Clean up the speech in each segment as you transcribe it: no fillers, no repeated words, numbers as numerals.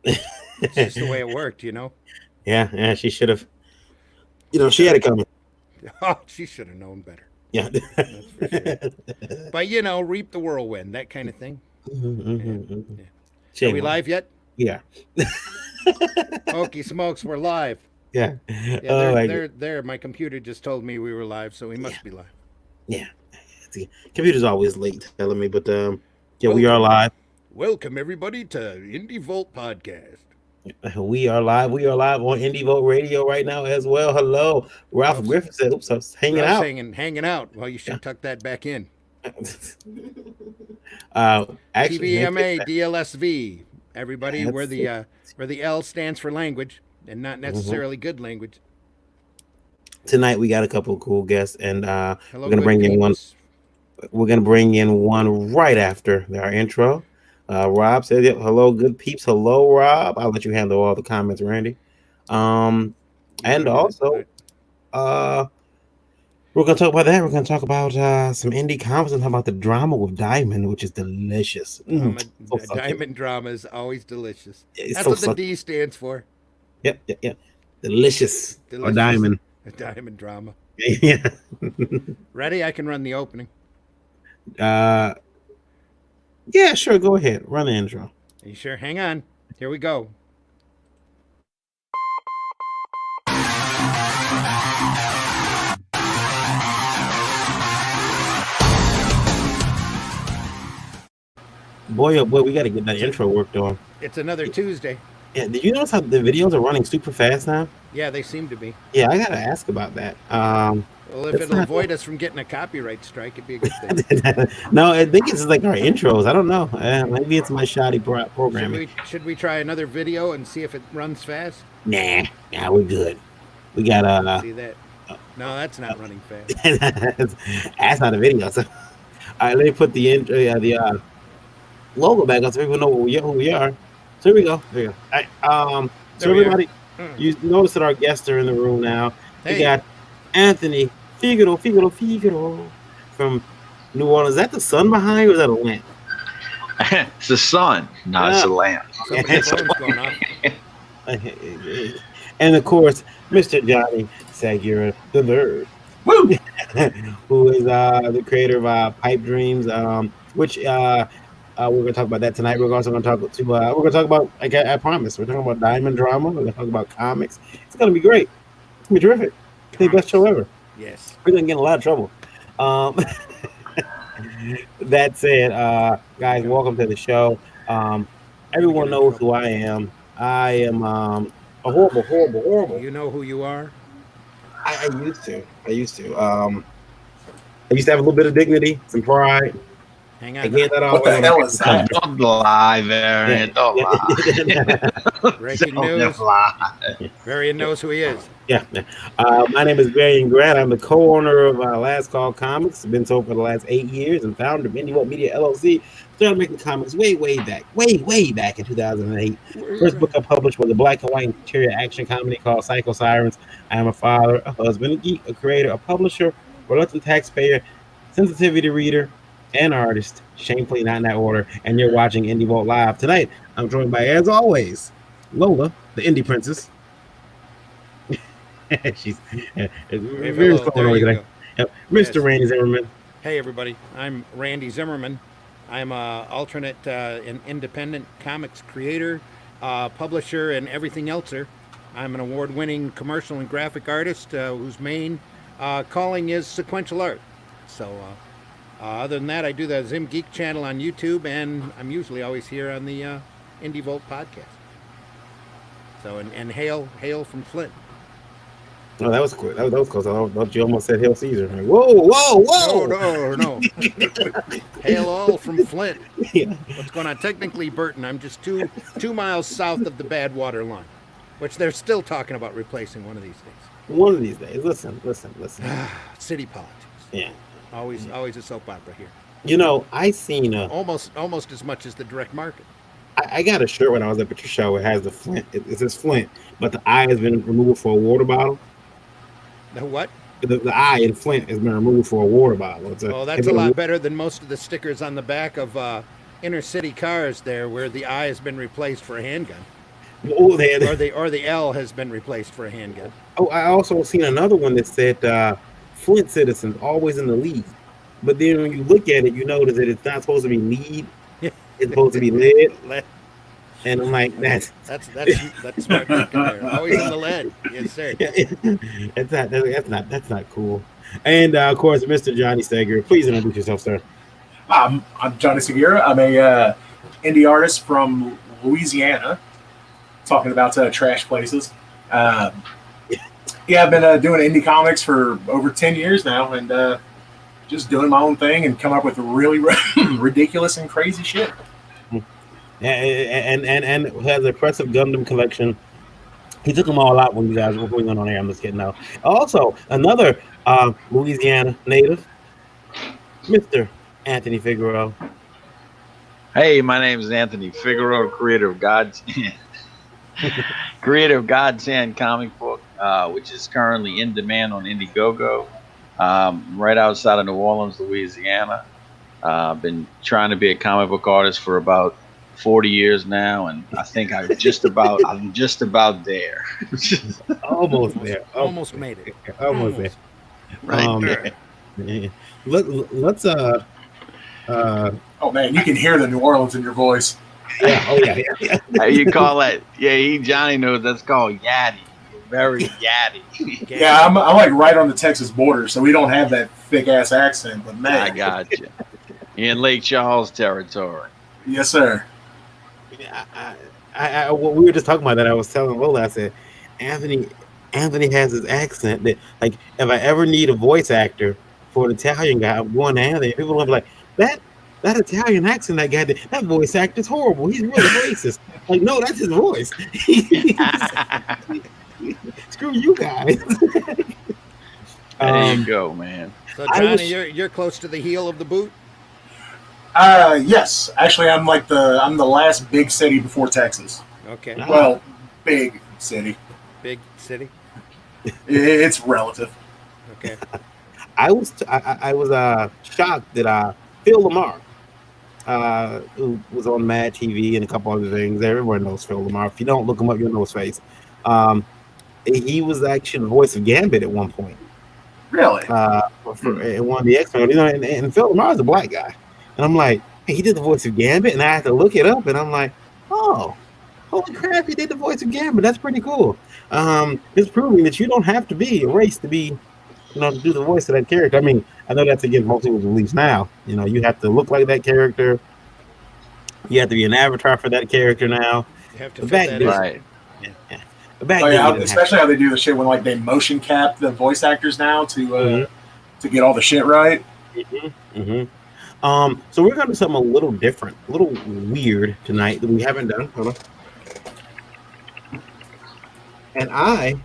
It's just the way it worked, Yeah, she should have. She had it coming. Oh, she should have known better. Yeah. That's for sure. But reap the whirlwind, that kind of thing. Yeah, yeah. Are we Shame on her. live yet? Yeah. Hokey smokes, we're live. Yeah. Yeah, Oh, there, I agree. there, there. My computer just told me we were live, so we Yeah. must be live. Yeah. Computer's always late telling me, but yeah, we are Welcome, live. welcome everybody to Indie Volt Podcast. We are live. We are live on Indie Vote Radio right now as well. Hello. Ralph Ralph's Griffin said, oops, I was hanging Ralph's out. hanging out. Well, you Yeah. should tuck that back in. Actually, let me fix TVMA that. DLSV. Everybody, where That's the it. uh, where the L stands for language, and not Mhm. necessarily good language. Tonight we got a couple of cool guests, and we're Hello, gonna good bring in one. peeps. We're gonna bring in one right after our intro. Rob said, yep, hello, good peeps. Hello, Rob. I'll let you handle all the comments, Randy. Um, You want and to do that? All also, right. uh, we're gonna talk about that. We're gonna talk about some indie comics and talk about the drama with Diamond, which is delicious. So A succulent. diamond drama is always delicious. It's That's so what the succulent. D stands for. Yep, yep, yep. Delicious or Delicious. Diamond. A diamond drama. Yeah. Ready? I can run the opening. uh, yeah, sure. Go ahead. Run the intro. Are you sure? Hang on. Here we go. Boy, oh boy, we got to get that intro worked on. It's another Tuesday. Yeah, did you notice how the videos are running super fast now? Yeah, they seem to be. Yeah, I gotta ask about that. Well, if It's it'll not. avoid us from getting a copyright strike, it'd be a good thing. No, I think it's like our intros. I don't know. Maybe it's my shoddy Should programming. we should we try another video and see if it runs fast? Nah, nah, we're good. We got Let's see that. No, that's not running fast. that's not a video. So, all right, let me put the intro, the logo back up so people know who we are. So here we go. There we go. All right. So There we are. everybody, you notice that our guests are in the room now. We Hey, got Anthony Figaro from New Orleans. Is that the sun behind you or is that a lamp? It's the sun. No, it's Yeah. the lamp. somebody's phone's going off. And of course, Mr. Johnny Sagura the third, Woo! who is the creator of Pipe Dreams, which we're going to talk about that tonight. We're also going to talk to we're going to talk about. I promise, we're talking about diamond drama. We're going to talk about comics. It's going to be great. It's going to be terrific. I think best show Comics. ever. Yes. We're going to get in a lot of trouble. Um, that said, Here we guys, go. welcome to the show. Um, We're gonna everyone get in knows trouble. who I am. I am a horrible. You know who you are. I used to. I used to have a little bit of dignity, some pride. Hang I on. gave that off What the when I hell got is to that? Don't lie, yeah. Variant. Don't lie. Breaking Don't news. lie. Varian knows who he is. Yeah. My name is Varian Grant. I'm the co-owner of Last Call Comics. Been so for the last 8 years and founder of Indie World Media LLC. Started making comics way back in 2008. First book I published was a black and white interior action comedy called Psycho Sirens. I am a father, a husband, a geek, a creator, a publisher, reluctant taxpayer, sensitivity reader, and artist. Shamefully not in that order. And you're watching Indie Vault Live. Tonight, I'm joined by, as always, Lola, the Indie Princess. She's Wave very hello. slow There on you today. go. Yep. Mr. Yes. Randy Zimmerman. Hey, everybody. I'm Randy Zimmerman. I'm a alternate and independent comics creator, publisher, and everything elseer. I'm an award-winning commercial and graphic artist whose main calling is sequential art. So, other than that, I do the Zim Geek channel on YouTube, and I'm usually always here on the Indie Volt podcast. So, and hail from Flint. Oh, that was quick. That was close. I thought you almost said Hail Caesar. Like, whoa, No, whoa. no. Hail all from Flint. Yeah. What's going on? Technically, Burton, I'm just 2 miles south of the Badwater line, which they're still talking about replacing one of these One of these days. Listen. days. City politics. Yeah. Always a soap opera here. I seen Almost as much as the direct market. I got a shirt when I was up at your show. It has the Flint. It says Flint, but the eye has been removed for a water bottle. The what? The eye in Flint has been removed for a water bottle. Oh, that's a lot better than most of the stickers on the back of inner city cars there, where the eye has been replaced for a handgun. Oh, they had, or the L has been replaced for a handgun. oh, I also seen another one that said Flint citizens always in the lead. But then when you look at it, you notice that it's not supposed to be lead. It's supposed to be lead. And I'm like, that's That's smart thinking there. Always in the lead. Yes, sir. that's not cool. And of course, Mr. Johnny Sager, please introduce yourself, sir. I'm Johnny Segura. I'm a indie artist from Louisiana, talking about trash places. Yeah, I've been doing indie comics for over 10 years now, and just doing my own thing and come up with really ridiculous and crazy shit. And has an impressive Gundam collection. He took them all out when you guys were going on air. I'm just kidding now. Also, another Louisiana native, Mr. Anthony Figueroa. Hey, my name is Anthony Figueroa, creator of God's Hand comic book, which is currently in demand on Indiegogo, right outside of New Orleans, Louisiana. I've been trying to be a comic book artist for about 40 years now, and I think I'm just about there. Almost there. Almost made it. Almost there. Right there. Let's Oh man, you can hear the New Orleans in your voice. yeah. How you call that? Yeah, Johnny knows that's called yaddy. Very yaddy. Yeah, I'm like right on the Texas border, so we don't have that thick ass accent. But man, I got you. In Lake Charles territory. Yes, sir. What we were just talking about that. I was telling Lola, I said, Anthony has his accent that, like, if I ever need a voice actor for an Italian guy, I'm going to Anthony. People will be like, that Italian accent, that voice actor's horrible. He's really racist. Like, no, that's his voice. Screw you guys. There you go, man. So Johnny, you're close to the heel of the boot. Yes, actually, I'm the last big city before Texas. Okay. Well, big city. Big city. It's relative. Okay. I was shocked that Phil Lamar, who was on Mad TV and a couple other things. Everyone knows Phil Lamar. If you don't look him up, you'll know his face. He was actually the voice of Gambit at one point. Really? In one of the X-Men, and Phil Lamar is a black guy. And I'm like, hey, he did the voice of Gambit, and I had to look it up, and I'm like, oh, holy crap, he did the voice of Gambit. That's pretty cool. It's proving that you don't have to be a race to be, to do the voice of that character. I mean, I know that's against most people's beliefs now. You have to look like that character. You have to be an avatar for that character now. You have to fit that in. Right. Especially how they do the shit when they motion cap the voice actors now to get all the shit right. So we're gonna do something a little different, a little weird tonight that we haven't done. Hold on. And I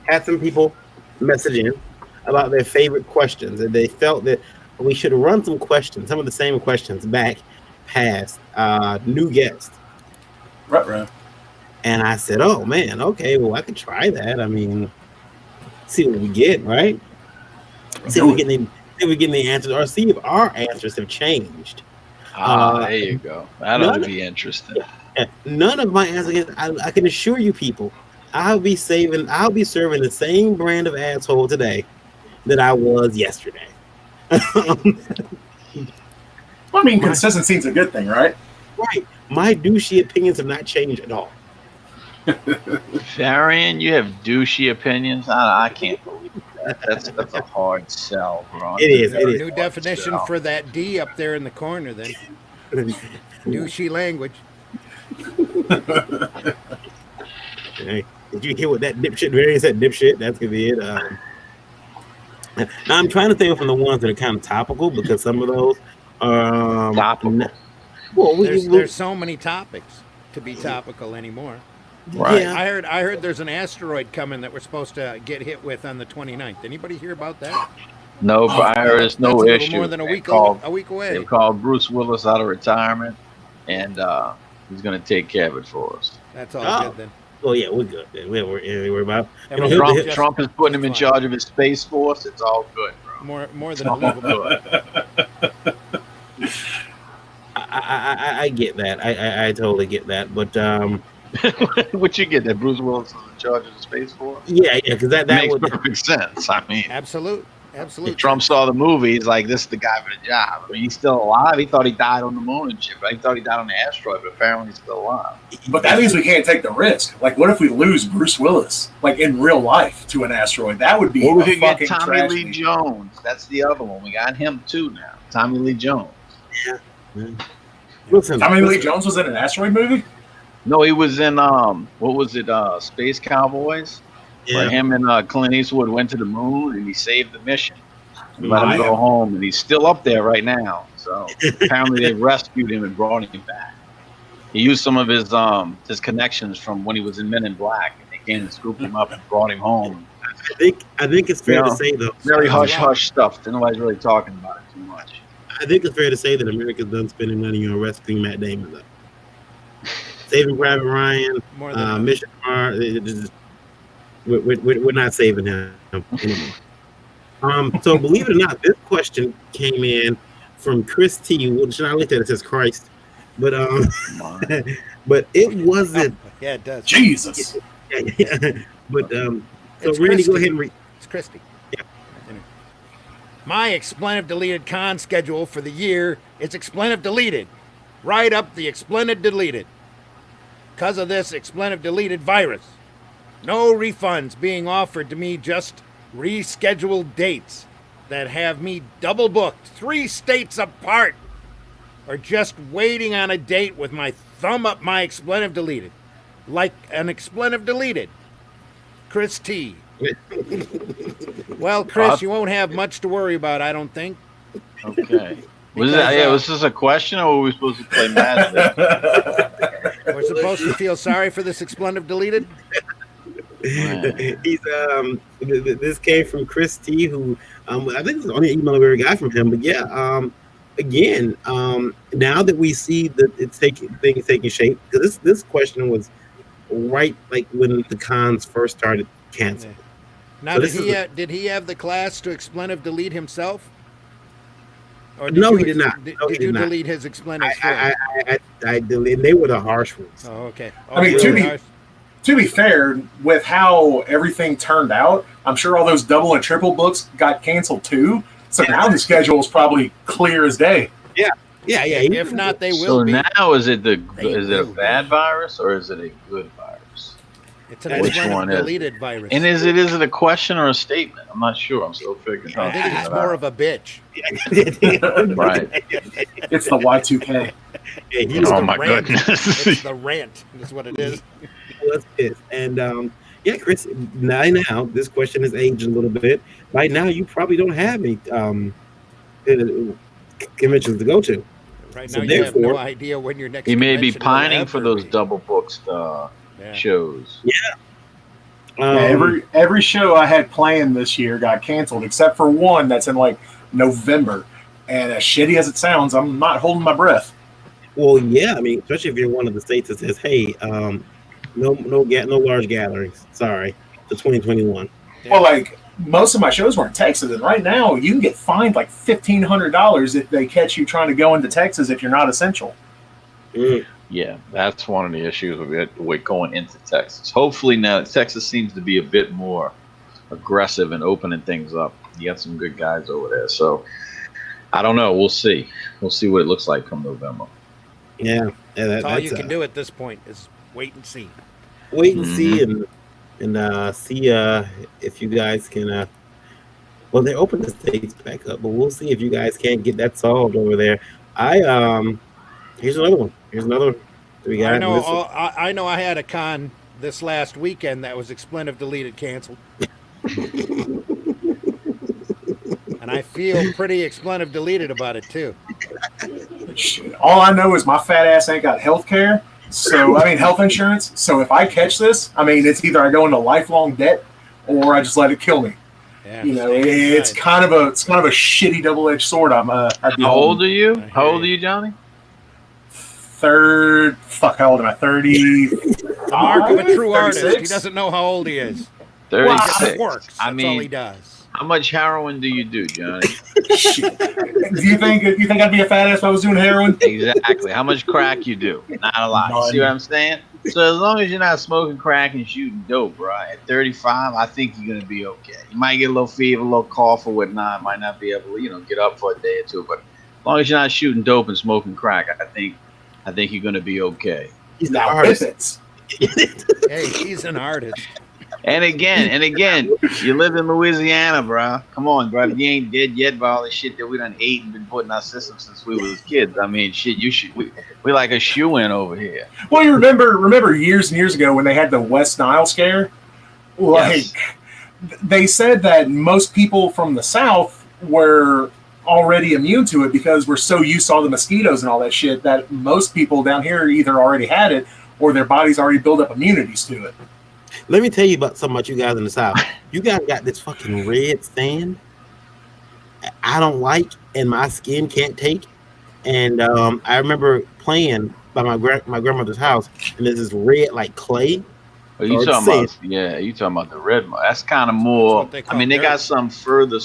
had some people message in about their favorite questions, and they felt that we should run some questions, some of the same questions back past new guests. Right. And I said, oh man, okay, well I could try that. I mean, see what we get, right? See if we get the answers, or see if our answers have changed. There you go. That ought to be interesting. None of my answers. I can assure you, people, I'll be serving the same brand of asshole today that I was yesterday. Well, I mean, consistency is a good thing, right? Right. My douchey opinions have not changed at all. Varian, you have douchey opinions? I can't believe that. That's a hard sell, bro. It is. New definition for that D up there in the corner, then. Douchey language. Hey, did you hear what that dipshit Varian said? Dipshit, that's gonna be it. Now I'm trying to think from the ones that are kind of topical, because some of those are topical. Well, there's so many topics to be topical anymore. Right. Yeah. I heard there's an asteroid coming that we're supposed to get hit with on the 29th. Anybody hear about that? No, but I heard it's no That's issue. more than a week away. They called Bruce Willis out of retirement, and he's going to take care of it for us. That's all good then. Well, yeah, we're good. We're about. Trump is putting him in charge of his space force. It's all good, bro. More than believable. I get that. I totally get that. But What you get that Bruce Willis is in charge of the Space Force? yeah, because that Makes would perfect sense. I mean, Absolute. if Trump saw the movie, he's like, "This is the guy for the job." I mean, he's still alive. He thought he died on the moon and shit, but he thought he died on the asteroid, but apparently he's still alive. But that means we can't take the risk. Like, what if we lose Bruce Willis, like in real life, to an asteroid? That would be Well, we a could get fucking Tommy tragedy. Lee Jones. That's the other one. We got him too now. Tommy Lee Jones. listen. Tommy Lee Jones was in an asteroid movie? No, he was in what was it? Space Cowboys. Where Yeah, him and Clint Eastwood went to the moon and he saved the mission. Let him Right. go home, and he's still up there right now. So apparently they rescued him and brought him back. He used some of his connections from when he was in Men in Black, and they came and scooped him up and brought him home. I think it's fair Yeah. to say though. Very hush hush stuff. Nobody's really talking about it too much. I think it's fair to say that America's done spending money on rescuing Matt Damon though. Saving Private Ryan, More than Mission Mars. We're not saving him anymore. So believe it or not, this question came in from Chris T. Which I looked at it says Christ, but but it wasn't. yeah, it does. Jesus. But so It's Randy, Christy. go ahead and read. It's Christy. Yeah. My explain of deleted con schedule for the year is explain of deleted. Right up the explain of deleted. Because of this explain of deleted virus. No refunds being offered to me, just rescheduled dates that have me double booked 3 states apart, or just waiting on a date with my thumb up my explain of deleted. Like an explain of deleted. Chris T. Well, Chris, you won't have much to worry about, I don't think. Okay. Because, Was this a question, or were we supposed to play Magic? We're supposed to feel sorry for this explain of deleted? He's this came from Chris T, who I think it's the only email we ever got from him. But yeah, again, now that we see that it's things taking shape, because this question was right like when the cons first started canceling. Now, So did this did he have the class to explain of delete himself? Or No, you he did not. Did, No, he did did you not. delete his explainers for him? I deleted. They were the harsh ones. Oh, okay. I mean, to be fair, with how everything turned out, I'm sure all those double and triple books got canceled too. So now the schedule is probably clear as day. Yeah. If not, they will So be. now is it a will bad virus or is it a good virus? It's an Which explain one of is? deleted virus. And is it a question or a statement? I'm not sure. I'm still figuring I out. think it's more of a bitch. Right. It's the Y2K. It's Oh the my rant. goodness. It's the rant. Is what it is. What's this? And yeah, Chris. Now this question has aged a little bit. Right now, you probably don't have any conventions to go to. Right So now, you have no therefore- idea when your next. He may be convention will pining for ever those be. double booked Yeah. shows. Every show I had planned this year got canceled except for one that's in like November. And as shitty as it sounds, I'm not holding my breath. Well, yeah. I mean, especially if you're one of the states that says, "Hey, no large gatherings. Sorry, to 2021." Yeah. Well, like most of my shows were in Texas, and right now you can get fined like $1,500 if they catch you trying to go into Texas if you're not essential. Yeah, that's one of the issues with going into Texas. Hopefully now Texas seems to be a bit more aggressive and opening things up. You got some good guys over there. So I don't know. We'll see. We'll see what it looks like come November. Yeah, That's all you can do at this point is wait and see. Wait and see, and see if you guys can. Well, they opened the states back up, but we'll see if you guys can't get that solved over there. Here's another one. Here's another one. We got I know. I had a con this last weekend that was explain of deleted canceled, and I feel pretty explain of deleted about it too. Shit. All I know is my fat ass ain't got health care. So, I mean, health insurance. So if I catch this, I mean, it's either I go into lifelong debt or I just let it kill me. Yeah, You know, stay it's inside. kind of a shitty double-edged sword. I'd be How old are you? hear How old are you. you, Johnny? How old am I? 30. The mark of a true artist. 36? He doesn't know how old he is. 36. He just works. I That's all he mean, does. How much heroin do you do, Johnny? Shit. Do you think I'd be a fat ass if I was doing heroin? Exactly. How much crack you do? Not a lot. You see what None. I'm saying? So as long as you're not smoking crack and shooting dope, bro, at 35, I think you're gonna be okay. You might get a little fever, a little cough or whatnot. Might not be able to, get up for a day or two. But as long as you're not shooting dope and smoking crack, I think you're gonna be okay. He's the Now artist. Pippins. Hey, he's an artist. And again, you live in Louisiana, bro. Come on, bro. You ain't dead yet by all the shit that we done ate and been put in our system since we was kids. I mean, shit, we like a shoe-in over here. Well, you remember years and years ago when they had the West Nile scare? Like, Yes. they said that most people from the South were already immune to it because we're so used to all the mosquitoes and all that shit that most people down here either already had it or their bodies already built up immunities to it. Let me tell you about something about you guys in the South. You guys got this fucking red sand I don't like and my skin can't take. And I remember playing by my grandmother's house, and there's this red like clay. Are you Or talking about? sand. Yeah, you talking about the red mud. That's kind of more. That's what they I call mean, they got dirt. some further.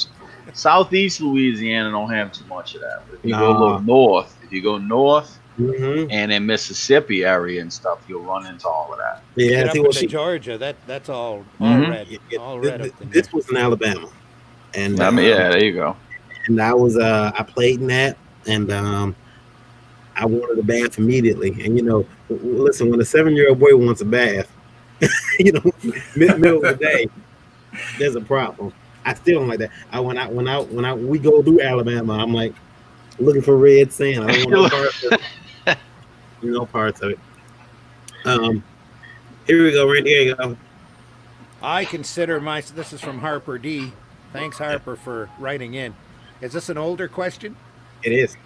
Southeast Louisiana don't have too much of that. But if you go a Nah. little north, Mm-hmm. and in Mississippi area and stuff, you'll run into all of that. Get Yeah, up see what into she. Georgia, that's all Mhm. red, all red up in there. This was in Alabama, and I mean, yeah, there you go. and I was I played in that, and I wanted a bath immediately. And listen, when a 7-year-old boy wants a bath, middle of the day, there's a problem. I still don't like that. When we go through Alabama, I'm like looking for red sand. I don't want no parts of it. No parts of it. Here we go, Randy. Here you go. I consider this is from Harper D. Thanks, Harper, for writing in. Is this an older question? It is.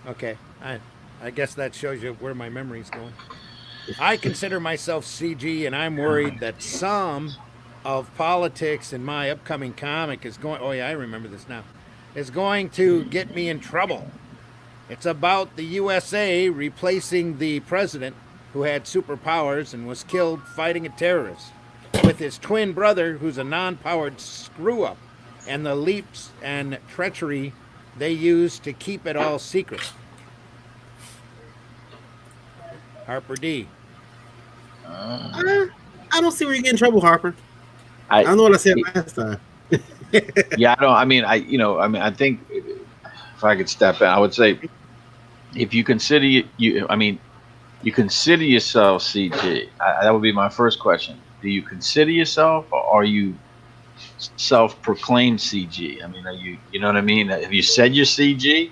Okay, I guess that shows you where my memory's going. I consider myself CG, and I'm worried that some of politics in my upcoming comic is going. Oh yeah, I remember this now. Is going to get me in trouble. It's about the USA replacing the president who had superpowers and was killed fighting a terrorist with his twin brother who's a non-powered screw-up, and the leaps and treachery they use to keep it all secret. Harper D. I don't see where you get in trouble, Harper. I I don't know what I said last time. yeah, I don't. I mean, I think if I could step in, I would say if you consider you consider yourself CG. That would be my first question. Do you consider yourself, or are you self-proclaimed CG? I mean, are you? You know what I mean? Have you said you're CG?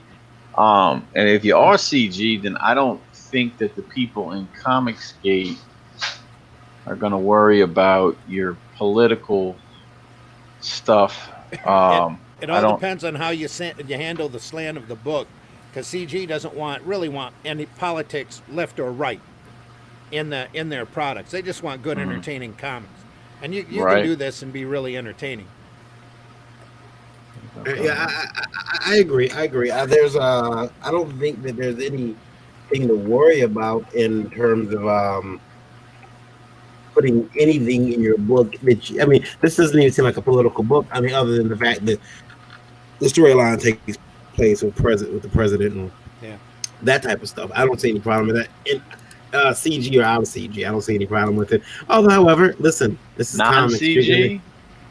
And if you are CG, then I don't think that the people in Comicsgate are going to worry about your political stuff. It I all don't- depends on how you handle the slant of the book, because CG doesn't really want any politics left or right in their products. They just want good, entertaining comics, and you Right. can do this and be really entertaining. Yeah, I agree. I don't think that there's anything to worry about in terms of putting anything in your book this doesn't even seem like a political book. I mean, other than the fact that the storyline takes place with the president and Yeah. that type of stuff. I don't see any problem with that. In CG or out of CG, I don't see any problem with it. Although, however, listen, this is comics. You're non-CG.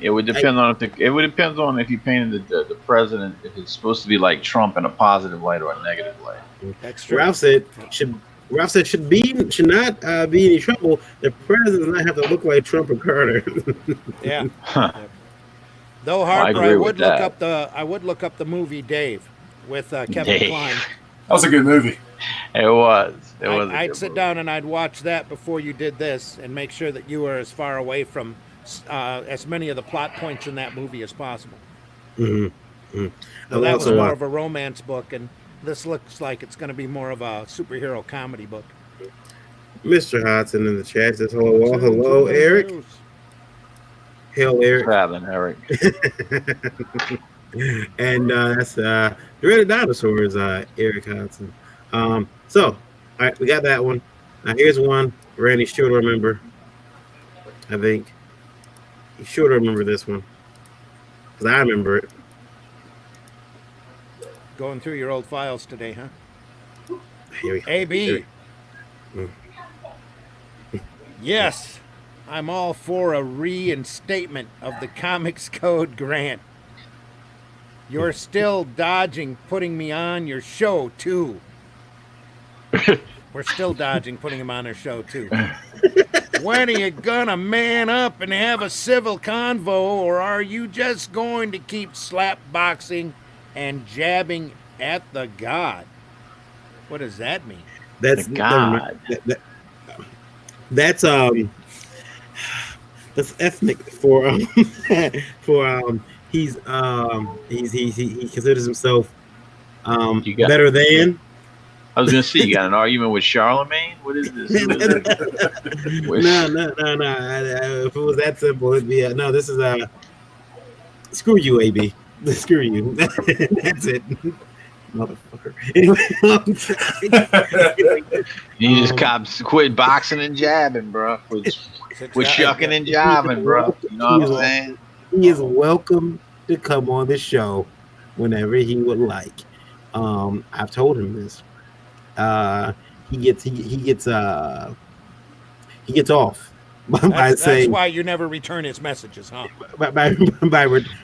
It would depend on if you painted the president, if it's supposed to be like Trump in a positive light or a negative light. That's true. Ralph said should not be any trouble. The president does not have to look like Trump or Carter. Yeah. Huh. Though I Harper, agree with that. I would look up the movie Dave with Kevin Dave. Kline. That was a good movie. It was. It was. I'd sit down and I'd watch that before you did this, and make sure that you were as far away from as many of the plot points in that movie as possible. Mm-hmm. So that was more of a romance book, and this looks like it's going to be more of a superhero comedy book. Mr. Hodson in the chat says hello, Eric. Hail, Eric. Traveling, Eric. And that's the Red Dinosaurs, Eric Hodson. So, all right, we got that one. Now here's one Randy should remember. I think he should remember this one. because I remember it. Going through your old files today, huh? Here we go. AB. Yes, I'm all for a reinstatement of the Comics Code grant. You're still dodging putting me on your show, too. We're still dodging putting him on our show, too. When are you gonna man up and have a civil convo, or are you just going to keep slap boxing and jabbing at the god? What does that mean? That's The God. That's ethnic for for he considers himself You got- better than. I was gonna say you got an argument with Charlemagne. What is this? Who is it? No. If it was that simple, it'd be no. This is screw you, AB. Screw you. That's it, motherfucker. Anyway, You just cops quit boxing and jabbing, bro. With shucking and jiving, bro. You know what I'm saying? he is welcome to come on the show whenever he would like. I've told him this. He gets off by saying that's why you never return his messages, huh? by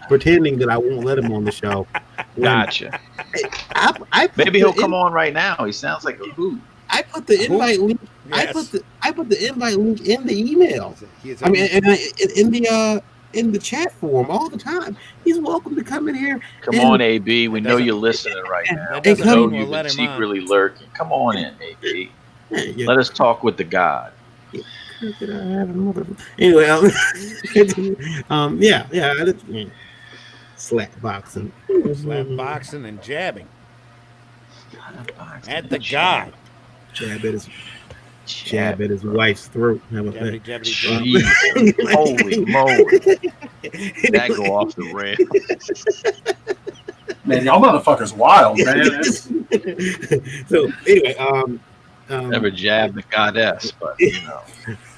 pretending that I won't let him on the show. Gotcha. I Maybe he'll come on right now. He sounds like a hoot. I put the invite link. Yes. I put the invite link in the email. I mean, in the chat forum all the time. He's welcome to come in here. Come on, AB. We know you're listening right now. That We doesn't know mean we'll you've let been him on. secretly lurking. Come on in, AB. Yeah. Let us talk with the God. Anyway, slap boxing, Slap boxing and jabbing at the god. jab at his wife's throat. How about Jabbity, that? jabbity, jab. Jeez. Holy moly. That go off the rail. Man, y'all motherfuckers wild, man. That's- So anyway, Never jabbed the goddess, but you know.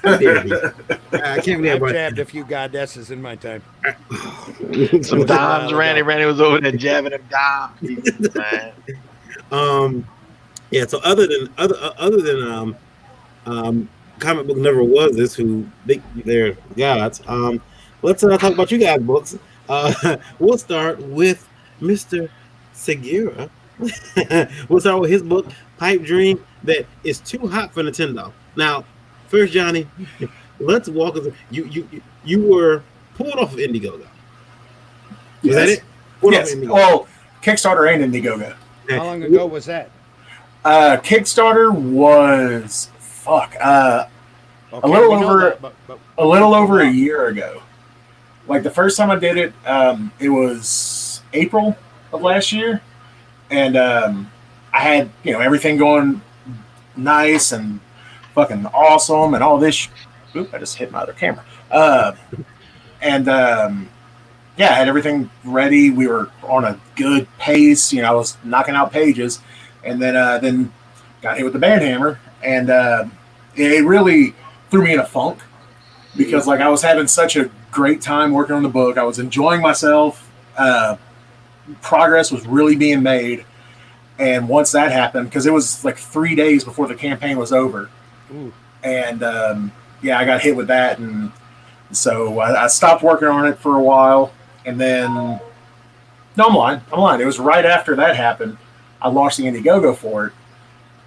I can't believe I've I jabbed a few goddesses in my time. Sometimes Randy was over there jabbing them down pieces, man. Yeah. So other than comic book never was this who think they're gods. Let's talk about you guys' books. We'll start with Mr. Segura. We'll start with his book, Pipe Dream, that is too hot for Nintendo. Now, first, Johnny, let's walk us. You were pulled off of Indiegogo. Was that it? Pulled off Yes. of Indiegogo. Well, Kickstarter and Indiegogo. How long ago was that? Kickstarter was Okay, A little we know over- that, but a little over a year ago. Like the first time I did it, it was April of last year, and I had everything going nice and fucking awesome and all this. Oop! I just hit my other camera. Yeah, I had everything ready. We were on a good pace. I was knocking out pages, and then got hit with the band hammer, and it really threw me in a funk because I was having such a great time working on the book. I was enjoying myself. Progress was really being made, and once that happened, because it was like 3 days before the campaign was over, and I got hit with that, and so I stopped working on it for a while. And then, no, I'm lying. It was right after that happened. I launched the Indiegogo for it,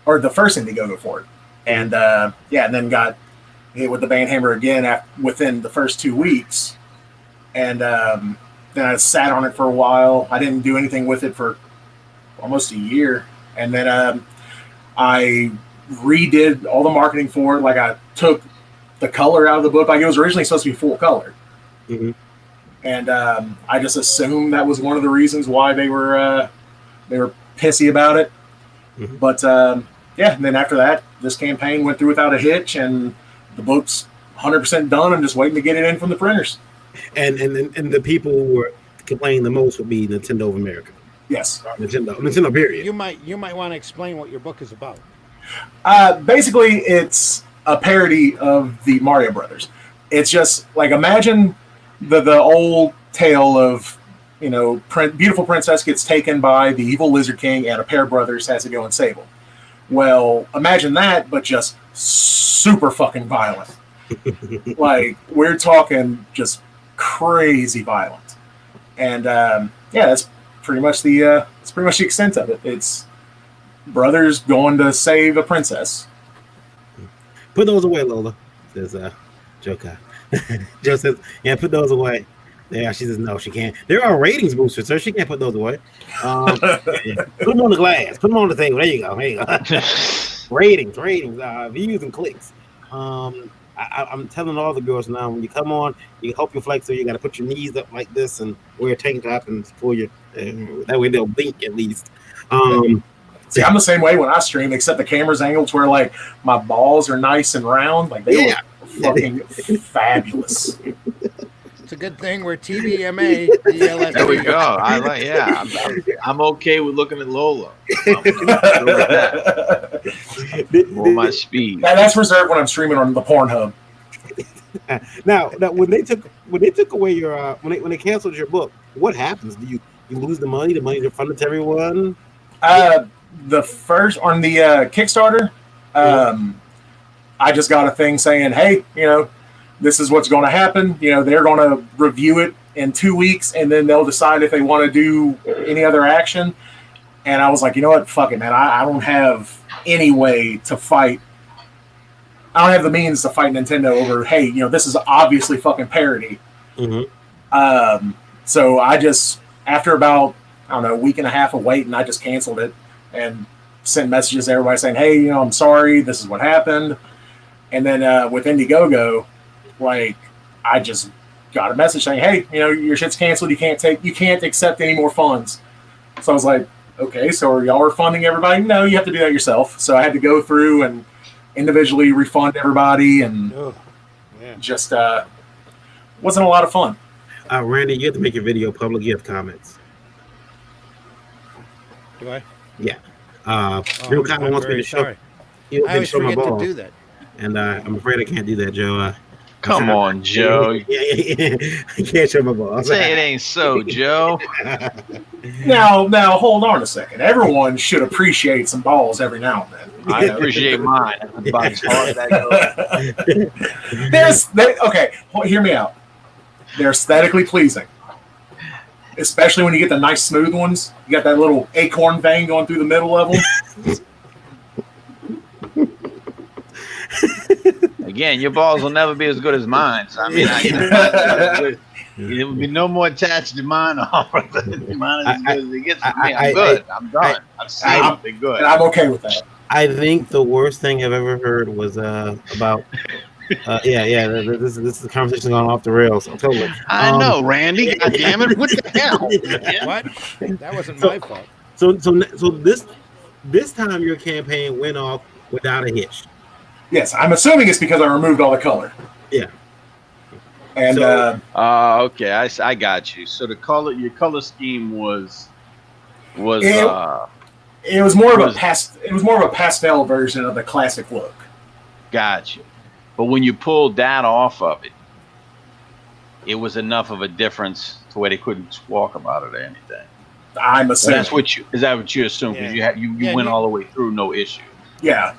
or the first Indiegogo for it. And and then got hit with the band hammer again within the first 2 weeks. And then I sat on it for a while. I didn't do anything with it for almost a year. And then I redid all the marketing for it. Like I took the color out of the book. Like it was originally supposed to be full color. Mm-hmm. And I just assumed that was one of the reasons why they were pissy about it. Mm-hmm. But and then after that, this campaign went through without a hitch, and the book's 100% done. I'm just waiting to get it in from the printers. And the people who were complaining the most would be Nintendo of America. Yes. Nintendo period. you might want to explain what your book is about. Basically, it's a parody of the Mario Brothers. It's just like imagine the old tale of beautiful princess gets taken by the evil Lizard King, and a pair of brothers has to go and save them. Well, imagine that, but just super fucking violent. Like, we're talking just crazy violent. And that's pretty much the extent of it. It's brothers going to save a princess. Put those away, Lola, says Joka. Joe says, yeah, put those away. Yeah, she says, no, she can't. There are ratings boosters, so she can't put those away. Yeah. Put them on the glass. Put them on the table. There you go. ratings, views and clicks. I'm telling all the girls now, when you come on, you hope you're flexible. You got to put your knees up like this and wear a tank top and pull your. That way they'll blink at least. See, I'm the same way when I stream, except the camera's angled to where like my balls are nice and round. Like they look fucking fabulous. It's a good thing we're TVMA. DLSD. There we go. I'm okay with looking at Lola. More my speed. That's reserved when I'm streaming on the Pornhub. Now when they took away your when they canceled your book, what happens? Do you lose the money? The money's refunded to everyone? The first on the Kickstarter, I just got a thing saying, hey, this is what's going to happen. They're going to review it in 2 weeks, and then they'll decide if they want to do any other action. And I was like, you know what? Fuck it, man. I don't have any way to fight. I don't have the means to fight Nintendo over, hey, this is obviously fucking parody. Mm-hmm. So I just, after about, I don't know, a week and a half of waiting, I just canceled it and sent messages to everybody saying, hey, I'm sorry. This is what happened. And then with Indiegogo, like, I just got a message saying, hey, your shit's canceled. You can't accept any more funds. So I was like, okay, so y'all are funding everybody? No, you have to do that yourself. So I had to go through and individually refund everybody, and just wasn't a lot of fun. Randy, you have to make your video public. You have comments. Do I? Yeah. Real comment wants me to show. I always forget to do that. And I'm afraid I can't do that, Joe. Come on, Joe. Yeah. I can't show my balls. Say it ain't so, Joe. Now, hold on a second. Everyone should appreciate some balls every now and then. I appreciate mine. That's about as hard as that goes. Okay, hear me out. They're aesthetically pleasing. Especially when you get the nice smooth ones. You got that little acorn vein going through the middle of them. Again, your balls will never be as good as mine. So, I mean, it would be no more attached to mine. Mine is as good as it gets for me. I'm good. I'm done. I've seen it. They're good. And I'm okay with that. I think the worst thing I've ever heard was about. This is the conversation going off the rails. Totally. I know, Randy. God damn it! What the hell? What? That wasn't my fault. So this time your campaign went off without a hitch. Yes, I'm assuming it's because I removed all the color. Yeah. And okay, I got you. So your color scheme was it was more of a pastel version of the classic look. Got you. But when you pulled that off of it, it was enough of a difference to where they couldn't walk about it or anything. I'm assuming. Is that what you assume? Because you went all the way through, no issue. Yeah.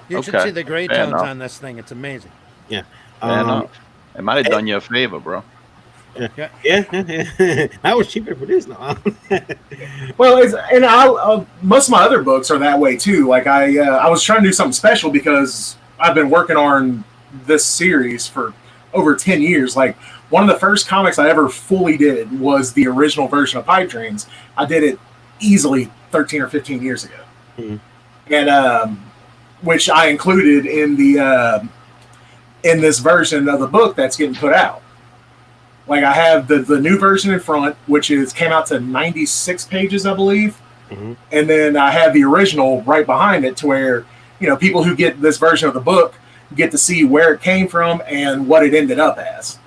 You should see the gray tones on this thing. It's amazing. Yeah. It might have done you a favor, bro. Yeah. That was cheaper to produce now. Well, most of my other books are that way too. Like I was trying to do something special because I've been working on this series for over 10 years. Like, one of the first comics I ever fully did was the original version of Pipe Dreams. I did it easily 13 or 15 years ago. Mm-hmm. And which I included in this version of the book that's getting put out. Like, I have the new version in front, which came out to 96 pages, I believe. Mm-hmm. And then I have the original right behind it to where, people who get this version of the book get to see where it came from and what it ended up as.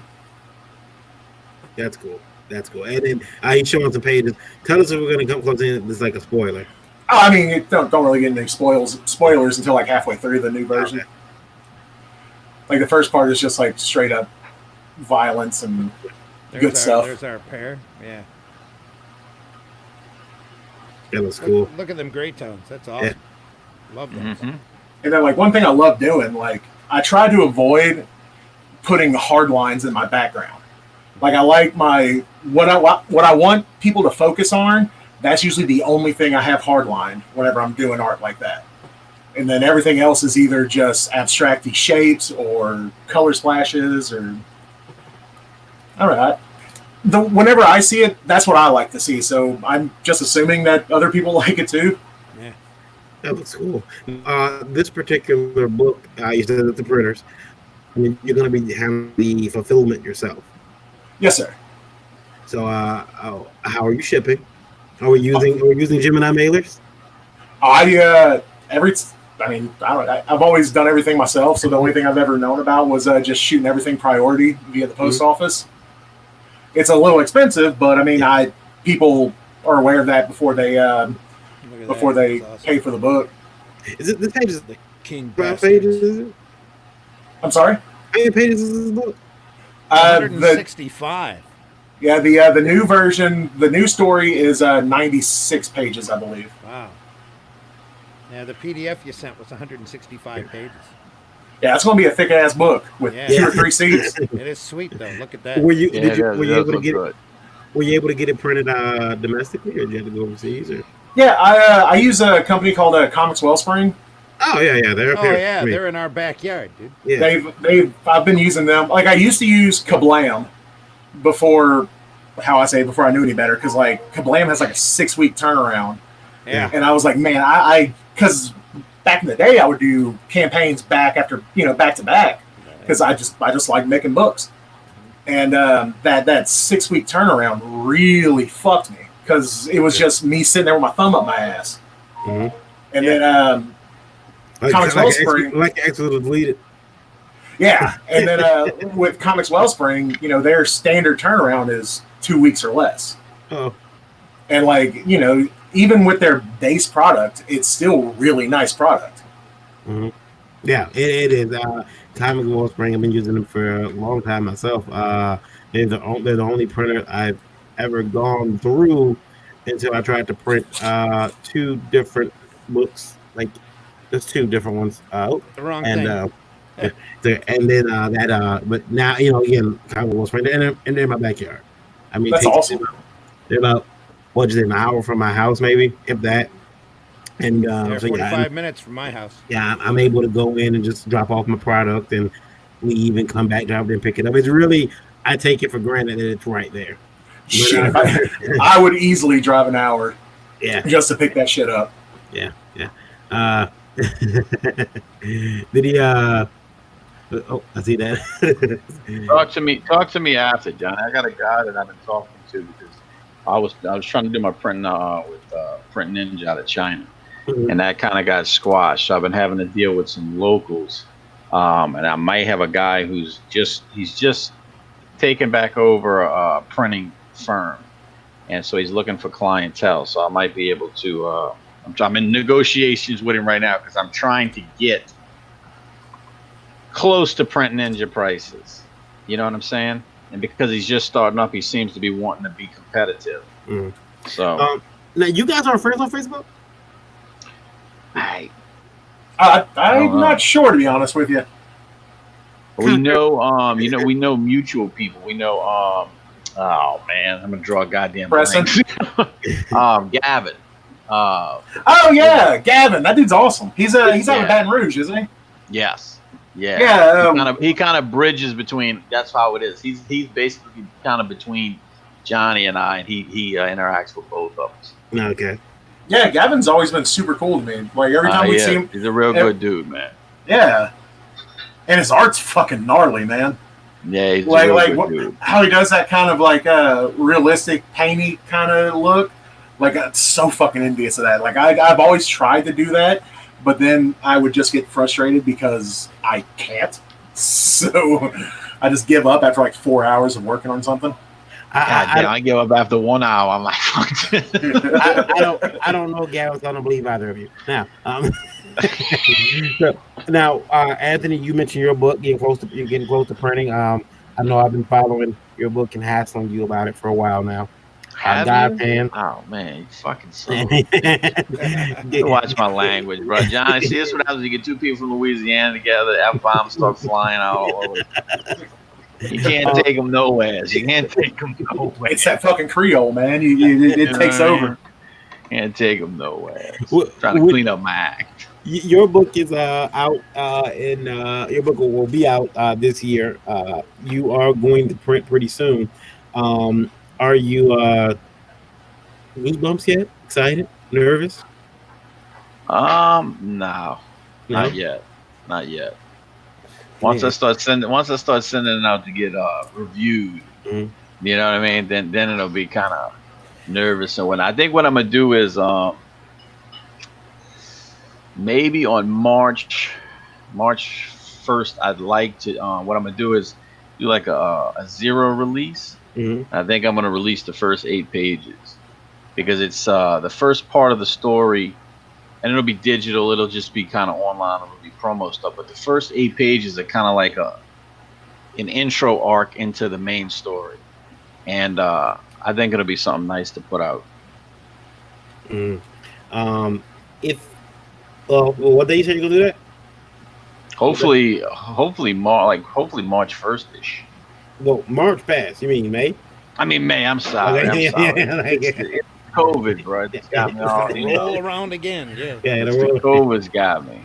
That's cool. And then he's showing some pages. Tell us if we're going to come close in. It's like a spoiler. Oh, I mean, don't really get into spoilers until like halfway through the new version. Okay. Like the first part is just like straight up violence and good stuff. There's our pair. Yeah. That was cool. Look at them gray tones. That's awesome. Love those. Mm-hmm. And then like one thing I love doing, like I try to avoid putting hard lines in my background. Like I like my what I want people to focus on. That's usually the only thing I have hardlined whenever I'm doing art like that. And then everything else is either just abstracty shapes or color splashes or all right. Whenever I see it, that's what I like to see. So I'm just assuming that other people like it too. Yeah. That looks cool. This particular book, you said at the printers, I mean, you're going to be having the fulfillment yourself. Yes, sir. So, how are you shipping? Are we using Gemini mailers? I've always done everything myself. So the only thing I've ever known about was just shooting everything priority via the post office. It's a little expensive, but I mean, people are aware of that before they pay for the book. Is it the pages? The King 5 pages? Is it? I'm sorry. How many pages is this book? 165. The new version, the new story is 96 pages, I believe. Wow. Yeah, the PDF you sent was 165 pages. Yeah, it's going to be a thick ass book with 2 or 3 seats. It is sweet though. Look at that. Were you able to get it printed domestically, or did you have to go overseas? Or? Yeah, I use a company called Comics Wellspring. Oh yeah, they're up here. They're in our backyard, dude. Yeah. I've been using them. Like I used to use Kablam before I knew any better, because like Kablam has like a 6-week turnaround. Yeah. And I was like, man, because back in the day I would do campaigns back to back, because I just like making books. And that 6-week turnaround really fucked me, because it was just me sitting there with my thumb up my ass. Mm-hmm. And then Comics Wellspring, like actually deleted. yeah. And then with Comics Wellspring, their standard turnaround is 2 weeks or less. Oh. And like, even with their base product, it's still really nice product. Mm-hmm. Yeah, it is. Comics Wellspring, I've been using them for a long time myself. They're the only printer I've ever gone through until I tried to print 2 different books. Like, there's 2 different ones. The wrong thing. But now, again, Comics Wellspring, and they're in my backyard. I mean, that's awesome. They're about, an hour from my house, maybe, if that. And they're 45 minutes from my house. Yeah, I'm able to go in and just drop off my product and leave and come back, drive there and pick it up. It's really, I take it for granted that it's right there. Shit, I would easily drive an hour, just to pick that shit up. Yeah. Did he? Oh, I see that. Talk to me after, John. I got a guy that I've been talking to because I was trying to do my printing with Print Ninja out of China, and that kind of got squashed. So I've been having to deal with some locals, and I might have a guy who's just taken back over a printing firm, and so he's looking for clientele. So I might be able to. I'm in negotiations with him right now because I'm trying to get close to Print Ninja prices. You know what I'm saying? And because he's just starting up, he seems to be wanting to be competitive. Mm. So now you guys are friends on Facebook? I'm not sure, to be honest with you. We know, we know mutual people. We know, oh man, I'm gonna draw a goddamn blank. Gavin. Oh yeah, Gavin. That dude's awesome. He's out of Baton Rouge, isn't he? Yes. Yeah. Yeah. He kind of bridges between. That's how it is. He's basically kind of between Johnny and I, and he interacts with both of us. Okay. Yeah, Gavin's always been super cool to me. Like every time we see him, he's a real good dude, man. Yeah. And his art's fucking gnarly, man. Yeah, he's a real good dude. How he does that kind of like realistic, painty kind of look. Like, it's so fucking envious of that. Like, I've always tried to do that, but then I would just get frustrated because I can't. So I just give up after like 4 hours of working on something. I give up after 1 hour. I'm like, fuck this. I don't know, Gavin. I don't believe either of you. Now, Anthony, you mentioned your book you're getting close to printing. I know I've been following your book and hassling you about it for a while now. Have God you? fan. Oh man, you fucking son of a bitch. You watch my language, bro. Johnny, see, this what happens when you get two people from Louisiana together. F-bombs start flying out all over. You can't take them nowhere. You can't take them nowhere. It's that fucking Creole, man. It You know takes what I over. mean? Can't take them nowhere. What- Trying to what- clean up my act. Your book is out in your book will be out this year. You are going to print pretty soon. Are you goosebumps yet? Excited? Nervous? No, No? not yet. Not yet. Once I start sending it out to get reviewed, Mhm. you know what I mean? Then it'll be kind of nervous and whatnot. I think what I'm gonna do is maybe on March 1st, I'd like to. What I'm gonna do is do like a zero release. Mhm. I think I'm gonna release the first 8 pages because it's the first part of the story, and it'll be digital. It'll just be kind of online. It'll be promo stuff. But the first 8 pages are kind of like an intro arc into the main story, and I think it'll be something nice to put out. If what day you said you're gonna do that? Hopefully March 1st ish. Well, March passed. You mean May? I mean May. I'm sorry. Okay. I'm sorry. Like, It's COVID, bro. It's got me all. Roll around again. Yeah. yeah, It's the COVID's got me.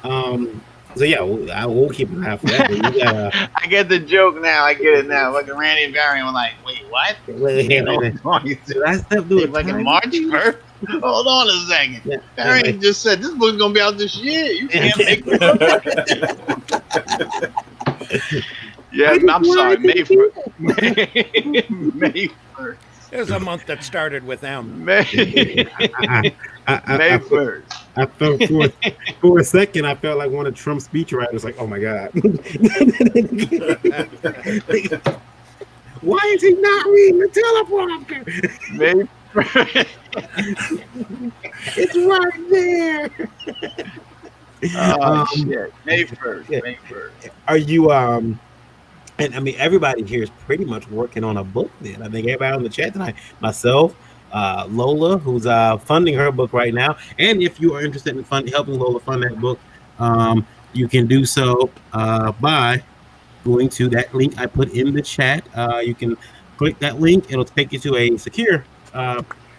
So yeah, I will keep an eye out for that. But you gotta. I get the joke now. I get it now. Like Randy and Barry were like, wait, what? Did I step through Like in March 1st? Hold on a second. Yeah. Barry just said this book's gonna be out this year. You can't make it. Yeah, I'm sorry. May 1st. May 1st. There's a month that started with M. May I 1st. I felt for a second, I felt like one of Trump's speechwriters. Like, oh my god, why is he not reading the teleprompter? May 1st. It's right there. Oh shit. May 1st. Yeah. May 1st. Are you and I mean everybody here is pretty much working on a book then. I think everybody on the chat tonight, myself, Lola, who's funding her book right now, and if you are interested in helping Lola fund that book, you can do so by going to that link I put in the chat. You can click that link; it'll take you to a secure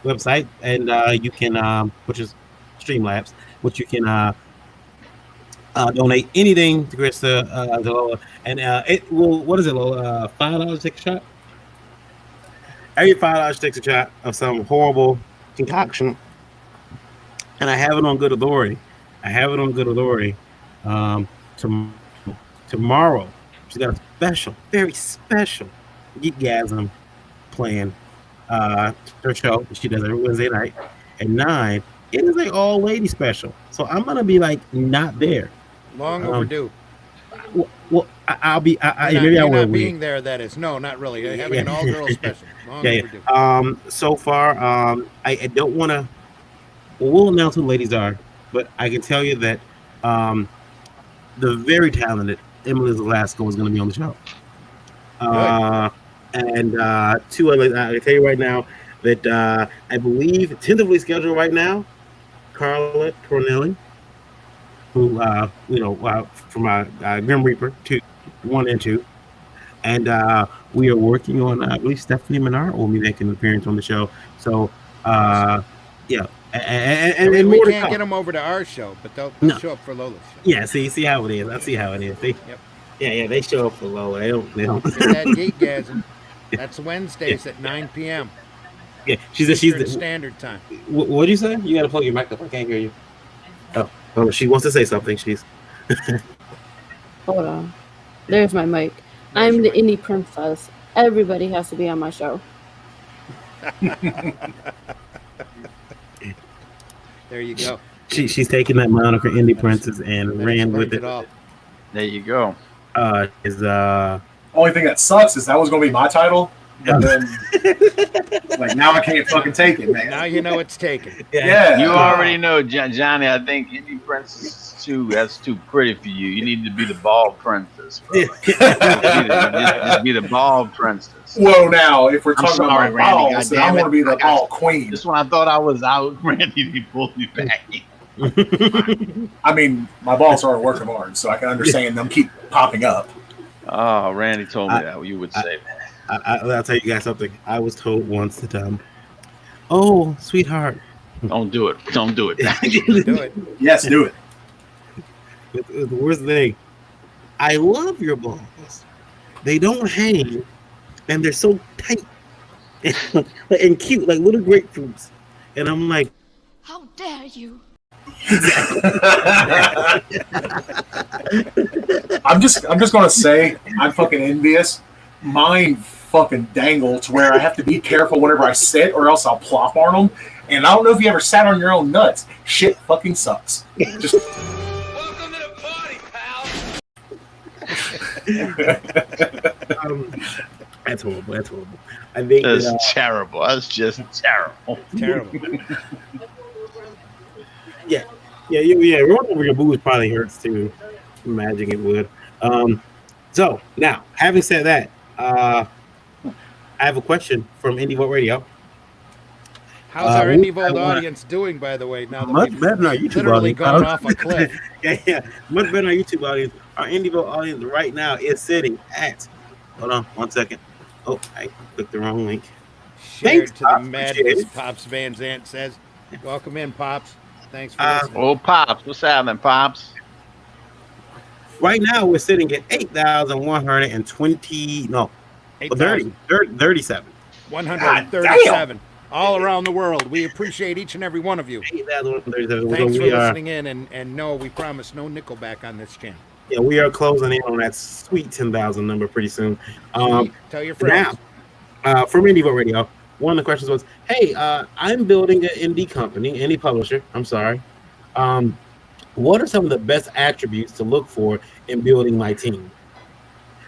website, and you can, which is Streamlabs, which you can donate anything to Krista, to Lola, and it will. What is it, Lola? $5 take a shot. Every $5 takes a shot of some horrible concoction, and I have it on good authority. Tomorrow, she's got a special, very special Geekgasm planned. Her show she does every Wednesday night at 9. It is like all lady special, so I'm gonna be like not there. Long overdue. Well, I'll be. You're not being there. That is no, not really. Having an all-girl special. Long overdue. So far, I don't want to. Well, we'll announce who the ladies are, but I can tell you that the very talented Emily Velasco is going to be on the show. And 2 other. I can tell you right now that I believe tentatively scheduled right now, Carla Tornelli, who from Grim Reaper 1 and 2, and we are working on I believe Stephanie Menard will be making an appearance on the show. So yeah, and we more to can't come. get them over to our show, but they'll show up for Lola's show. Yeah, see how it is. I see how it is. Yeah, they show up for Lola. They don't. Get that Geekgasm. That's Wednesdays at 9 p.m. Yeah, she's Eastern the standard time. What did you say? You got to plug your mic up. I can't hear you. Oh, she wants to say something. She's. Hold on. There's my mic. I'm the indie princess. Everybody has to be on my show. There you go. She's taking that moniker indie princess and ran with it. All. There you go. Is Only thing that sucks is that was going to be my title, But then, like, now I can't fucking take it, man. Now you know it's taken. Yeah. You already know, Johnny. I think Indie Princess is that's too pretty for you. You need to be the bald princess. Brother. just be the bald princess. Whoa, now, if we're I'm talking sorry, about my Randy, balls, then I goddamn want to be it. the I got ball you. queen. Just when I thought I was out, Randy, he pulled me back in. I mean, my balls are a work of art, so I can understand them keep popping up. Oh, Randy told me that you would say that. I'll tell you guys something. I was told once that, oh, sweetheart. Don't do it. Don't do it. Do it. Yes, do it. The worst thing, I love your balls. They don't hang, and they're so tight and cute, like little grapefruits. And I'm like, How dare you? I'm just gonna say I'm fucking envious. Mine fucking dangle to where I have to be careful whenever I sit, or else I'll plop on them. And I don't know if you ever sat on your own nuts. Shit fucking sucks. Just Welcome to the party, pal. that's horrible. That's horrible. I think That's terrible. That's just terrible. Terrible. yeah. Rolling over your boobs probably hurts too. Imagine it would. So now, having said that, I have a question from Indie Vote Radio. How's our Indie Vote audience doing, by the way? Now that Much we've better than our YouTube literally audience. gone off a cliff. yeah, much better than our YouTube audience. Our Indie Vote audience right now is sitting at. Hold on, 1 second. Oh, I clicked the wrong link. Shared Thanks, to the Pops. madness, Appreciate it. Pops Van Zant says. Welcome in, Pops. Thanks for listening. Oh, Pops. What's happening, Pops? Right now, we're sitting at 8,120. No, 37. 137 all around the world. We appreciate each and every one of you. 8,137. Thanks So for we are, listening in, and no, we promise no Nickelback on this channel. yeah, we are closing in on that sweet 10,000 number pretty soon. Tell your friends. Now, from Indie Vote Radio, one of the questions was, hey, I'm building an indie company, indie publisher. I'm sorry. What are some of the best attributes to look for in building my team?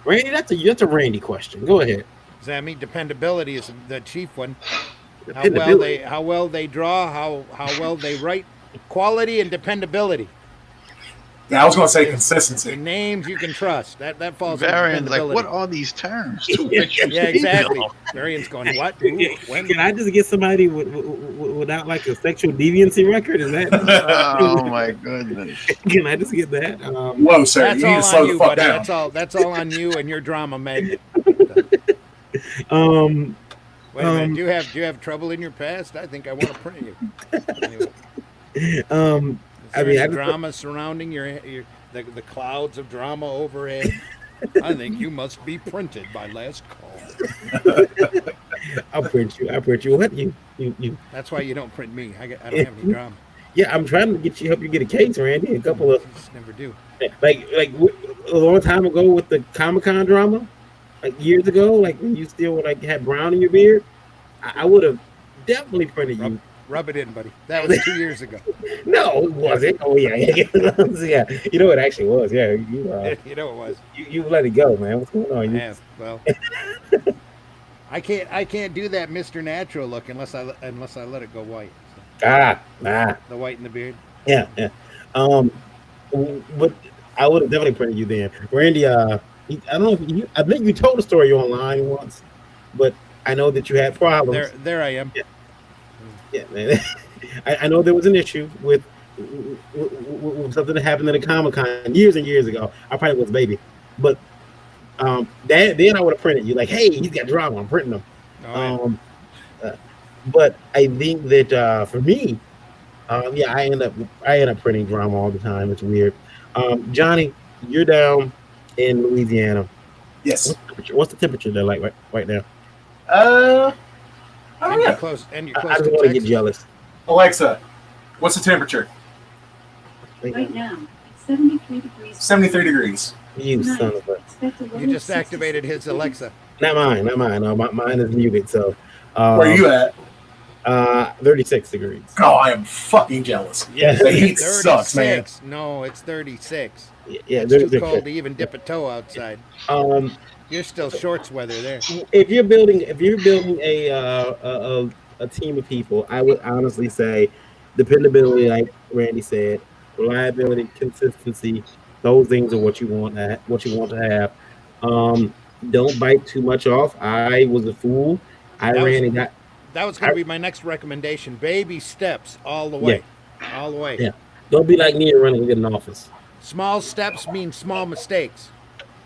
Randy, that's a Randy question. Go ahead. Does that mean dependability is the chief one? How Dependability. well they draw, how well they write, quality and dependability. yeah, I was gonna say The consistency. names you can trust. That falls under Varian's like, dependability. what are these terms? Yeah, exactly. Varian's going, what? Ooh, when? Can I just get somebody without like a sexual deviancy record? Is that? Oh my goodness. Can I just get that? Whoa, sir, That's you need to all slow on the you, fuck buddy. down. That's all on you and your drama magnet. Wait a minute. Do you have trouble in your past? I think I want to print you. Anyway, is there any drama surrounding the clouds of drama overhead? I think you must be printed by last call. I'll print you. What you? That's why you don't print me. I don't have any drama. Yeah, I'm trying to help you get a case, Randy. A couple of You just never do. like a long time ago with the Comic-Con drama, like years ago, like when you still like had brown in your beard, I would have definitely printed you. Rub it in, buddy. That was 2 years ago. No, it wasn't. Oh yeah. Yeah. You know it actually was. Yeah, you You know it was. you let it go, man. What's going on? Yeah, well, I can't do that Mr. Natural look unless I let it go white. So, the white in the beard. Yeah. But I would have definitely printed you then, Randy. I don't know if I think you told a story online once, but I know that you had problems. There I am. Yeah, man. I know there was an issue with something that happened at a Comic-Con years and years ago. I probably was a baby, but then I would have printed you like, hey, he's got drama. I'm printing him. Oh, But I think that for me, yeah, I end up printing drama all the time. It's weird. Johnny, you're down in Louisiana. Yes. What's the temperature there like right now? I don't and you're know. close. And you're I close just to want to get Texas. jealous. Alexa, what's the temperature? Right now, it's 73 degrees. 73 degrees. You Tonight, son of a. expect a low You of just 66 activated his degrees. Alexa. Not mine. No, mine is muted. So. Where are you at? 36 degrees. Oh, I am fucking jealous. Yeah. The heat sucks, man. 36. No, it's 36. Yeah, It's too cold to even dip a toe outside. um, You're still shorts weather there. if you're building a team of people, I would honestly say dependability, like Randy said, reliability, consistency. Those things are what you want to have. Um, don't bite too much off. I was a fool. I That was ran and got. that was going I, to be my next recommendation. Baby steps all the yeah, way, all the way. yeah. Don't be like me and run and get an office. Small steps mean small mistakes.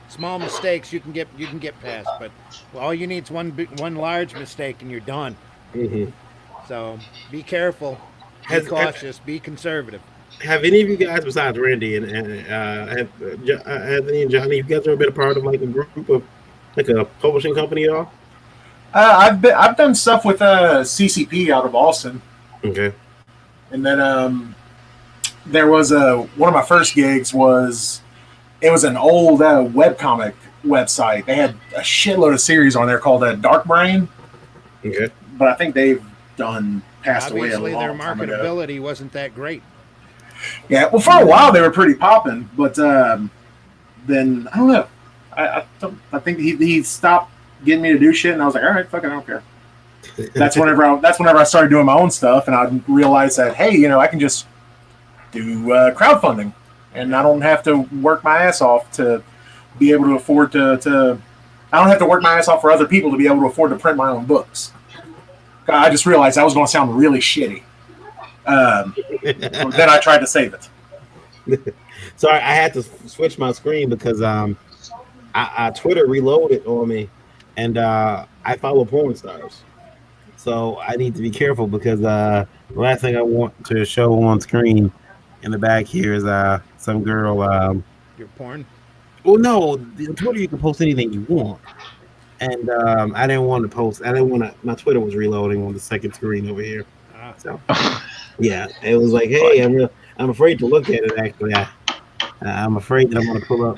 Small mistakes you can get past, but all you need is one large mistake and you're done. Hmm. So be careful, be Has cautious, be conservative. have any of you guys besides Randy and Anthony and Johnny, you guys ever been a part of like a group of like a publishing company at all? I've done stuff with CCP out of Austin, Okay. and then there was one of my first gigs was it was an old webcomic website. They had a shitload of series on there called Dark Brain, Okay. but I think they've passed Obviously, away a their long time ago. marketability wasn't that great. Yeah, well, for a while they were pretty popping, but then I don't know. I think he stopped getting me to do shit, and I was like, all right, fuck it, I don't care. That's whenever I started doing my own stuff, and I realized that hey, I can just do crowdfunding, and I don't have to work my ass off to be able to afford to. I don't have to work my ass off for other people to be able to afford to print my own books. I just realized that was going to sound really shitty. Then I tried to save it. Sorry, I had to switch my screen because Twitter reloaded on me, and I follow porn stars, so I need to be careful because the last thing I want to show on screen in the back here is some girl. Your porn. Well, no, on Twitter you can post anything you want, and I didn't want to post. I didn't want to. My Twitter was reloading on the second screen over here, so yeah, it was like, hey, I'm afraid to look at it. Actually, I'm afraid that I'm going to pull up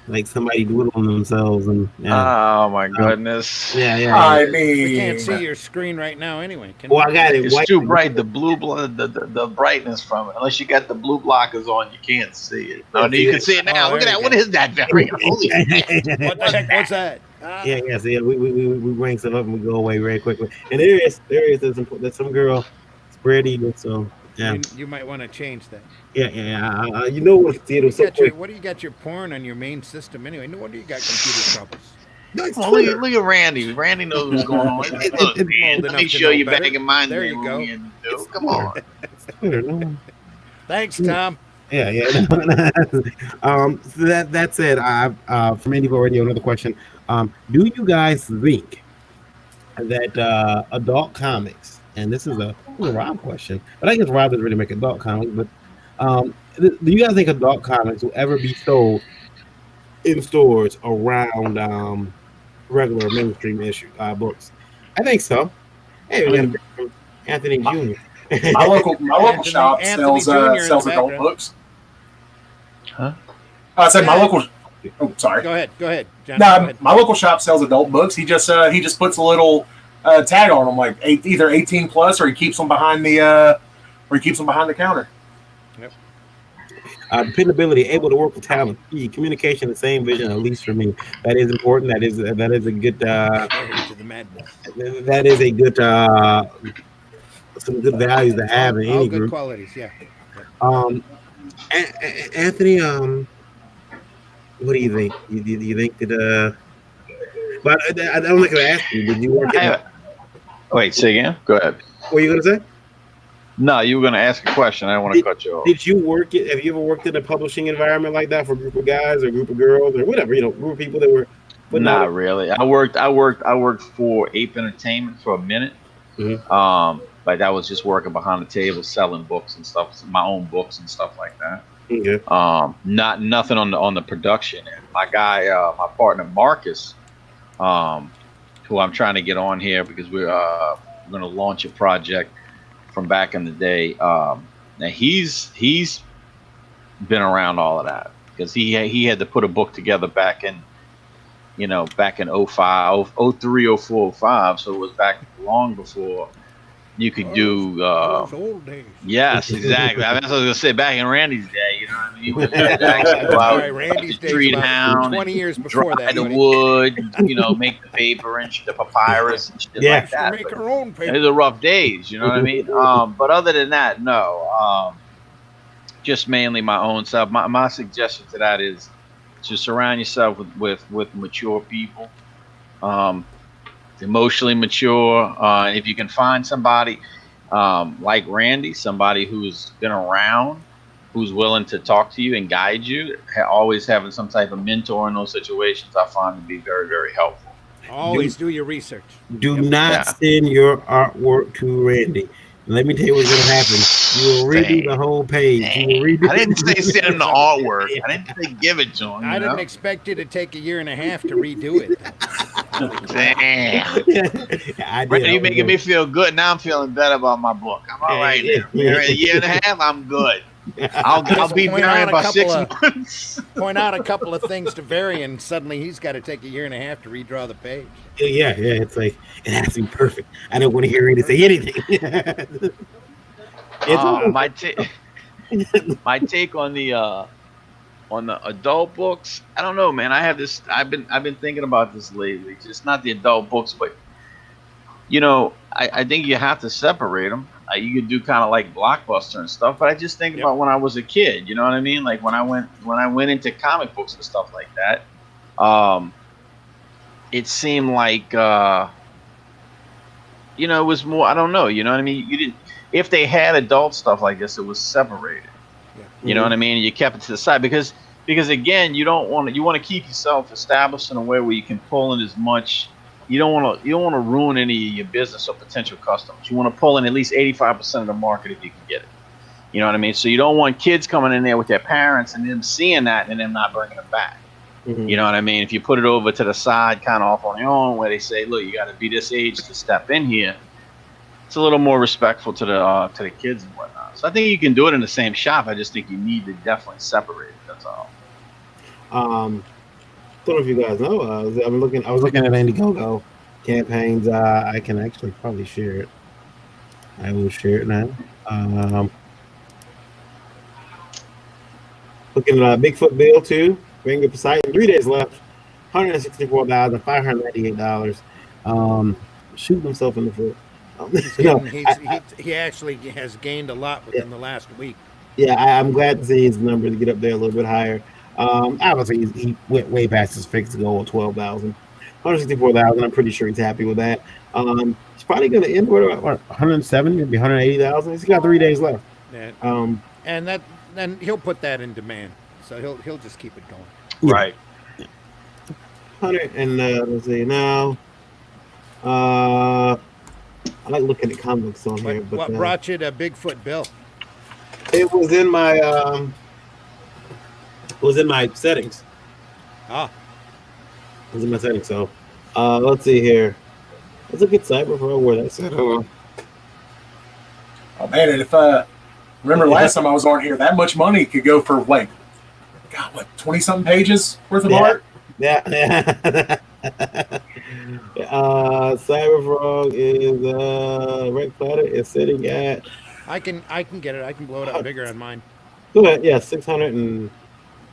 like somebody doodling themselves and. Oh my goodness! Yeah. I We mean, can't see your screen right now anyway. Can Well, I got it. It's white. too bright. The the brightness from it. Unless you got the blue blockers on, you can't see it. No, you can see it now. Oh, Look at there that. you What go. is that variant? Holy shit. What the heck was that? Yeah. So yeah, we bring stuff up and we go away very quickly. And there is there's some girl, it's pretty. So yeah, You might want to change that. yeah. You know what? It was so quick. What do you got your porn on your main system anyway? No wonder you got computer troubles. Nice Well, Twitter. look at Randy. Randy knows what's going on. Look, man, old let enough me to show know you better. back in my There day you what go. we had to do. Come on. Twitter, no. Thanks, Tom. Yeah. So that said, from Indie Radio, another question. Do you guys think that adult comics, and this is a Rob question, but I guess Rob doesn't really make adult comics, but do you guys think adult comics will ever be sold in stores around regular mainstream issue books? I think so. Hey, we got a from Anthony Jr. my local Anthony- shop Anthony sells Jr. in the sells adult background. books. Huh? I said my local. Oh, sorry. Go ahead, John. No, go ahead. my local shop sells adult books. He just puts a little tag on them, like either 18 plus, or he keeps them behind the counter. Dependability, able to work with talent, communication, the same vision, at least for me. That is important. That is a good. To the madness. That is a good. Some good values to have in All any good group. qualities, yeah. Anthony, what do you think? You think that? But I don't think I asked you. Did you work at? Wait, say again. Go ahead. What were you gonna say? No, you were going to ask a question. I don't want to cut you off. Did you work it? Have you ever worked in a publishing environment like that for a group of guys or a group of girls or whatever? Group of people that were. Not really. I worked for Ape Entertainment for a minute. Mhm. But that was just working behind the table, selling books and stuff, my own books and stuff like that. Okay. Nothing on the production end. My guy, my partner Marcus, who I'm trying to get on here because we're going to launch a project from back in the day. Now he's been around all of that because he had to put a book together back in 05, 03, 04, 05. So it was back long before You could do Those old days. yes, exactly. I mean, that's what I was gonna say. Back in Randy's day, you know what I mean? You would actually go All out, right, Randy's the days tree about down, 20 and years before dry that. the buddy. wood, make the paper and the papyrus and shit Yeah. like that. Make But our own paper. those are rough days, you know what I mean? But other than that, no. Just mainly my own self. My suggestion to that is to surround yourself with mature people, emotionally mature. And if you can find somebody like Randy, somebody who's been around, who's willing to talk to you and guide you, always having some type of mentor in those situations, I find to be very, very helpful. Always do your research. Do Yep. not Yeah. send your artwork to Randy. Let me tell you what's going to happen. You will redo the whole page. You will redo. I didn't say send him the artwork. I didn't say give it to him. I didn't expect you to take a year and a half to redo it. Damn. I did. Randy, you making me feel good. Now I'm feeling better about my book. I'm all right now. A year and a half, I'm good. I'll be point out variant a by couple 6 of- months. Point out a couple of things to Varian. Suddenly he's got to take a year and a half to redraw the page. Yeah. It's like it has to be perfect. I don't want to hear Randy say anything. My take on the adult books. I don't know, man. I have this. I've been thinking about this lately. Just not the adult books, but I think you have to separate them. You could do kind of like Blockbuster and stuff, but I just think about when I was a kid. You know what I mean? Like when I went into comic books and stuff like that. It seemed like it was more. I don't know. You know what I mean? You didn't. If they had adult stuff like this, it was separated. Yeah. You know what I mean? You kept it to the side because again, you want to keep yourself established in a way where you can pull in as much. You don't want to ruin any of your business or potential customers. You want to pull in at least 85% of the market if you can get it. You know what I mean? So you don't want kids coming in there with their parents and them seeing that and them not bringing them back. Mhm. You know what I mean? If you put it over to the side, kind of off on your own, where they say, "Look, you got to be this age to step in here," it's a little more respectful to the kids and whatnot. So I think you can do it in the same shop. I just think you need to definitely separate it. That's all. Don't know if you guys know. I was looking at Indiegogo campaigns. I can actually probably share it. I will share it now. Looking at Bigfoot Bill 2, Ring of Poseidon, 3 days left, $164,598. Shooting himself in the foot. He actually has gained a lot within the last week. Yeah, I'm glad to see his number to get up there a little bit higher. Obviously, he went way past his fixed goal of 12,000. 164,000. I'm pretty sure he's happy with that. He's probably going to end with 170, maybe 180,000. He's got 3 days left. Yeah. And then he'll put that in demand, so he'll just keep it going. Yeah. Right. 100 and let's see now. I like looking at comics on here, but What brought you to Bigfoot Bill? it was in my settings. Ah, It was in my settings. So let's see here. Let's look at Cyberpro where that's at. Hold on. Oh man, and if remember last time I was on here, that much money could go for like, God, what 20-something pages worth of art? Yeah. Cyberfrog is Red Platter is sitting at I can get it. I can blow it up bigger on mine. $600 and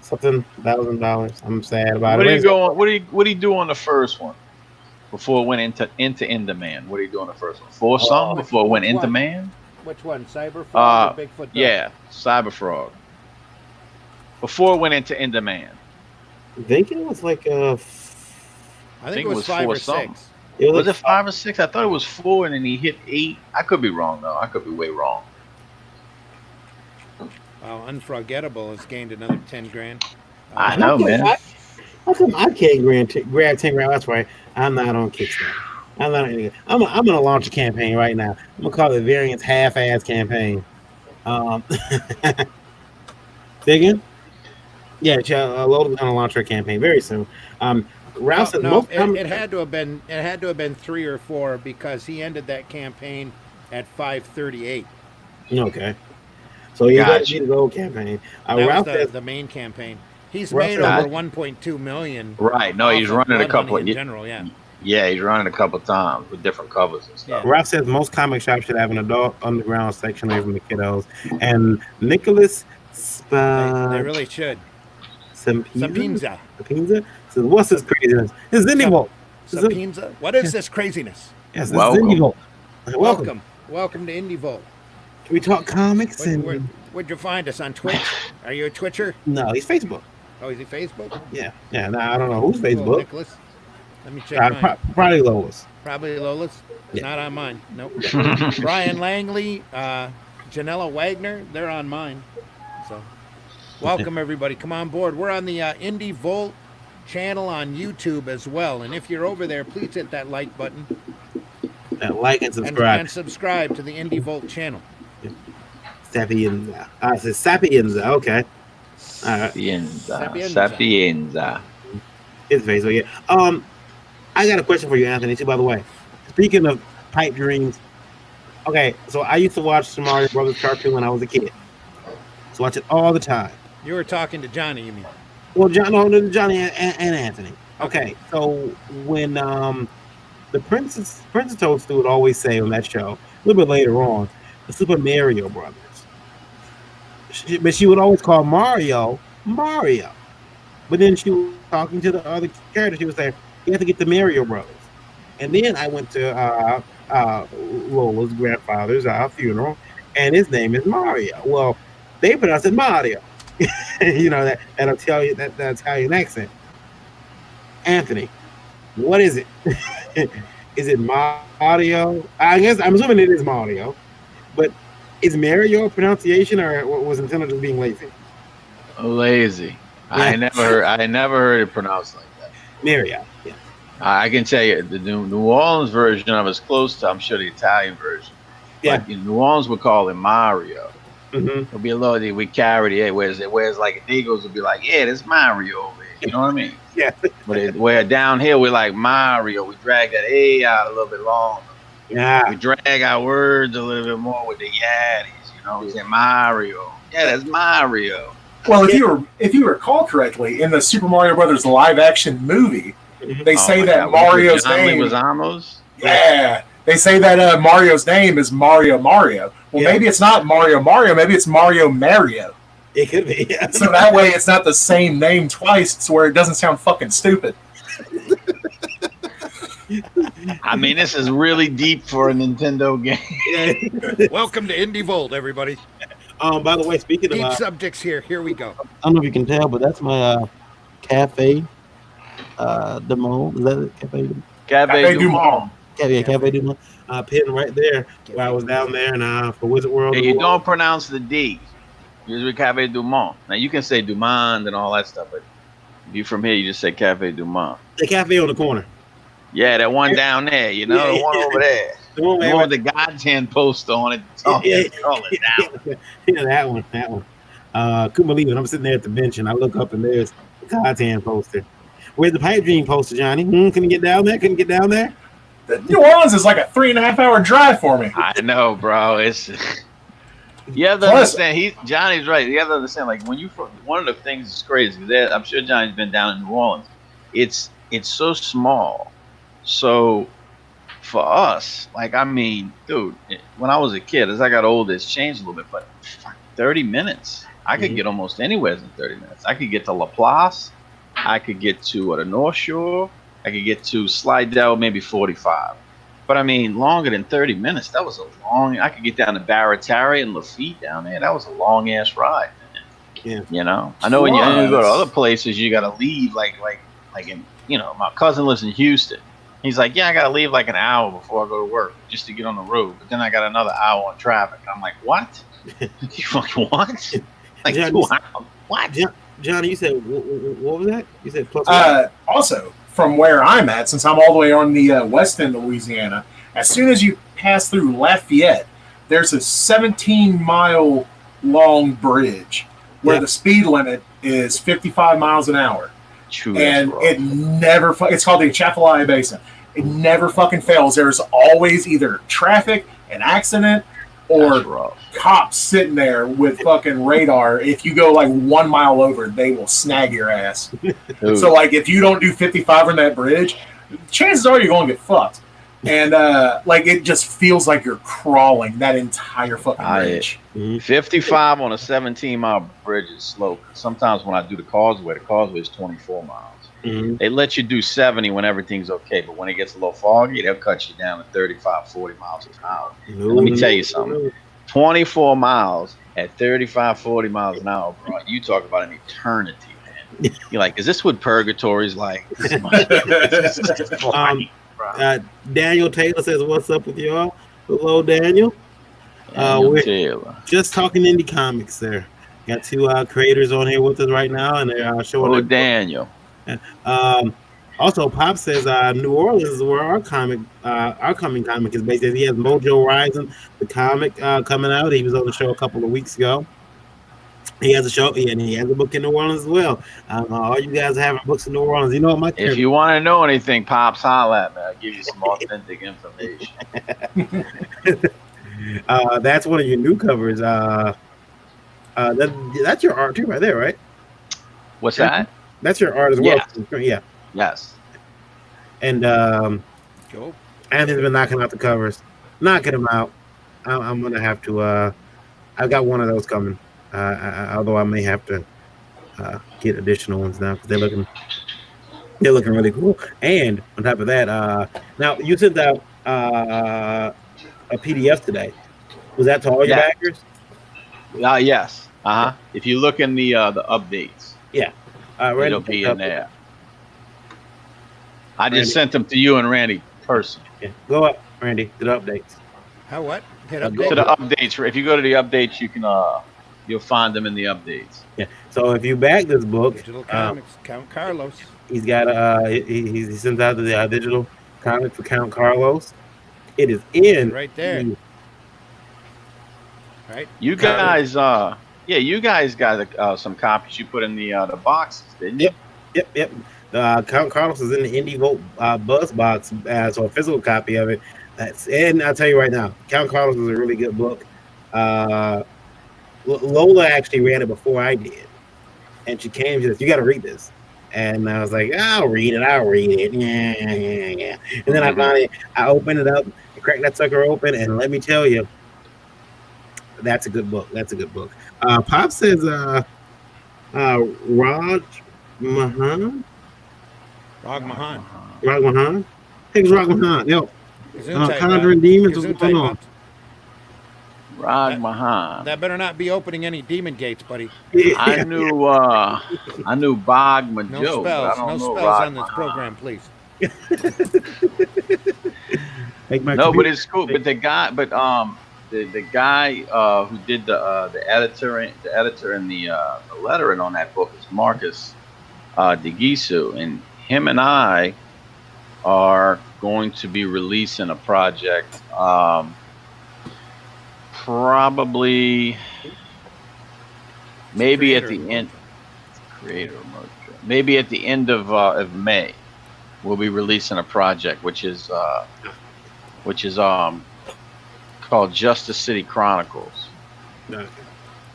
something $1,000. I'm sad about What it. do you go on? What do you do on the first one before it went into in demand? What do you do on the first one? For something before it went in What? demand? Which one, Cyberfrog or Bigfoot Bill? Yeah, Cyberfrog. Before it went into in demand. I think it was like I think it was 5 or 6. something. it Was like it 5 or 6? I thought it was 4, and then he hit 8. I could be wrong though. I could be way wrong. Unforgettable has gained another 10 grand. I know, man. How come I can't grab 10 grand? That's right. I'm not on Kickstarter. I'm not on anything. I'm gonna launch a campaign right now. I'm gonna call it Variance Half-Ass Campaign. Say again? Yeah, Logan's gonna launch her campaign very soon. Ralph said it had to have been 3 or 4 because he ended that campaign at 538. Okay. So you got Gotcha. to go campaign. That Ralph was says the main campaign. He's Ralph made said- over 1.2 million. Right. No, off he's of running a blood couple hunting of in general. Yeah. Yeah, he's running a couple times with different covers and stuff. Yeah. Ralph says most comic shops should have an adult underground section away from the kiddos. And Nicholas They really should. Sapinza Sapinza. says, what's this craziness? It's Indie Vault. Sapinza. What is this craziness? Yes, this is Welcome. Indie Vault. Welcome to Indie Vault. Can we talk comics? Where'd you find us? On Twitch? Are you a Twitcher? No, he's Facebook. Oh, is he Facebook? Yeah. No, I don't know who's Cool, Facebook. Nicholas. Let me check mine. Probably Lola's. Probably Lola's. Yeah. Not on mine. Nope. Brian Langley, Janella Wagner, they're on mine. So, welcome everybody. Come on board. We're on the Indie Volt channel on YouTube as well. And if you're over there, please hit that like button. Like and subscribe. And subscribe to the Indie Volt channel. Sapienza. I said Sapienza. Okay. All right. Sapienza. It's Facebook. Yeah. I got a question for you, Anthony. Too, by the way. Speaking of pipe dreams. Okay, so I used to watch the Mario Brothers cartoon when I was a kid. So watch it all the time. You were talking to Johnny, you mean? Well, Johnny and Anthony. Okay, so when the Princess Toadstool would always say on that show, a little bit later on, the Super Mario Brothers. But she would always call Mario. But then she was talking to the other character. She would say, you have to get the Mario Brothers. And then I went to Lola's grandfather's funeral, and his name is Mario. Well, they pronounce it Mario. You know, that'll tell you that Italian accent. Anthony, what is it? Is it Mario? I guess I'm assuming it is Mario, but is Mario a pronunciation, or was intended as being lazy? Lazy. Yeah. I never heard it pronounced like that. Mario. Yeah. I can tell you the New Orleans version of it's close to, I'm sure, the Italian version. Yeah. But in New Orleans would call it Mario. Mm-hmm. It'll be a little, we carry the whereas like Eagles would be like, yeah, there's Mario over here. You know what I mean? Yeah. But where down here we're like Mario, we drag that A out a little bit longer. Yeah. We drag our words a little bit more with the yaddies. You know, we say Mario. Yeah, that's Mario. Well, if you recall correctly, in the Super Mario Brothers live action movie, they say that Mario's name. Yeah, they say that Mario's name is Mario. Well, maybe it's not Mario. Maybe it's Mario. It could be. Yeah. So that way, it's not the same name twice, to where it doesn't sound fucking stupid. I mean, this is really deep for a Nintendo game. Welcome to Indie Volt, everybody. By the way, speaking Deep of subjects here we go. I don't know if you can tell, but that's my Cafe Du Monde. Is that it? Cafe Du Monde. Cafe Du Monde. Pin right there where I was down there and for Wizard World. Yeah, you don't pronounce the D. Usually Cafe Du Monde. Now you can say Du Monde and all that stuff, but if you're from here, you just say Cafe Du Monde. The cafe on the corner. Yeah, that one down there, you know, the one over there. The one with the goddamn poster on it. Yeah, that one. Couldn't believe it. I'm sitting there at the bench and I look up and there's the goddamn poster. Where's the Pipe Dream poster, Johnny? Can you get down there? Couldn't get down there? New Orleans is like a 3.5 hour drive for me. I know, bro. It's you have to understand. Johnny's right. You have to understand. Like when one of the things that's crazy. I'm sure Johnny's been down in New Orleans. It's so small. So for us, like I mean, dude, when I was a kid, as I got older, it's changed a little bit. But 30 minutes, I could get almost anywhere in 30 minutes. I could get to La Place. I could get to the North Shore. I could get to Slidell, maybe 45. But I mean, longer than 30 minutes. That was a long. I could get down to Barataria and Lafitte down there. That was a long ass ride. Yeah. You know, I know when you go to other places, you got to leave like in, you know, my cousin lives in Houston. He's like, yeah, I got to leave like an hour before I go to work just to get on the road. But then I got another hour on traffic. I'm like, what? You fucking what? Like Johnny, 2 hours? What? Johnny, you said, what was that? You said plus also, from where I'm at, since I'm all the way on the west end of Louisiana, as soon as you pass through Lafayette, there's a 17-mile long bridge where the speed limit is 55 miles an hour. True, and it never, it's called the Atchafalaya Basin. It never fucking fails. There's always either traffic, an accident, or cops sitting there with fucking radar. If you go like 1 mile over, they will snag your ass. So like if you don't do 55 on that bridge, chances are you're going to get fucked. And like it just feels like you're crawling that entire fucking bridge. 55 on a 17-mile bridge is slow. Sometimes when I do the causeway is 24 miles. Mhm. They let you do 70 when everything's okay, but when it gets a little foggy, they'll cut you down to 35, 40 miles an hour. No, And let me no, tell you no, something. no. 24 miles at 35, 40 miles an hour, bro. You talk about an eternity, man. You're like, is this what purgatory's like? This is Daniel Taylor says, "What's up with y'all?" Hello, Daniel. We're Taylor. just talking indie comics, sir. Got two creators on here with us right now, and they're showing. Oh, Daniel. Also, Pop says New Orleans is where our coming comic is based. He has Mojo Rising, the comic coming out. He was on the show a couple of weeks ago. He has a show, and he has a book in New Orleans as well. All you guys having books in New Orleans, you know what my If you want to know anything, Pops, holla at me. I'll give you some authentic information. That's one of your new covers. That's your art too, right there, right? What's that? That's your art as well. Yeah. Yes. And Cool. Anthony's been knocking out the covers, knocking them out. I'm gonna have to. I've got one of those coming. Although I may have to get additional ones now because they're looking really cool. And on top of that, now you sent out a PDF today. Was that to all your backers? Yes. If you look in the updates, it'll be in there. I just sent them to you and Randy personally. Yeah. Go up, Randy, to the updates. How what? Hit Go update. to the updates. If you go to the updates, you can you'll find them in the updates. Yeah. So if you back this book, Digital Comics, Count Carlos. he's got he sends out the digital comic for Count Carlos. It is in Right there. Right. You guys, you guys got some copies you put in the boxes, didn't you? Yep. Count Carlos is in the Indie Vote Buzz box, so a physical copy of it. And I'll tell you right now, Count Carlos is a really good book. Lola actually read it before I did, and she came. She said, "You got to read this," and I was like, "I'll read it. Yeah." And then I finally opened it up, cracked that sucker open, and let me tell you, that's a good book. Pop says, Raj Mahan. Rag Mahan. Hey, it's Rag Mahan. Yo, Gesundheit, Conjuring Demons. What's Gesundheit, going on? Pops. Rag Mahan. That better not be opening any demon gates, buddy. I knew Bog No Majo, but I spells. don't No know spells Rag on this Mahan. program, please. No, but it's cool. But the guy, the guy who did the editor and the lettering on that book is Marcus DeGisu, and him and I are going to be releasing a project. Probably, maybe at the end. Maybe at the end of May, we'll be releasing a project which is called Justice City Chronicles,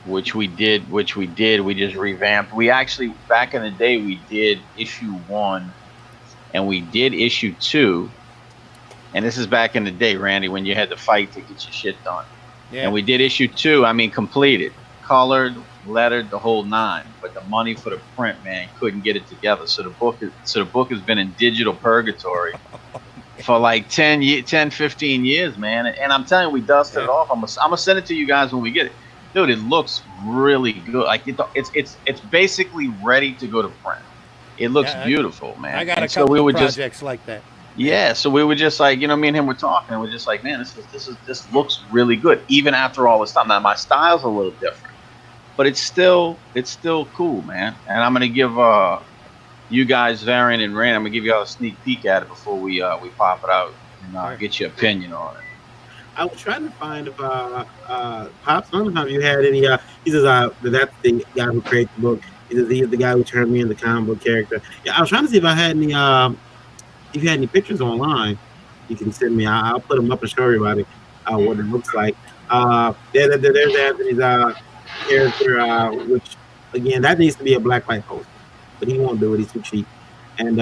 which we did. We just revamped. We actually, back in the day, we did issue 1, and we did issue 2. And this is back in the day, Randy, when you had to fight to get your shit done. Yeah. And we did issue 2. I mean, completed, colored, lettered, the whole 9. But the money for the print, man, couldn't get it together. So the book has been in digital purgatory for like 10, 15 years, man. And I'm telling you, we dusted it off. I'm gonna send it to you guys when we get it. Dude, it looks really good. Like it's basically ready to go to print. It looks beautiful, man. I got and a couple of projects like that. Yeah, so we were just like, me and him were talking, and we're just like, man, this looks really good, even after all this time. Now my style's a little different, but it's still cool, man. And I'm gonna give you guys, Varian and Rand, I'm gonna give you all a sneak peek at it before we pop it out and get your opinion on it. I was trying to find if Pops, I don't know if you had any. He says that's the guy who created the book. He says he's the guy who turned me into the comic book character. Yeah, I was trying to see if I had any. If you had any pictures online, you can send me. I'll put them up and show everybody what it looks like. There's Anthony's character, which again that needs to be a black light poster, but he won't do it. He's too cheap. And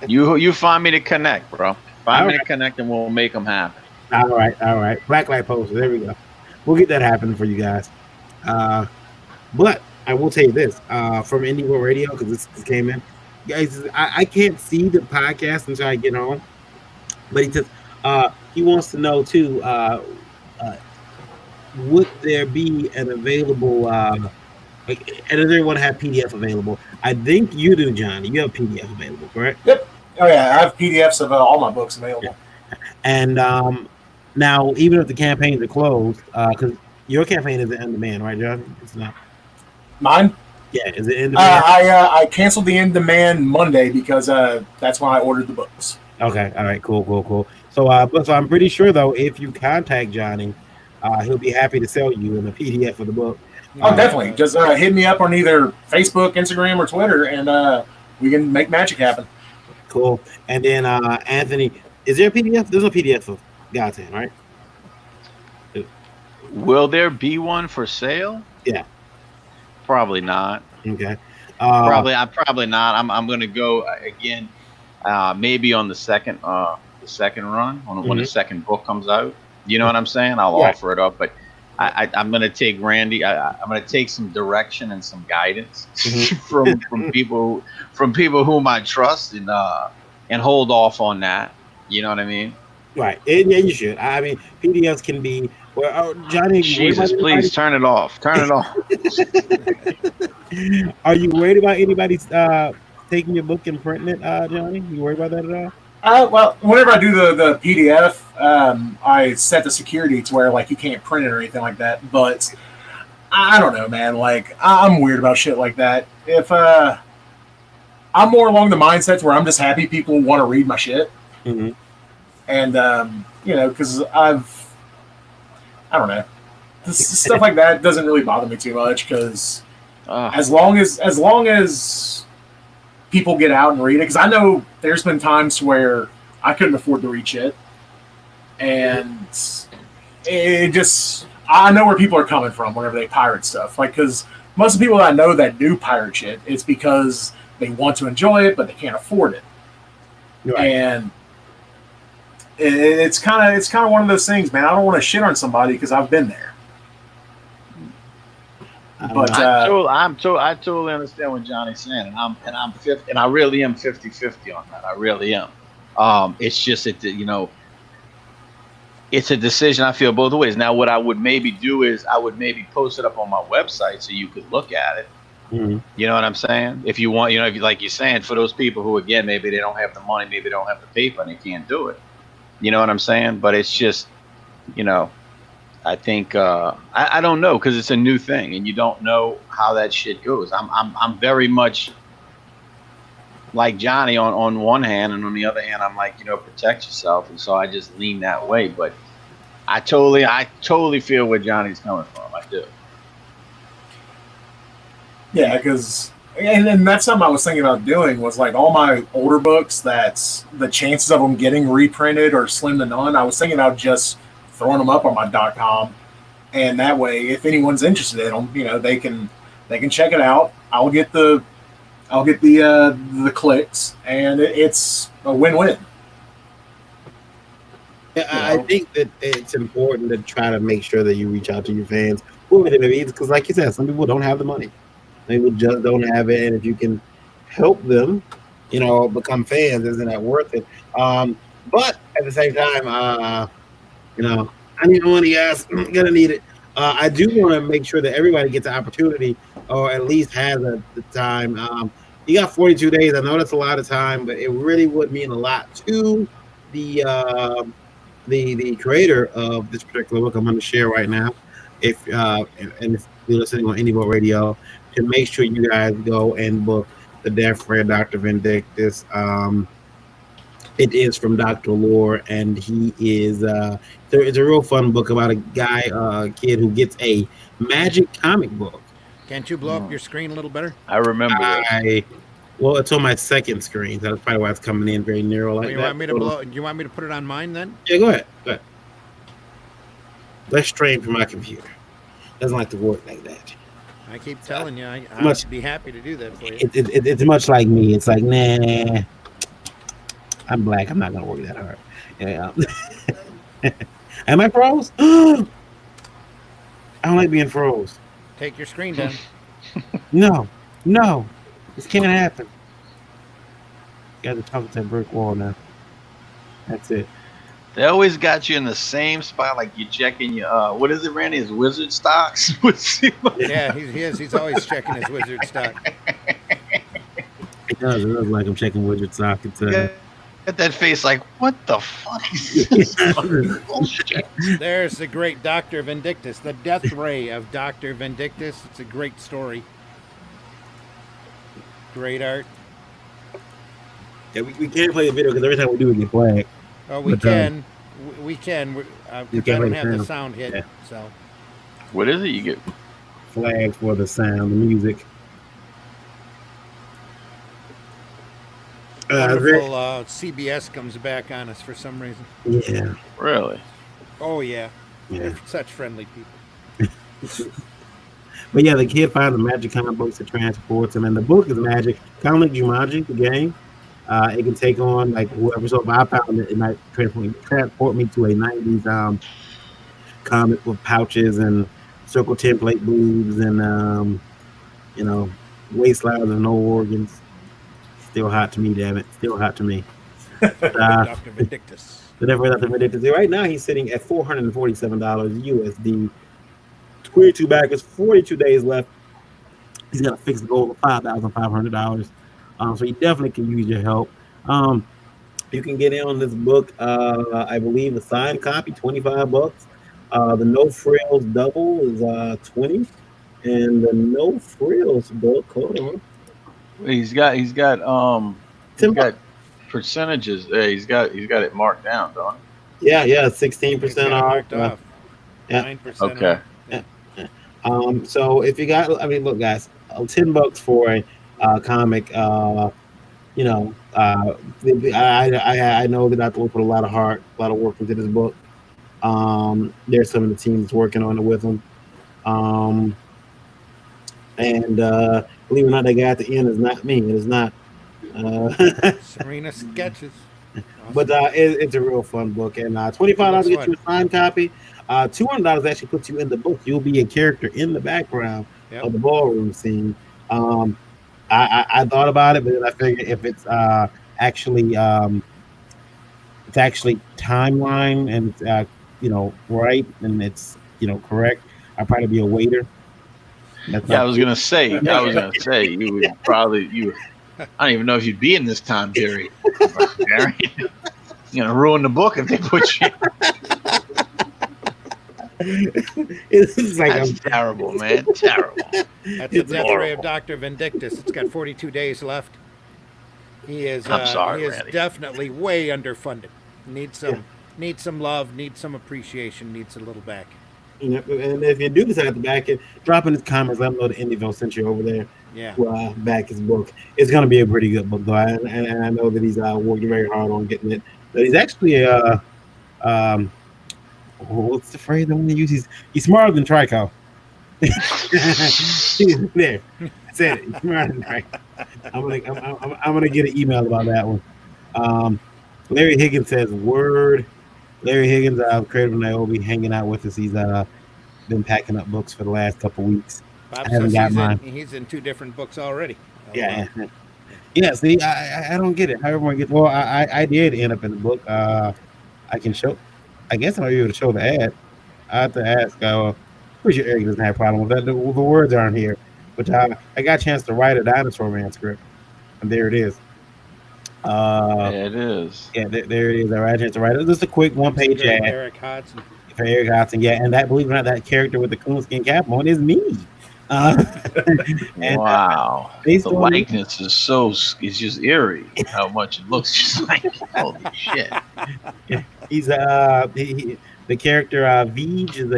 You find me to connect, bro. Find All me to right. connect, and we'll make them happen. All right. Blacklight posters. There we go. We'll get that happening for you guys. But I will tell you this from Indie World Radio, because this came in. Guys, I can't see the podcast until I get on. But he says he wants to know too, would there be an available like, and does everyone have PDF available? I think you do, Johnny. You have PDF available, correct? Yep. Oh yeah, I have PDFs of all my books available. And now, even if the campaigns are closed, because your campaign is in demand, right, John? It's not. Mine? Yeah, is it in demand? I canceled the in demand Monday because that's when I ordered the books. Okay, all right, cool. So, I'm pretty sure though, if you contact Johnny, he'll be happy to sell you in a PDF of the book. Oh, definitely. Just hit me up on either Facebook, Instagram, or Twitter, and we can make magic happen. Cool. And then Anthony, is there a PDF? There's no PDF of God's Hand, right? Will there be one for sale? Yeah. Probably not. Okay. Probably not. I'm gonna go again. Maybe on the second run, when the second book comes out. You know what I'm saying? I'll offer it up, but I'm gonna take Randy. I'm gonna take some direction and some guidance from people whom I trust, and hold off on that. You know what I mean? Right. And you should. I mean, PDFs can be. Well, Johnny, Jesus, please turn it off. Turn it off. Are you worried about anybody taking your book and printing it, Johnny? You worried about that at all? Well, whenever I do the PDF, I set the security to where like you can't print it or anything like that. But I don't know, man. Like I'm weird about shit like that. If I'm more along the mindset where I'm just happy people want to read my shit, and because I don't know, stuff like that doesn't really bother me too much because as long as people get out and read it, because I know there's been times where I couldn't afford to read shit, and I know where people are coming from whenever they pirate stuff. Like, because most of the people that I know that do pirate shit, it's because they want to enjoy it, but they can't afford it. Right. And it's kind of one of those things, man. I don't want to shit on somebody because I've been there. But I totally understand what Johnny's saying, and I really am 50-50 on that. I really am. It's just that it's a decision I feel both ways. Now, what I would maybe do is I would maybe post it up on my website so you could look at it. You know what I'm saying? If you want, if you, like you're saying, for those people who, again, maybe they don't have the money, maybe they don't have the paper, and they can't do it. You know what I'm saying? But it's just, I think I don't know, because it's a new thing and you don't know how that shit goes. I'm very much like Johnny on one hand, and on the other hand, I'm like, protect yourself, and so I just lean that way. But I totally feel where Johnny's coming from. I do. Yeah, because and that's something I was thinking about doing was like all my older books that's the chances of them getting reprinted or slim to none. I was thinking about just throwing them up on my .com, and that way, if anyone's interested in them, they can check it out. I'll get the clicks, and it's a win-win. I think that it's important to try to make sure that you reach out to your fans, whoever they may be, because, like you said, some people don't have the money. People just don't have it, and if you can help them, become fans, isn't that worth it? But at the same time, I need money, guys. I'm gonna need it. I do want to make sure that everybody gets an opportunity, or at least has the time. You got 42 days. I know that's a lot of time, but it really would mean a lot to the creator of this particular book I'm going to share right now. If you're listening on Indie World Radio, to make sure you guys go and book The Death Ray Dr. Vindictus. It is from Dr. Lore, and he is it's a real fun book about a guy, kid who gets a magic comic book. Can't you blow up your screen a little better? I remember well, it's on my second screen. That's probably why it's coming in very narrow like that. Do you want me to put it on mine then? Yeah, go ahead. Let's strain from my computer. Doesn't like to work like that. I keep telling you, I'd be happy to do that for you. It's much like me. It's like, nah. I'm black. I'm not gonna work that hard. Yeah. Am I froze? I don't like being froze. Take your screen down. No, no, this can't happen. You got to talk to that brick wall now. That's it. They always got you in the same spot, like you checking your what is it, Randy? His wizard stocks. Yeah, he is. He's always checking his wizard stock. It does. It looks like I'm checking Wizard Sock. It's Got that face like, what the fuck is this fucking bullshit? There's the great Dr. Vindictus, the death ray of Dr. Vindictus. It's a great story. Great art. Yeah, we can't play the video because every time we do, we get flagged. Oh, we But, can. We can. You 'Cause can't I don't play have the sound. sound hit. Yeah. So What is it? You get Flagged for the sound, the music. wonderful CBS comes back on us for some reason. Yeah, really? Oh, yeah. yeah. They're such friendly people. But yeah, the kid finds the magic comic books that transports him, and the book is magic, kind of like Jumanji, the game. It can take on like whoever. So if I found it, it might transport me to a '90s comic with pouches and circle template boobs and waistlines and no organs. Still hot to me, damn it. Still hot to me. Dr. Vindictus. The never Dr. Vindictus. Right now he's sitting at $447 USD. 22 backers, 42 days left. He's got a fixed goal of $5,500. So you definitely can use your help. You can get in on this book. I believe a signed copy, $25. The No Frills double is 20, and the No Frills book. Hold on. He's got percentages. He's got it marked down, don't he? Yeah, 16% off. Marked off. Yeah. 9% Okay. off. So if you got, I mean, look, guys, $10 for a comic. I know that I have to put a lot of heart, a lot of work into this book. There's some of the teams working on it with them. And believe it or not, that guy at the end is not me. It is not. Serena Sketches. Awesome. But it's a real fun book, and $25 to get you a signed copy. $200 actually puts you in the book. You'll be a character in the background of the ballroom scene. I thought about it, but then I figured if it's actually timeline and right and it's correct, I'd probably be a waiter. I was gonna say you would probably I don't even know if you'd be in this time period. You're gonna ruin the book if they put you. It's like That's terrible, man. Terrible. That's the death ray of Dr. Vindictus. It's got 42 days left. He is. I'm sorry, he is Randy. definitely way underfunded. Needs some love. Needs some appreciation. Needs a little back. And if you do decide to back it, drop in the comments. Let them know the Indieville sent you over there. Yeah. To back his book. It's going to be a pretty good book, though, and I know that he's working very hard on getting it. But he's actually what's the phrase I want to use? He's smarter than Trico. There, I said it. He's smarter than Trico. I'm gonna get an email about that one. Larry Higgins says, "Word." Larry Higgins, creator of Niobe, hanging out with us. He's been packing up books for the last couple weeks. Bob I haven't got mine. He's in 2 different books already. Yeah. See, I don't get it. How everyone gets. Well, I did end up in the book. I can show. I guess I'll be able to show the ad. I have to ask. Pretty sure Eric doesn't have a problem with that. The words aren't here, but I got a chance to write a Dinosaur Man script, and there it is. Yeah, it is. Yeah, there it is. I had a chance to write it. Just a quick 1-page ad. Eric Hodson. For Eric Hodson, yeah, and that, believe it or not, that character with the coonskin cap on is me. And, wow. based The on- likeness is it's just eerie how much it looks just like holy shit. He's the character Veej is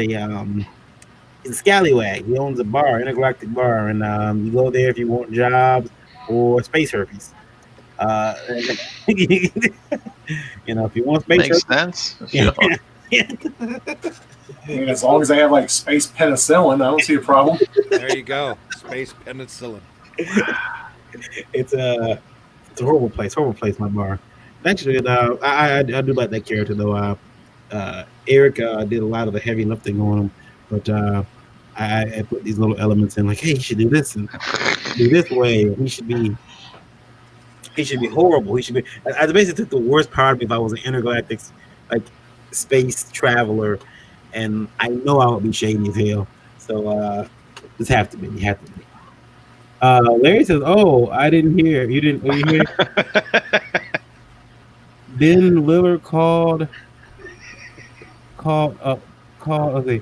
he's a scallywag. He owns a bar, intergalactic bar, and you go there if you want jobs or space herpes. If you want space Makes herpes, sense. Yeah. I mean, as long as they have like space penicillin, I don't see a problem. There you go. Space penicillin. it's a horrible place, my bar. Actually, I do like that character though. Eric did a lot of the heavy lifting on him, but I put these little elements in, like, hey, he should do this and do this way. He should be horrible. He should be. I basically took the worst part of me if I was an intergalactic, like, space traveler, and I know I would be shady as hell. So this have to be. You have to be. Larry says, "Oh, I didn't hear. You didn't. Were you hear? Ben Lillard called. Okay.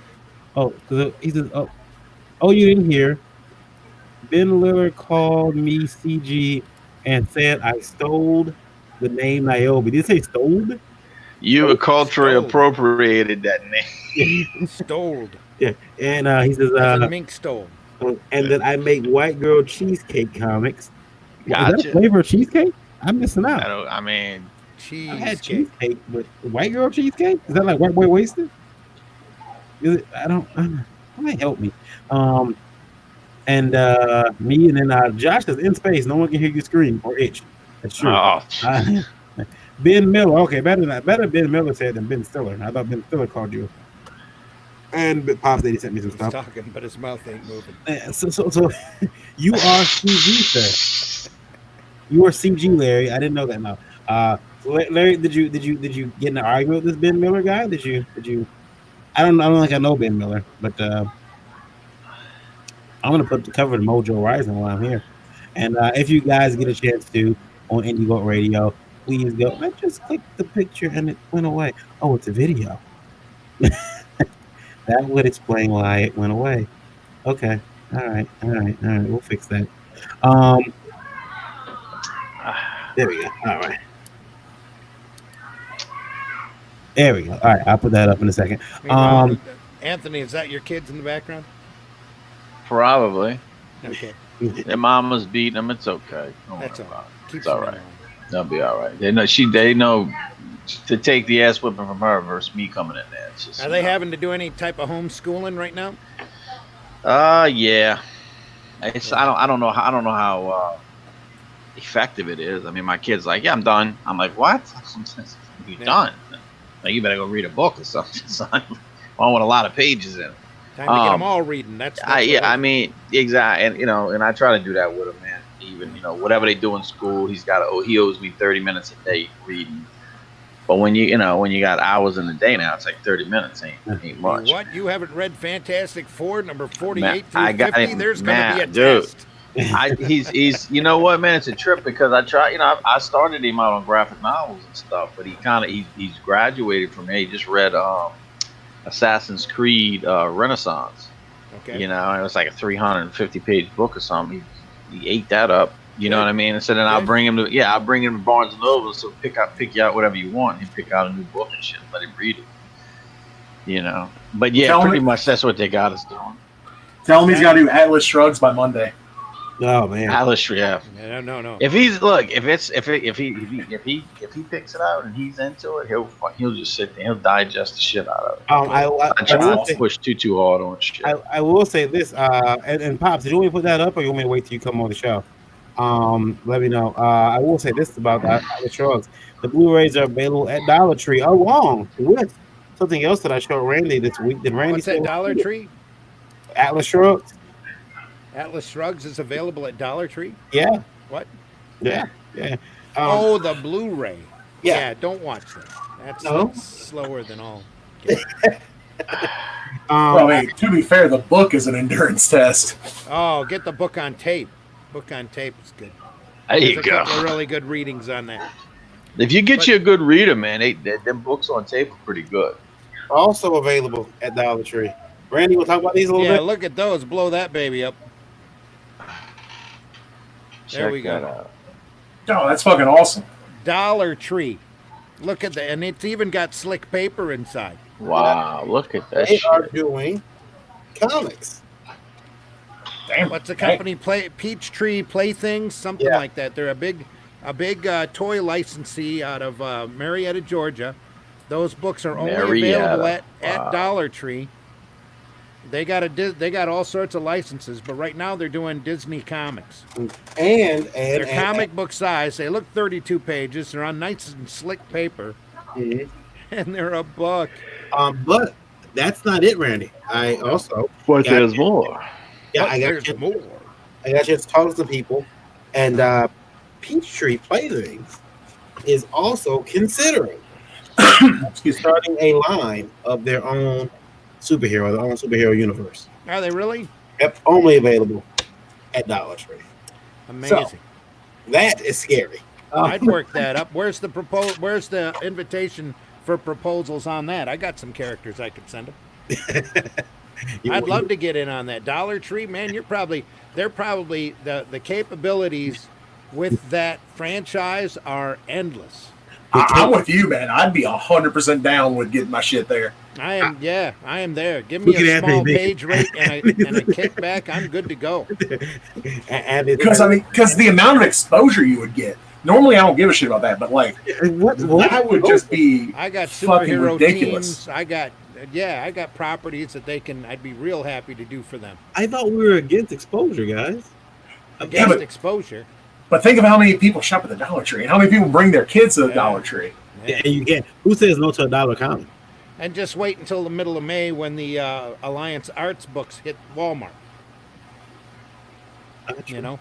Oh, he says, oh, you didn't hear. Ben Lillard called me CG and said I stole the name Niobe. Did he say stole? You culturally Stole. appropriated that name. Stoled. Yeah, and he says, As in mink stole. and that I make white girl cheesecake comics. Is that a Gotcha. flavor of cheesecake? I'm missing out. I mean, I had Cheesecake. cheesecake, but white girl cheesecake? Is that like white boy wasted? Is it? I don't. Might help me. And me, and then Josh is in space. No one can hear you scream or itch. That's true. oh, Ben Miller. Okay, better Ben Miller said than Ben Stiller. I thought Ben Stiller called you. And Pop Daddy sent me some He's stuff. talking, but his mouth ain't moving. So you are CG, sir. You are CG, Larry. I didn't know that. No. Larry, did you get in an argument with this Ben Miller guy? Did you? I don't think I know Ben Miller, but I'm gonna put the cover to Mojo Rising while I'm here. And if you guys get a chance to on Indie Goat Radio, please go. I just clicked the picture and it went away. Oh, it's a video. That would explain why it went away. Okay. All right. We'll fix that. There we go. All right. There we go. All right. I'll put that up in a second. Anthony, is that your kids in the background? probably. Okay. Their mama's beating them. It's okay. Don't That's worry all. about it. Keep It's all right. They'll be all right. They know to take the ass whipping from her versus me coming in there. It's just, Are they having to do any type of homeschooling right now? Yeah. It's I don't know how effective it is. I mean, my kid's like, yeah, I'm done. I'm like, what? You done? Like, you better go read a book or something, son. I want a lot of pages in. Time to get them all reading. That's I mean, exactly, and I try to do that with him, man. Even whatever they do in school, he owes me 30 minutes a day reading. But when you got hours in the day now, it's like 30 minutes ain't much. What? You haven't read Fantastic Four number 48 Man, through I got 50? him, There's man, going to be a dude. test. He's you know what, man, it's a trip because I try, I started him out on graphic novels and stuff, but he's graduated from there. He just read Assassin's Creed Renaissance. Okay. It was like a 350-page book or something. He ate that up. You know what I mean? And so then I'll bring him to Barnes and Noble, so pick you out whatever you want. He pick out a new book and shit, let him read it. But yeah, pretty much that's what they got us doing. Tell him he's got to do Atlas Shrugs by Monday. Oh man, Atlas, yeah. No. If he picks it out and he's into it, he'll just sit there. He'll digest the shit out of it. I try will not to push too hard on shit. I will say this, and Pops, did you want me to put that up, or you want me to wait till you come on the show? Let me know. I will say this about the Shrugs. The Blu-rays are available at Dollar Tree, along with something else that I showed Randy this week. Did Randy What's that, Dollar Tree? Atlas Shrugs. Atlas Shrugs is available at Dollar Tree? Yeah. What? Yeah. The Blu-ray. Yeah. Don't watch that. That's slower than all. To be fair, the book is an endurance test. Oh, get the book on tape. Book on tape is good. There you There's go. a couple of really good readings on that. If you get you a good reader, man, them books on tape are pretty good. Also available at Dollar Tree. Randy, we'll talk about these a little bit. Look at those. Blow that baby up. There we go. Out. Oh, that's fucking awesome. Dollar Tree. Look at that. And it's even got slick paper inside. Wow, look at that They shit. are doing comics. Damn. What's the company? Peachtree Playthings, something like that. They're a big toy licensee out of Marietta, Georgia. Those books are only available at Dollar Tree. They got all sorts of licenses, but right now they're doing Disney comics. And They're comic book size. They look 32 pages. They're on nice and slick paper, Mhm. and they're a buck. But that's not it, Randy. I also But got- there's more. yeah, But I got there's you. more. I got a chance to talk to some people, and Peachtree Playthings is also considering starting a line of their own superhero universe. Are they really? Yep, only available at Dollar Tree. Amazing. That is scary. I'd work that up. Where's the invitation for proposals on that? I got some characters I could send them. I'd love to get in on that. Dollar Tree, man, they're probably the capabilities with that franchise are endless. I'm with you, man. I'd be 100% down with getting my shit there. I am there. Give me a small page rate and a kickback. I'm good to go. Because the amount of exposure you would get. Normally, I don't give a shit about that, but like that would just be I got fucking superhero ridiculous. teams. I got properties that I'd be real happy to do for them. I thought we were against exposure, guys. Against exposure. But think of how many people shop at the Dollar Tree and how many people bring their kids to the Dollar Tree. Yeah, and you can't. Who says no to a dollar comic? And just wait until the middle of May when the Alliance Arts books hit Walmart. You know,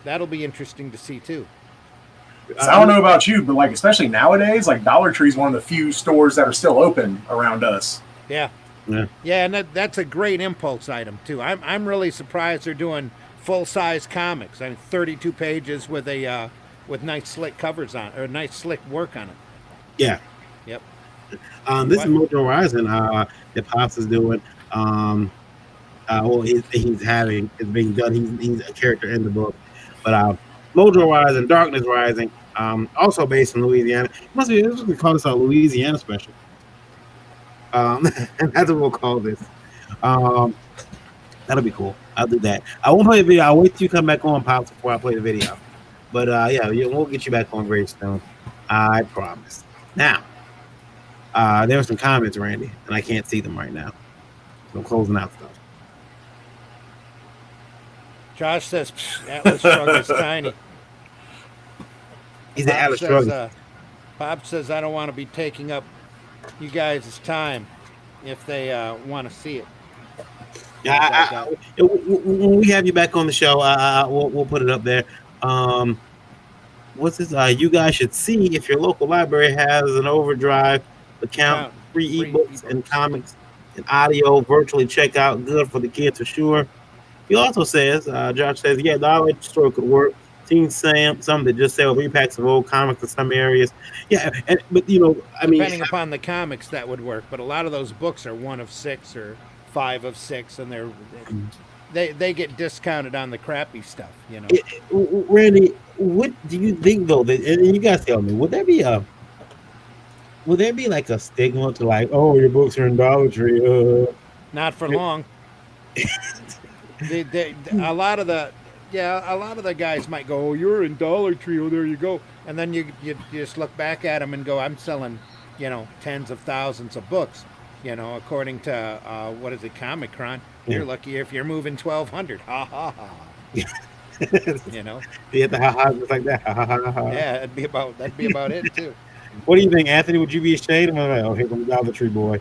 that'll be interesting to see too. So I don't know about you, but like especially nowadays, like Dollar Tree is one of the few stores that are still open around us. Yeah, and that's a great impulse item too. I'm really surprised they're doing full size comics. I mean, 32 pages with nice slick covers on, or nice slick work on it. Yeah. Yep. This is Mojo Horizon that Pops is doing. Well, he's being done. He's a character in the book, but Mojo Rising, Darkness Rising, also based in Louisiana. We call this a Louisiana special. And that's what we'll call this. That'll be cool. I'll do that. I won't play the video. I'll wait till you come back on, Pops, before I play the video. But we'll get you back on very soon. I promise. Now, there were some comments, Randy, and I can't see them right now. So I'm closing out stuff. Josh says Atlas Shrugged is tiny. He's an Atlas Shrugged. Bob says I don't want to be taking up you guys' time if they want to see it. Yeah, when we have you back on the show, we'll put it up there. What's this? You guys should see if your local library has an Overdrive account, free ebooks and comics and audio virtually check out. Good for the kids for sure. He also says, Josh says, yeah, Dollar Store could work. Teen Sam, some that just sell 3 packs of old comics in some areas. Yeah, but depending upon the comics, that would work. But a lot of those books are 1 of 6 or 5 of 6, and they get discounted on the crappy stuff. You know, Randy, what do you think though? That, and you guys tell me, would there be like a stigma to like, oh, your books are in Dollar Tree? Not for long. A lot of the guys might go, oh, you're in Dollar Tree, oh, there you go. And then you just look back at them and go, I'm selling, tens of thousands of books, according to, what is it, Comic-Con. Yeah. You're lucky if you're moving 1,200. Ha, ha, ha. You have to ha-ha just like that. Ha, ha, ha, ha. Yeah, that'd be about it, too. What do you think, Anthony? Would you be ashamed? I'm like, oh, here comes Dollar Tree boy.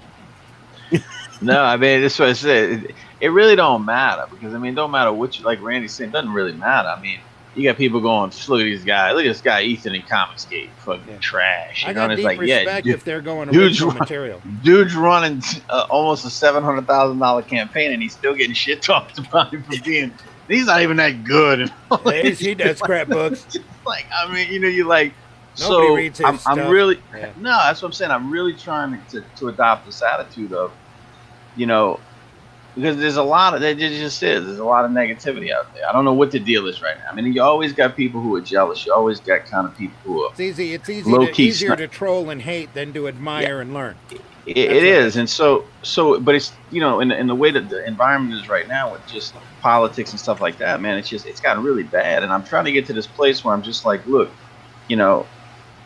No, I mean, that's what I said. It really don't matter because, it don't matter what you, like Randy said, it doesn't really matter. I mean, you got people going, look at these guys. Look at this guy, Ethan in Comicsgate. Fucking trash. I got deep respect if they're going original material. Dude's running almost a $700,000 campaign and he's still getting shit talked about him for being, he's not even that good. He does crap books. Like, you like, nobody reads his I'm stuff. really, no, that's what I'm saying. I'm really trying to adopt this attitude of, because there's a lot of, there's a lot of negativity out there. I don't know what the deal is right now. You always got people who are jealous. You always got kind of people who are It's easier to troll and hate than to admire and learn. It is. And so, but it's, in the way that the environment is right now with just politics and stuff like that, man, it's gotten really bad. And I'm trying to get to this place where I'm just like, look,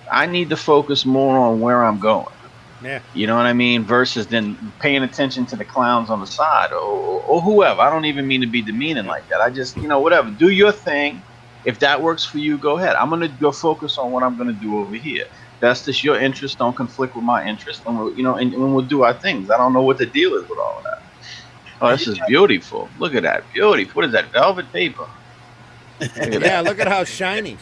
I need to focus more on where I'm going. Yeah. You know what I mean? Versus then paying attention to the clowns on the side or whoever. I don't even mean to be demeaning like that. I just, whatever. Do your thing. If that works for you, go ahead. I'm gonna go focus on what I'm gonna do over here. That's just your interest. Don't conflict with my interest, and we'll do our things. I don't know what the deal is with all of that. Oh, this is beautiful. Look at that beauty. What is that? Velvet paper. Look at how shiny.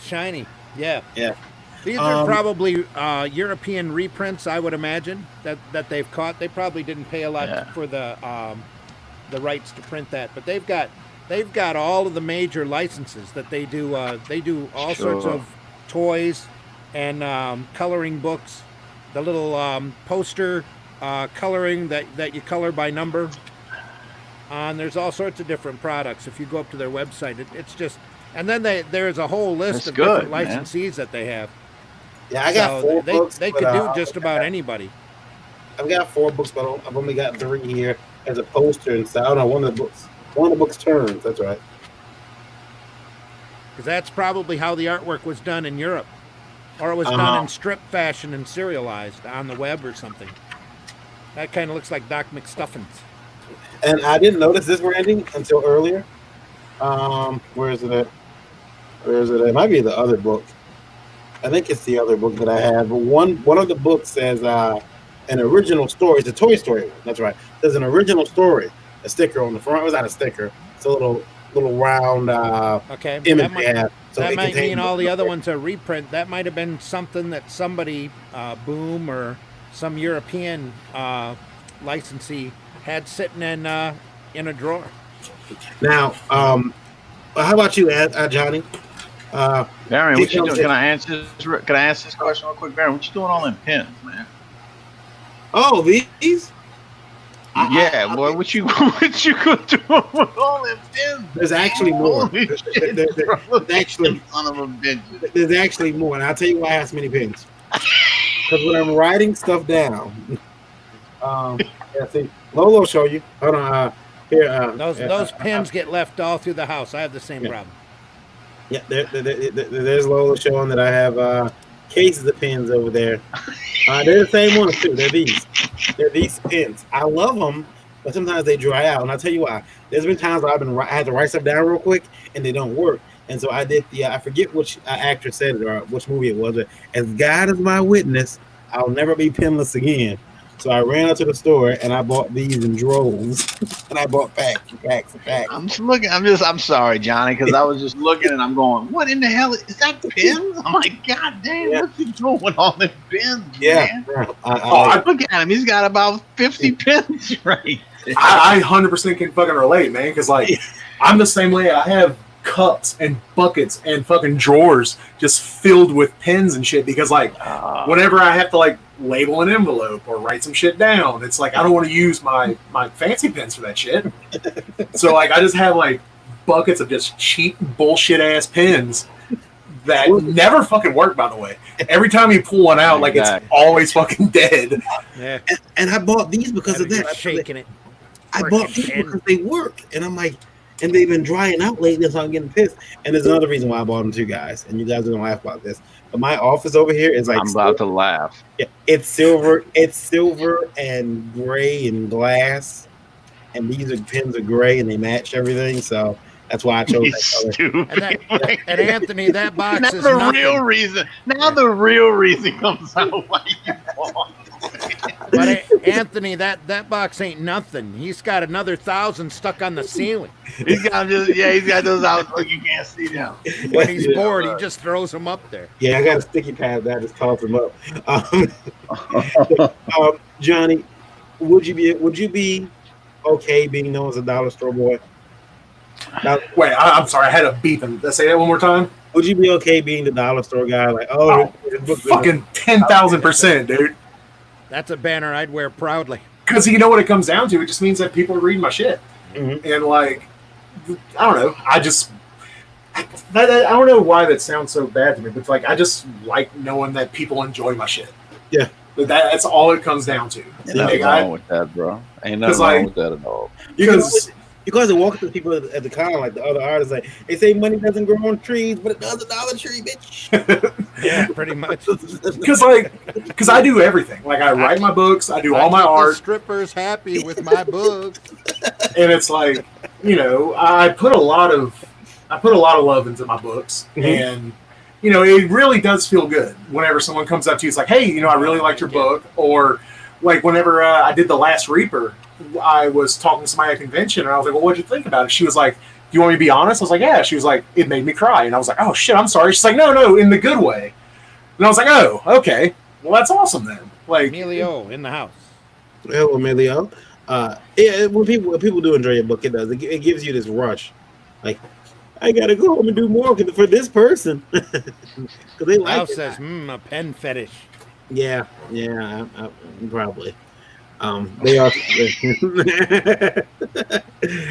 Yeah. Yeah. These are probably European reprints, I would imagine, that they've caught. They probably didn't pay a lot for the rights to print that, but they've got all of the major licenses that they do. They do all sorts of toys and coloring books. The little poster coloring that you color by number. And there's all sorts of different products. If you go up to their website, it's just, and then there's a whole list of different licensees that they have. Yeah, I got 4 books. They could do just about anybody. I've got 4 books, but I've only got 3 here as a poster inside. Oh no, one of the books turns. That's right. Because that's probably how the artwork was done in Europe, or it was done in strip fashion and serialized on the web or something. That kind of looks like Doc McStuffins. And I didn't notice this branding until earlier. Where is it at? It might be the other book. I think it's the other book that I have. But one of the books says an original story. It's a Toy Story one. That's right. There's an original story. A sticker on the front. It was not a sticker. It's a little round image they have. So that might mean all the other ones are reprint. That might have been something that somebody, Boom or some European licensee, had sitting in a drawer. Now, how about you, Johnny? Baron, what you doing? Can I answer this question real quick, Baron? What you doing all in pins, man? Oh, these? Boy, what you gonna do with all them pins? There's actually more. There's actually son of a bitch. There's actually more, and I'll tell you why I have so many pins. Because when I'm writing stuff down, see, Lolo show you. Hold on, here. Those pins get left all through the house. I have the same problem. Yeah, there's Lola showing that I have cases of pins over there. They're the same ones too. They're these pins. I love them, but sometimes they dry out, and I'll tell you why. There's been times where I had to write stuff down real quick, and they don't work. And so I did I forget which actress said it or which movie it was. But as God is my witness, I'll never be pinless again. So I ran out to the store and I bought these in droves, and I bought packs and packs and packs. I'm just looking. I'm sorry, Johnny, because I was just looking and I'm going, what in the hell is that pins? I'm like, God damn, what's he doing with all the pins? Man? Look at him. He's got about 50 pins right there. I 100% can fucking relate, man, because like I'm the same way. I have cups and buckets and fucking drawers just filled with pins and shit because like whenever I have to like label an envelope or write some shit down, it's like I don't want to use my fancy pens for that shit. So like I just have like buckets of just cheap bullshit ass pens that never fucking work, by the way. Every time you pull one out, like it's always fucking dead. Yeah. And I bought these because of that. Shaking it. I bought these because they work, and I'm like, and they've been drying out lately, so I'm getting pissed. And there's another reason why I bought them too, guys. And you guys are gonna laugh about this. But my office over here is like I'm about to laugh. Yeah, it's silver and gray and glass. And these pins are gray and they match everything. So that's why I chose that color. And Anthony, that box now is the nothing. real reason. Now the real reason comes out why you bought. But Anthony, that box ain't nothing. He's got another 1,000 stuck on the ceiling. He's got those out so you can't see them. When he's bored, he just throws them up there. Yeah, I got a sticky pad that just toss them up. Johnny, would you be okay being known as a dollar store boy? Now, wait, I'm sorry, I had a beep. Let's say that one more time. Would you be okay being the dollar store guy? Like, fucking 10,000%, dude. That's a banner I'd wear proudly. Because you know what it comes down to? It just means that people are reading my shit. Mm-hmm. And like, I don't know. I don't know why that sounds so bad to me, but it's like I just like knowing that people enjoy my shit. Yeah. That's all it comes down to. Ain't nothing wrong with that, bro. Ain't nothing wrong with that at all. Because Because it walks to the people at the con, like the other artists, like they say money doesn't grow on trees, but it does a Dollar Tree, bitch. Yeah, pretty much. Because I do everything. Like I write my books, I do all my keep the art, strippers happy with my books. and it's like, you know, I put a lot of love into my books, and you know, it really does feel good whenever someone comes up to you. It's like, hey, you know, I really liked your book, or like whenever I did The Last Reaper, I was talking to somebody at a convention, and I was like, well, what'd you think about it? She was like, do you want me to be honest? I was like, yeah. She was like, it made me cry, and I was like, oh shit, I'm sorry. She's like, no, in the good way. And I was like, oh, okay, well that's awesome then. Like Emilio in the house. Hello, Emilio. Yeah, when people do enjoy your book, it does. It gives you this rush, like I gotta go home and do more for this person because they like Ralph it. says, a pen fetish. Yeah, I probably. They are.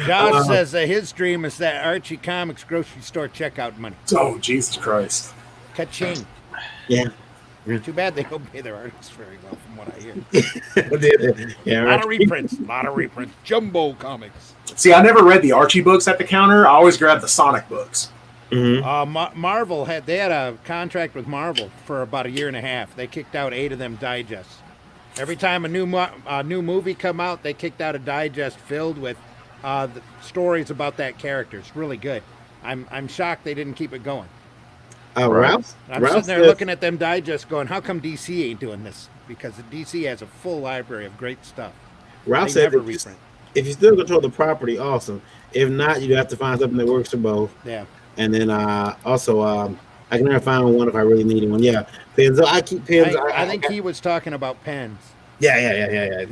Josh says that his dream is that Archie Comics grocery store checkout money. oh Jesus Christ. Ka-ching. Yeah. Too bad they don't pay their artists very well, from what I hear. Yeah, A lot of reprints. Jumbo comics. See, I never read the Archie books at the counter. I always grabbed the Sonic books. Mm-hmm. Marvel had a contract with Marvel for about a year and a half. They kicked out 8 of them digests. Every time a new movie come out, they kicked out a digest filled with the stories about that character. It's really good. I'm shocked they didn't keep it going. Ralph. I'm sitting there looking at them digests, going, "How come DC ain't doing this?" Because the DC has a full library of great stuff. Ralph said, if you still control the property, awesome. If not, you have to find something that works for both. Yeah. And then also, I can never find one if I really need one. Yeah, pens. I keep pens. I think he was talking about pens. Yeah.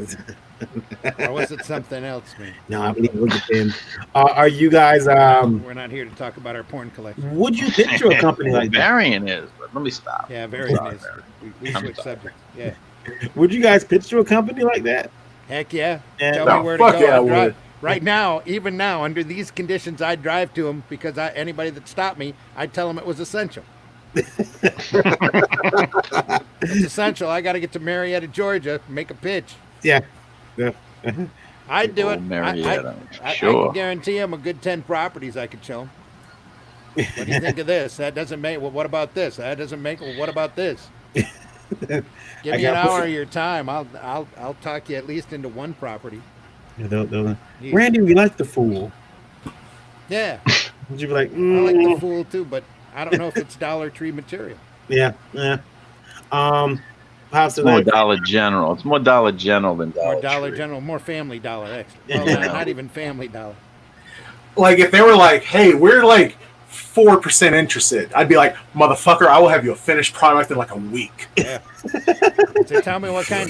Or was it something else, man? No, I believe it was a pen. Are you guys? We're not here to talk about our porn collection. Would you picture a company like that? Varian is, but let me stop. Yeah, Varian is. We switch subjects. Yeah. Would you guys pitch to a company like that? Heck yeah. And Tell me where to go. Yeah, I would. Right now, even now, under these conditions, I'd drive to them because anybody that stopped me, I'd tell them it was essential. It's essential. I got to get to Marietta, Georgia, make a pitch. Yeah. I'd do it. Marietta, I sure. can guarantee them a good 10 properties I could show them. What do you think of this? That doesn't make. Well, what about this? That doesn't make. Well, what about this? Give me an hour of your time. I'll talk you at least into one property. Randy, we like the Fool. Yeah. Would you be like, I like the Fool too, but I don't know if it's Dollar Tree material. Yeah. Pops More Dollar General. It's more Dollar General than More Dollar Dollar Tree. General, more Family Dollar extra. Well, not even Family Dollar. Like if they were like, hey, we're like 4% interested, I'd be like, motherfucker, I will have you a finished product in like a week. Yeah. So tell me what kind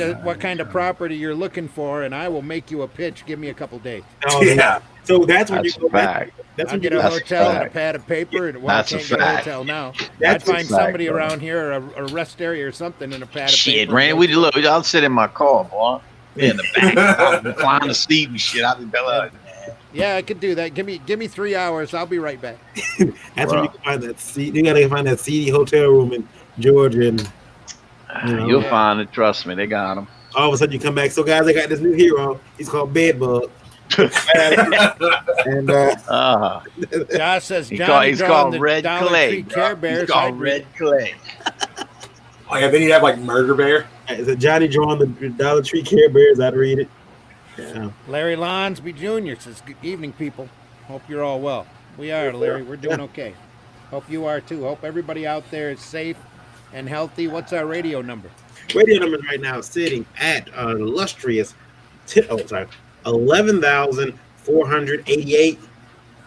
of property you're looking for, and I will make you a pitch. Give me a couple days. Yeah. So that's when That's you go a fact. back. That's I'll when you get a That's a hotel and a fact. pad of paper, and That's I a can't get a fact. hotel now. That's I'd a find fact, somebody bro. around here, a rest area or something, and a pad of Shit, paper. Randy, I'll sit in my car, boy. In the back, recline the seat and shit. I'll be like, Yeah, I could do that. Give me 3 hours. I'll be right back. That's when you can find that seat. You gotta find that seedy hotel room in Georgia, and you'll find it. Trust me, they got them. all of a sudden you come back. So guys, I got this new hero. He's called Bedbug. And Josh says He's Johnny drawing called the Red Dollar Clay. Tree Bro. Care Bears. He's called I'd read Red Clay. Oh yeah, then you have like Murder Bear. is it Johnny drawing the Dollar Tree Care Bears? I'd read it. Yeah. Larry Lonsby Jr. says, "Good evening, people. Hope you're all well. We are, Larry. We're doing okay. Hope you are too. Hope everybody out there is safe and healthy. What's our radio number? Radio numbers right now sitting at illustrious 11,488. See,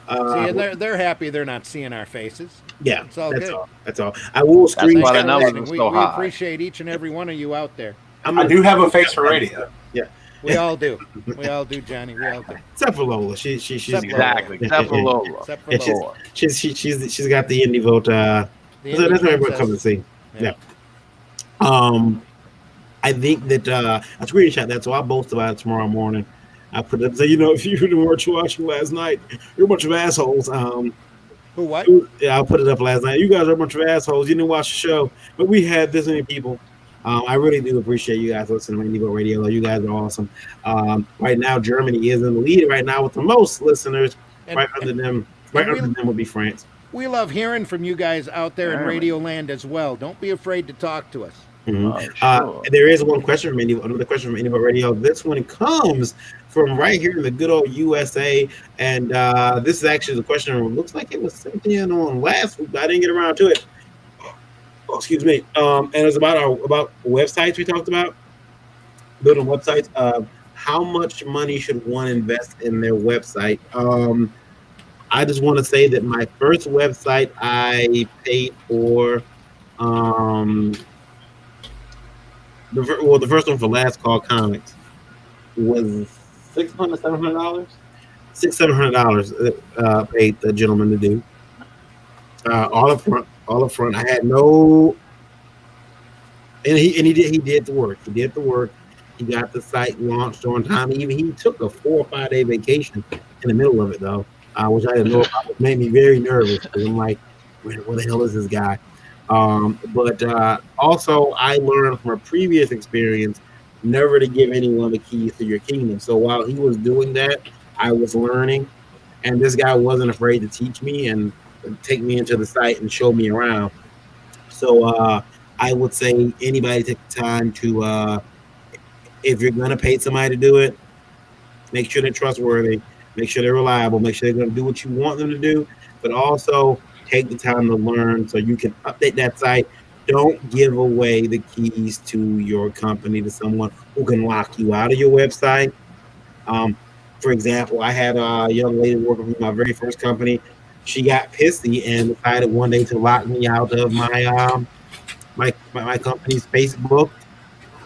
and they're happy they're not seeing our faces. Yeah, It's all that's good. all. That's all. I will That's why screenshot. the for numbers listening. are We so high. appreciate each and every one of you out there. I do have a face for radio. Yeah, We all do. We all do, Johnny. We all do. except for Lola. She's Exactly. Except for Lola. Except for Yeah, Lola. she's got the indie vote. The So Indie that's what everyone princess. comes to see. Yeah. I think that I screenshot that, so I'll boast about it tomorrow morning. I put it up, say, if you weren't watching last night, you're a bunch of assholes. Who what? Yeah, I'll put it up last night. You guys are a bunch of assholes. You didn't watch the show, but we had this many people. I really do appreciate you guys listening to Indie Radio. You guys are awesome. Right now, Germany is in the lead right now with the most listeners. And, Right under and, them, right and under them would be France. we love hearing from you guys out there in Germany. Radio Land as well. Don't be afraid to talk to us. Mhm. Sure. There is one question from another question from Indie Radio. This one comes from right here in the good old USA, and this is actually the question. It looks like it was sent in on last week, but I didn't get around to it. Oh, excuse me. And it's about websites we talked about, building websites. How much money should one invest in their website? I just want to say that my first website I paid for. The first one for Last Call Comics was $600, $700 paid the gentleman to do all up front. I had no, and he did the work. He got the site launched on time. He took a 4 or 5 day vacation in the middle of it though, which I didn't know about. It made me very nervous because I'm like, where the hell is this guy? But also, I learned from a previous experience never to give anyone the keys to your kingdom. So while he was doing that, I was learning, and this guy wasn't afraid to teach me and take me into the site and show me around. So I would say anybody take the time to, if you're going to pay somebody to do it, make sure they're trustworthy, make sure they're reliable, make sure they're going to do what you want them to do, but also take the time to learn so you can update that site. Don't give away the keys to your company to someone who can lock you out of your website. For example, I had a young lady working for my very first company. She got pissy and decided one day to lock me out of my company's Facebook.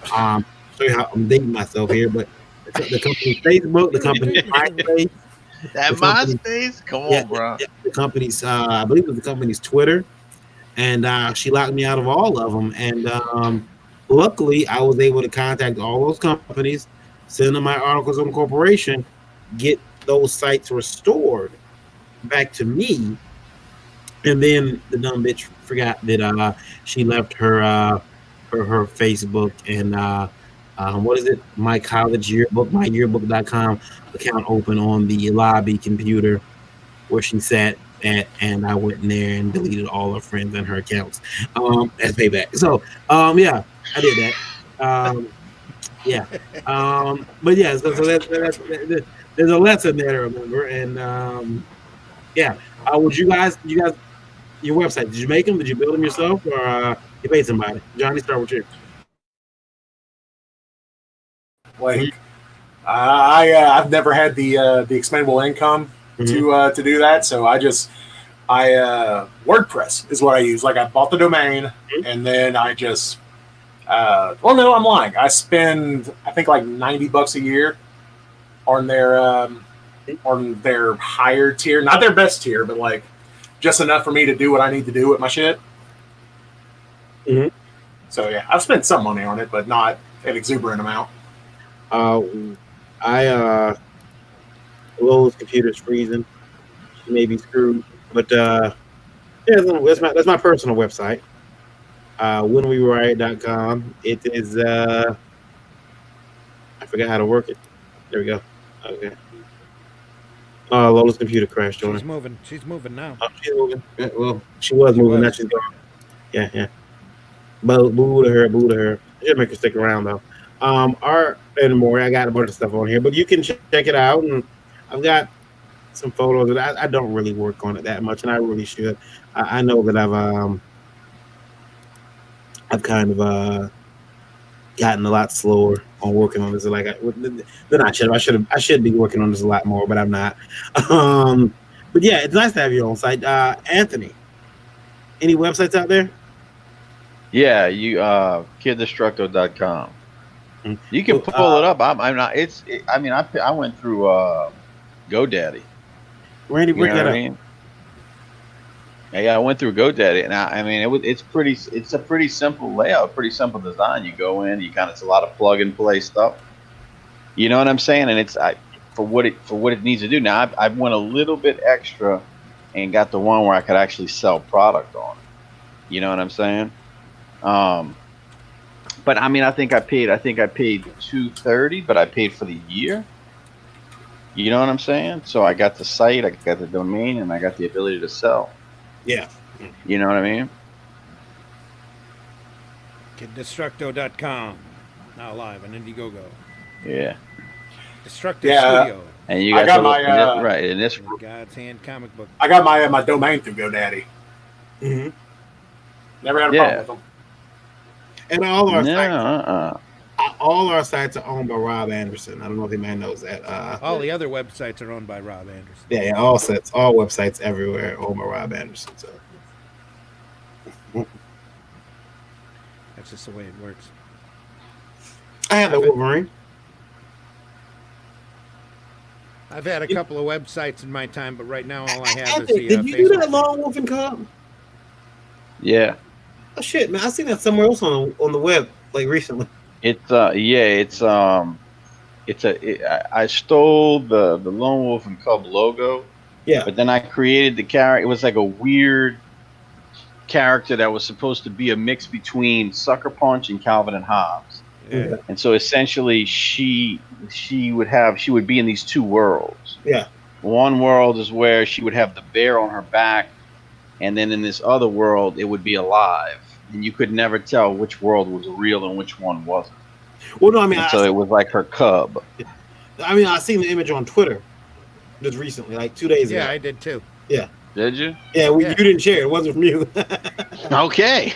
Show you how I'm dating myself here, but the company's Facebook, the company's MySpace, That MySpace? Come on, bro. the company's, I believe it was the company's Twitter, and she locked me out of all of them. And luckily, I was able to contact all those companies, send them my articles of incorporation, get those sites restored back to me, and then the dumb bitch forgot that she left her Facebook and what is it? My college yearbook, myyearbook.com account open on the lobby computer where she sat at, and I went in there and deleted all her friends and her accounts as payback. So yeah, I did that. Yeah. But yeah, so that's there's a lesson there to remember. And yeah. Would you guys your website, did you make them? Did you build them yourself, or you paid somebody? Johnny, start with you. Like, I've never had the expendable income to do that, so I WordPress is what I use. Like, I bought the domain, and then I just well, no, I'm lying. I spend, I think, like $90 a year on their higher tier, not their best tier, but like just enough for me to do what I need to do with my shit. So yeah, I've spent some money on it, but not an exuberant amount. Lowell's computer's freezing. She may be screwed, but yeah, that's my personal website. WhenWeWeRiot.com. It is I forgot how to work it. There we go. Okay. Lola's computer crashed on her. She's moving now. Oh, she's moving. Yeah, well, she was moving. Now she's gone. Yeah. Boo to her. Should make her stick around though. Art and more. I got a bunch of stuff on here, but you can check it out. And I've got some photos that I don't really work on it that much, and I really should. I know that I've kind of gotten a lot slower on working on this. Like then I should be working on this a lot more, but I'm not. But yeah, it's nice to have your own site. Anthony, any websites out there? Yeah, you kiddestructo.com. You can pull it up. I'm not. I went through GoDaddy. Randy, break that up. Yeah, I went through GoDaddy, and it's a pretty simple layout, pretty simple design. You go in, it's a lot of plug and play stuff. You know what I'm saying? And for what it needs to do. Now I went a little bit extra and got the one where I could actually sell product on it. You know what I'm saying? But But I mean, I think I paid $230, but I paid for the year. You know what I'm saying? So I got the site, I got the domain, and I got the ability to sell. Yeah. You know what I mean? Destructo.com. Now live on Indiegogo. Yeah. Destructive Yeah. Studio. And you I got to my, look- and this- right, and this And God's Hand comic book. I got my domain through GoDaddy. Mm-hmm. Never had a Yeah. problem with them. And all our no, sites are owned by Rob Anderson. I don't know if anybody knows that. All the other websites are owned by Rob Anderson. Yeah, all websites everywhere owned by Rob Anderson. So That's just the way it works. I have a Wolverine. I've had a couple of websites in my time, but right now all I have is Anthony, the did you do Facebook that Lone Wolf and Cub? yeah. Oh shit, man! I seen that somewhere else on the web like recently. I stole the Lone Wolf and Cub logo. Yeah. But then I created the character. It was like a weird character that was supposed to be a mix between Sucker Punch and Calvin and Hobbes. Yeah. And so essentially she would be in these two worlds. Yeah. One world is where she would have the bear on her back, and then in this other world it would be alive. And you could never tell which world was real and which one wasn't. Well, no, I mean, And so it was like her cub. I seen the image on Twitter just recently, like 2 days ago. Yeah, I did too. Did you? Yeah, you didn't share it. It wasn't from you. Okay.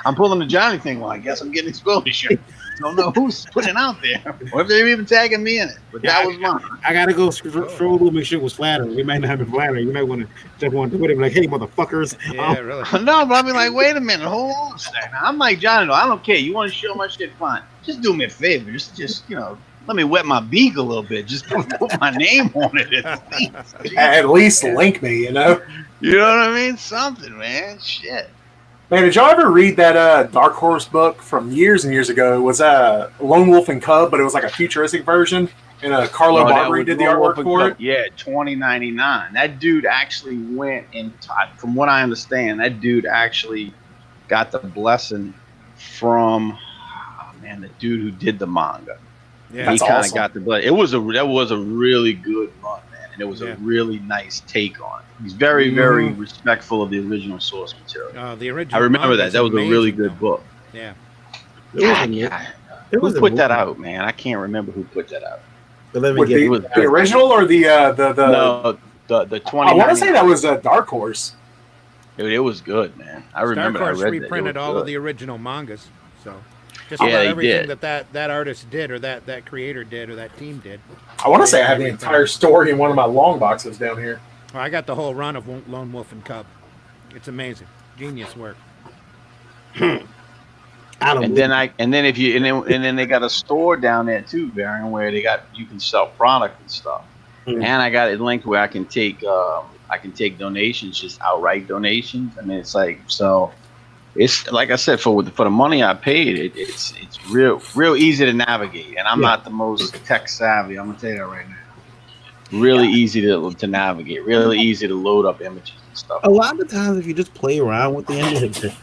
I'm pulling the Johnny thing. Well, I guess I'm getting exposure. Don't know who's putting it out there, or if they're even tagging me in it. But that was mine. I gotta go scroll through, make sure it was flattering. It might not have been flattering. You might want to jump on Twitter and be like, "Hey, motherfuckers!" Yeah, really. No, but I mean, like, wait a minute, hold on a second. I'm like Johnny. I don't care. You want to show my shit? Fine. Just do me a favor. Just let me wet my beak a little bit. Just put my name on it at least. At least link me, you know? You know what I mean? Something, man. Shit. Man, did y'all ever read that Dark Horse book from years and years ago? It was Lone Wolf and Cub, but it was like a futuristic version. And Carlo Barbary did the artwork for it. Yeah, 2099. That dude actually went and from what I understand, that dude actually got the blessing from the dude who did the manga. Yeah, He That's kind of awesome. got the blessing. That was a really good run, man, and it was Yeah. a really nice take on it. He's very, very respectful of the original source material. the original. I remember manga's that. That was a really amazing, good though. book. Yeah. It was Who a put that movie. out, man? I can't remember who put that out. But let me With get it was the original or the No, the 20. I want to say that was Dark Horse. It was good, man. I remember. Dark Horse I read that. It reprinted was all good. of the original mangas, so just Yeah, about they everything did. that artist did, or that creator did, or that team did. I want to say I have the entire story in one of my long boxes down here. Well, I got the whole run of Lone Wolf and Cub. It's amazing, genius work. And then they got a store down there too, Baron, where you can sell product and stuff. Mhm. And I got it linked where I can take donations, just outright donations. I mean, it's like, so it's like I said, for the money I paid, it's real easy to navigate. And I'm not the most tech savvy. I'm gonna tell you that right now. Really easy to navigate. Really easy to load up images and stuff. a lot of the times, if you just play around with the images,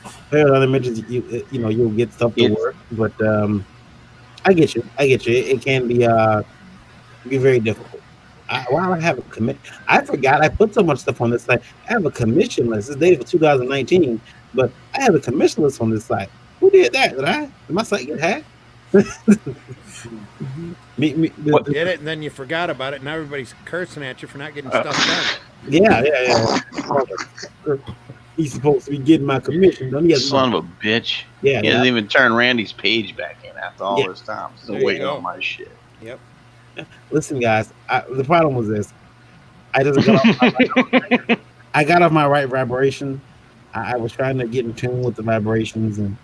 you'll get stuff to work. But I get you. It can be very difficult. I have a commit. I forgot I put so much stuff on this site. I have a commission list. This dated for 2019, but I have a commission list on this site. Who did that? Did my site get hacked? Did it, and then you forgot about it, and everybody's cursing at you for not getting stuff done. Yeah. He's supposed to be getting my commission. Don't he? Son of a bitch. Yeah. He doesn't even turn Randy's page back in after all this time. Still There you waiting go. on my shit. Yep. Listen, guys. The problem was this. I got off my right vibration. I was trying to get in tune with the vibrations, and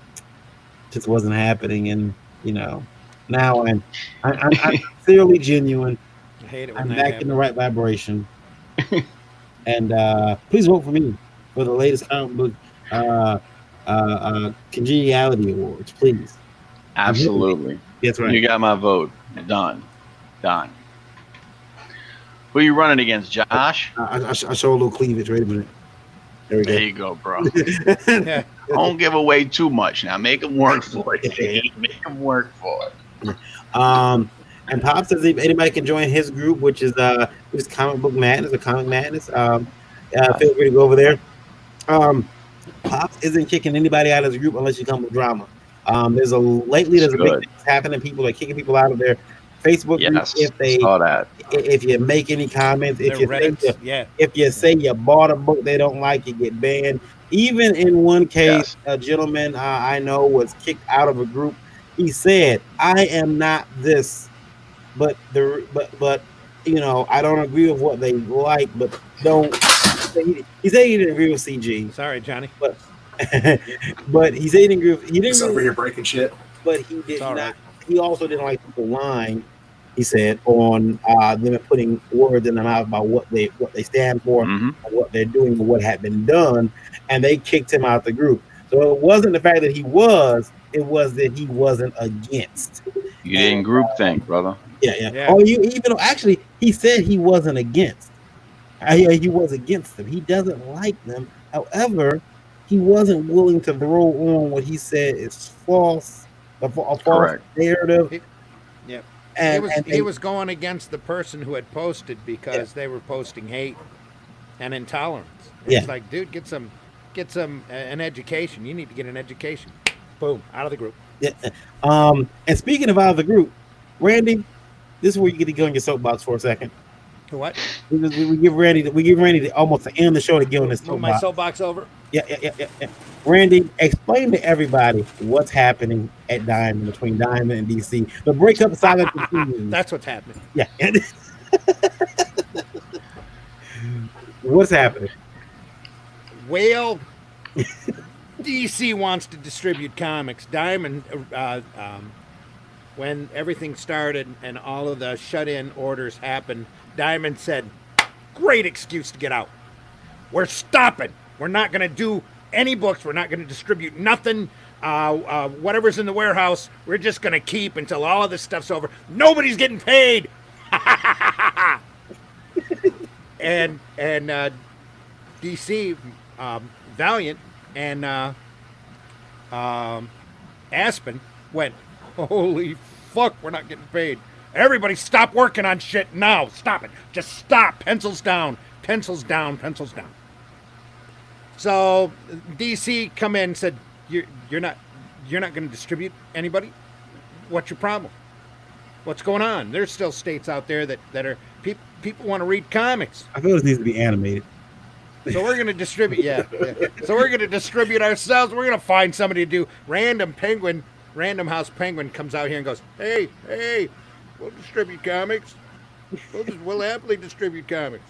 just wasn't happening. And now I'm sincerely genuine. I hate it when I'm that back happens. in the right vibration. And please vote for me for the latest comic book Congeniality Awards, please. Absolutely. That's right. You got my vote. Done. Who you running against, Josh? I show a little cleavage. Wait a minute. There we go. There you go, bro. Yeah. Don't give away too much now. Make them work for it. Make them work for it. And Pop says if anybody can join his group, which is Comic Book Madness or Comic Madness. Feel free to go over there. Pops isn't kicking anybody out of his group unless you come with drama. There's a big thing that's happening. People are kicking people out of their Facebook group if you make any comments. If you say you bought a book they don't like, you get banned. Even in one case, a gentleman I know was kicked out of a group. He said, "I am not this, but you know, I don't agree with what they like, but don't." He said he didn't agree with CG. Sorry, Johnny. But but he said he didn't agree with, He's over here breaking shit. But he did not. Right. He also didn't like people lying. He said on them putting words in their mouth about what they stand for, and what they're doing, and what had been done, and they kicked him out the group. So it wasn't the fact that he was; it was that he wasn't against. You didn't group think, brother. Yeah. Oh, actually, he said he wasn't against. He was against them. He doesn't like them. However, he wasn't willing to throw on what he said is false, a false narrative. And he was going against the person who had posted because they were posting hate and intolerance. It's like, dude, get some an education. You need to get an education. Boom, out of the group. Yeah. And speaking of out of the group, Randy, this is where you get to go on your soapbox for a second. What? We give Randy to almost to end the show to get on this soapbox. Move my soapbox over. Yeah. Randy, explain to everybody what's happening at Diamond, between Diamond and DC. The breakup saga continues. That's what's happening. Yeah. What's happening? Well, DC wants to distribute comics. Diamond, when everything started and all of the shut-in orders happened, Diamond said, great excuse to get out. We're stopping. We're not going to do any books. We're not going to distribute nothing. Whatever's in the warehouse, we're just going to keep until all of this stuff's over. Nobody's getting paid. and DC, Valiant, and Aspen went, holy fuck, we're not getting paid. Everybody stop working on shit now. Stop it. Just stop. Pencils down. Pencils down. Pencils down. So DC come in and said, you're not going to distribute anybody? What's your problem? What's going on? There's still states out there that are people want to read comics. I feel this needs to be animated. So we're going to distribute. Yeah. So we're going to distribute ourselves. We're going to find somebody to do. Random House Penguin comes out here and goes, hey, we'll distribute comics. We'll happily distribute comics.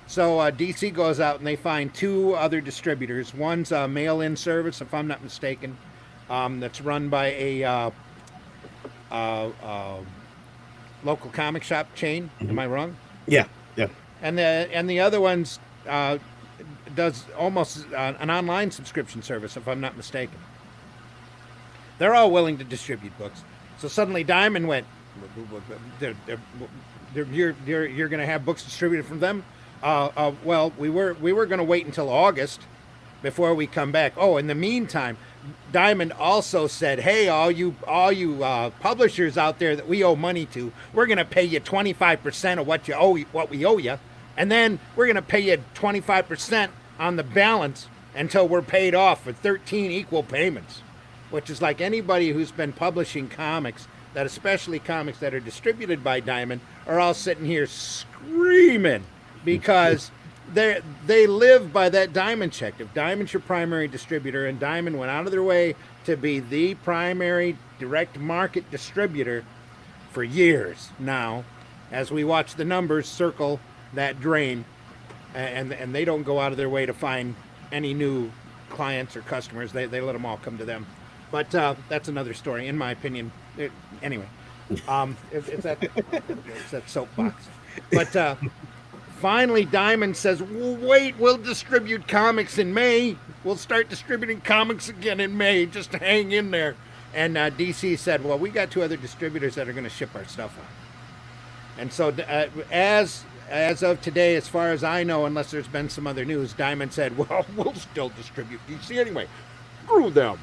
So DC goes out and they find two other distributors. One's a mail-in service, if I'm not mistaken, that's run by a local comic shop chain. Am I wrong? Yeah. And the other one's does almost an online subscription service, if I'm not mistaken. They're all willing to distribute books. So suddenly Diamond went, you're going to have books distributed from them? Well, we were going to wait until August before we come back. Oh, in the meantime, Diamond also said, hey, all you publishers out there that we owe money to, we're going to pay you 25% of what we owe you, and then we're going to pay you 25% on the balance until we're paid off for 13 equal payments, which is like anybody who's been publishing comics, that especially comics that are distributed by Diamond, are all sitting here screaming because they live by that Diamond check. If Diamond's your primary distributor, and Diamond went out of their way to be the primary direct market distributor for years now, as we watch the numbers circle that drain, and they don't go out of their way to find any new clients or customers. They let them all come to them. But that's another story, in my opinion. Anyway, it's that soapbox. But finally, Diamond says, wait, we'll distribute comics in May. We'll start distributing comics again in May. Just hang in there. And DC said, well, we got two other distributors that are going to ship our stuff out. And so as as of today, as far as I know, unless there's been some other news, Diamond said, well, we'll still distribute DC anyway. Screw them.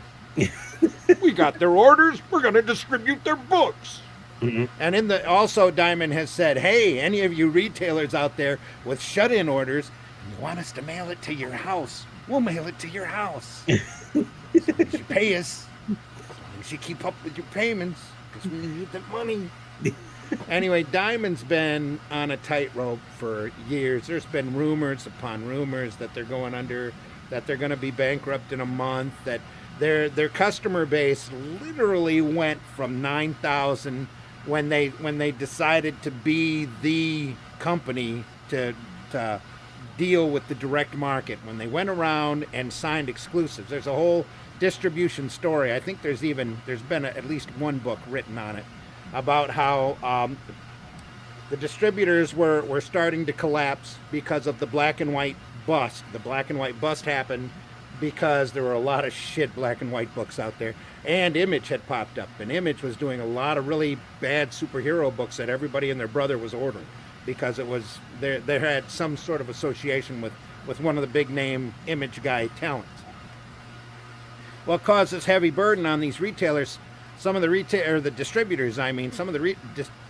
We got their orders. We're going to distribute their books. Mhm. And also Diamond has said, hey, any of you retailers out there with shut-in orders, and you want us to mail it to your house, we'll mail it to your house. So you should pay us. You should keep up with your payments because we need the money. Anyway, Diamond's been on a tightrope for years. There's been rumors upon rumors that they're going under, that they're going to be bankrupt in a month, that their customer base literally went from 9,000 when they decided to be the company to deal with the direct market. When they went around and signed exclusives, there's a whole distribution story. I think there's been at least one book written on it about how the distributors were starting to collapse because of the black and white bust. The black and white bust happened because there were a lot of shit black and white books out there, and Image had popped up, and Image was doing a lot of really bad superhero books that everybody and their brother was ordering because it was they had some sort of association with one of the big name Image guy talents. Well, it caused this heavy burden on these retailers. Some of the distributors, some of the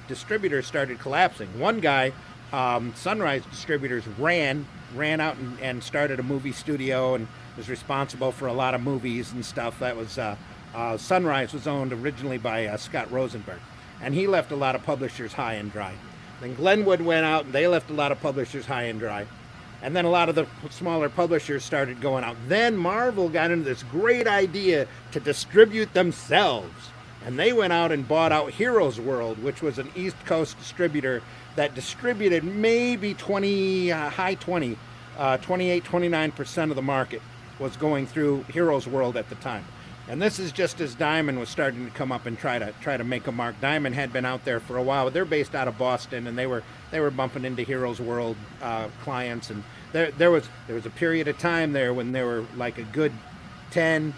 distributors started collapsing. One guy, Sunrise Distributors, ran out and started a movie studio and was responsible for a lot of movies and stuff. That was Sunrise was owned originally by Scott Rosenberg, and he left a lot of publishers high and dry. Then Glenwood went out and they left a lot of publishers high and dry. And then a lot of the smaller publishers started going out. Then Marvel got into this great idea to distribute themselves. And they went out and bought out Heroes World, which was an East Coast distributor that distributed maybe 28, 29% of the market was going through Heroes World at the time. And this is just as Diamond was starting to come up and try to make a mark. Diamond had been out there for a while. They're based out of Boston, and they were bumping into Heroes World clients. And there was a period of time there when there were like a good 10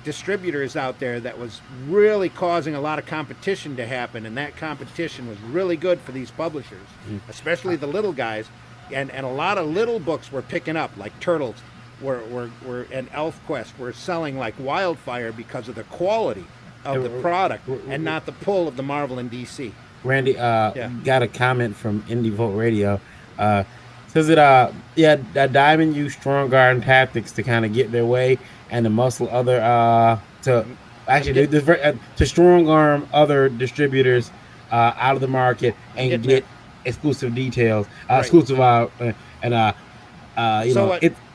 distributors out there that was really causing a lot of competition to happen, and that competition was really good for these publishers, especially the little guys. And a lot of little books were picking up, like Turtles and Elf Quest were selling like wildfire because of the quality of the product and not the pull of the Marvel and DC. Randy, got a comment from Indie Vote Radio. Says that Diamond used strong arm tactics to kind of get their way and to muscle other to strong arm other distributors out of the market and get exclusive details, exclusive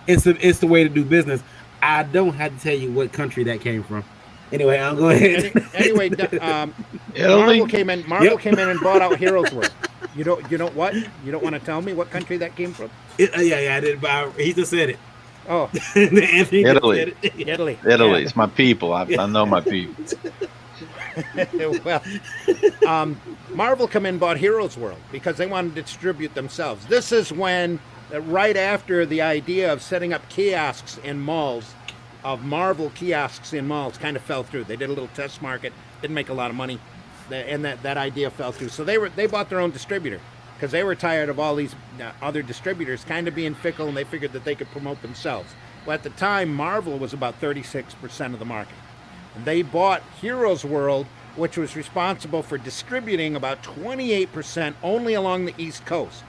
it's the way to do business. I don't have to tell you what country that came from. Anyway, I'll go ahead. Anyway, Marvel came in and bought out Heroes World. You don't what? You don't want to tell me what country that came from? I did. He just said it. Oh, Italy. Italy. Italy. It's my people. I know my people. Well, Marvel come in and bought Heroes World because they wanted to distribute themselves. This is when, right after the idea of setting up kiosks in malls, of Marvel kiosks in malls, kind of fell through. They did a little test market, didn't make a lot of money, and that idea fell through. So they bought their own distributor because they were tired of all these other distributors kind of being fickle, and they figured that they could promote themselves. Well, at the time, Marvel was about 36% of the market. And they bought Heroes World, which was responsible for distributing about 28% only along the East Coast,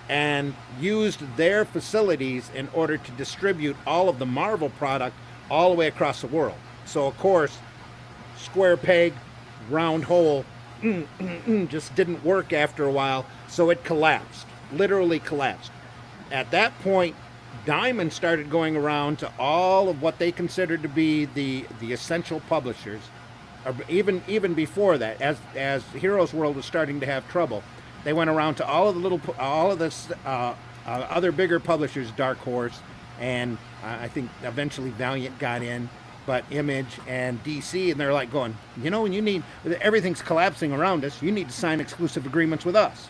and used their facilities in order to distribute all of the Marvel product all the way across the world. So, of course, square peg, round hole, just didn't work after a while, so it collapsed, literally collapsed. At that point, Diamond started going around to all of what they considered to be the essential publishers, or even before that, as Heroes World was starting to have trouble. They went around to all of the other bigger publishers, Dark Horse, and I think eventually Valiant got in, but Image and DC, and they're like going, when you need, everything's collapsing around us, you need to sign exclusive agreements with us.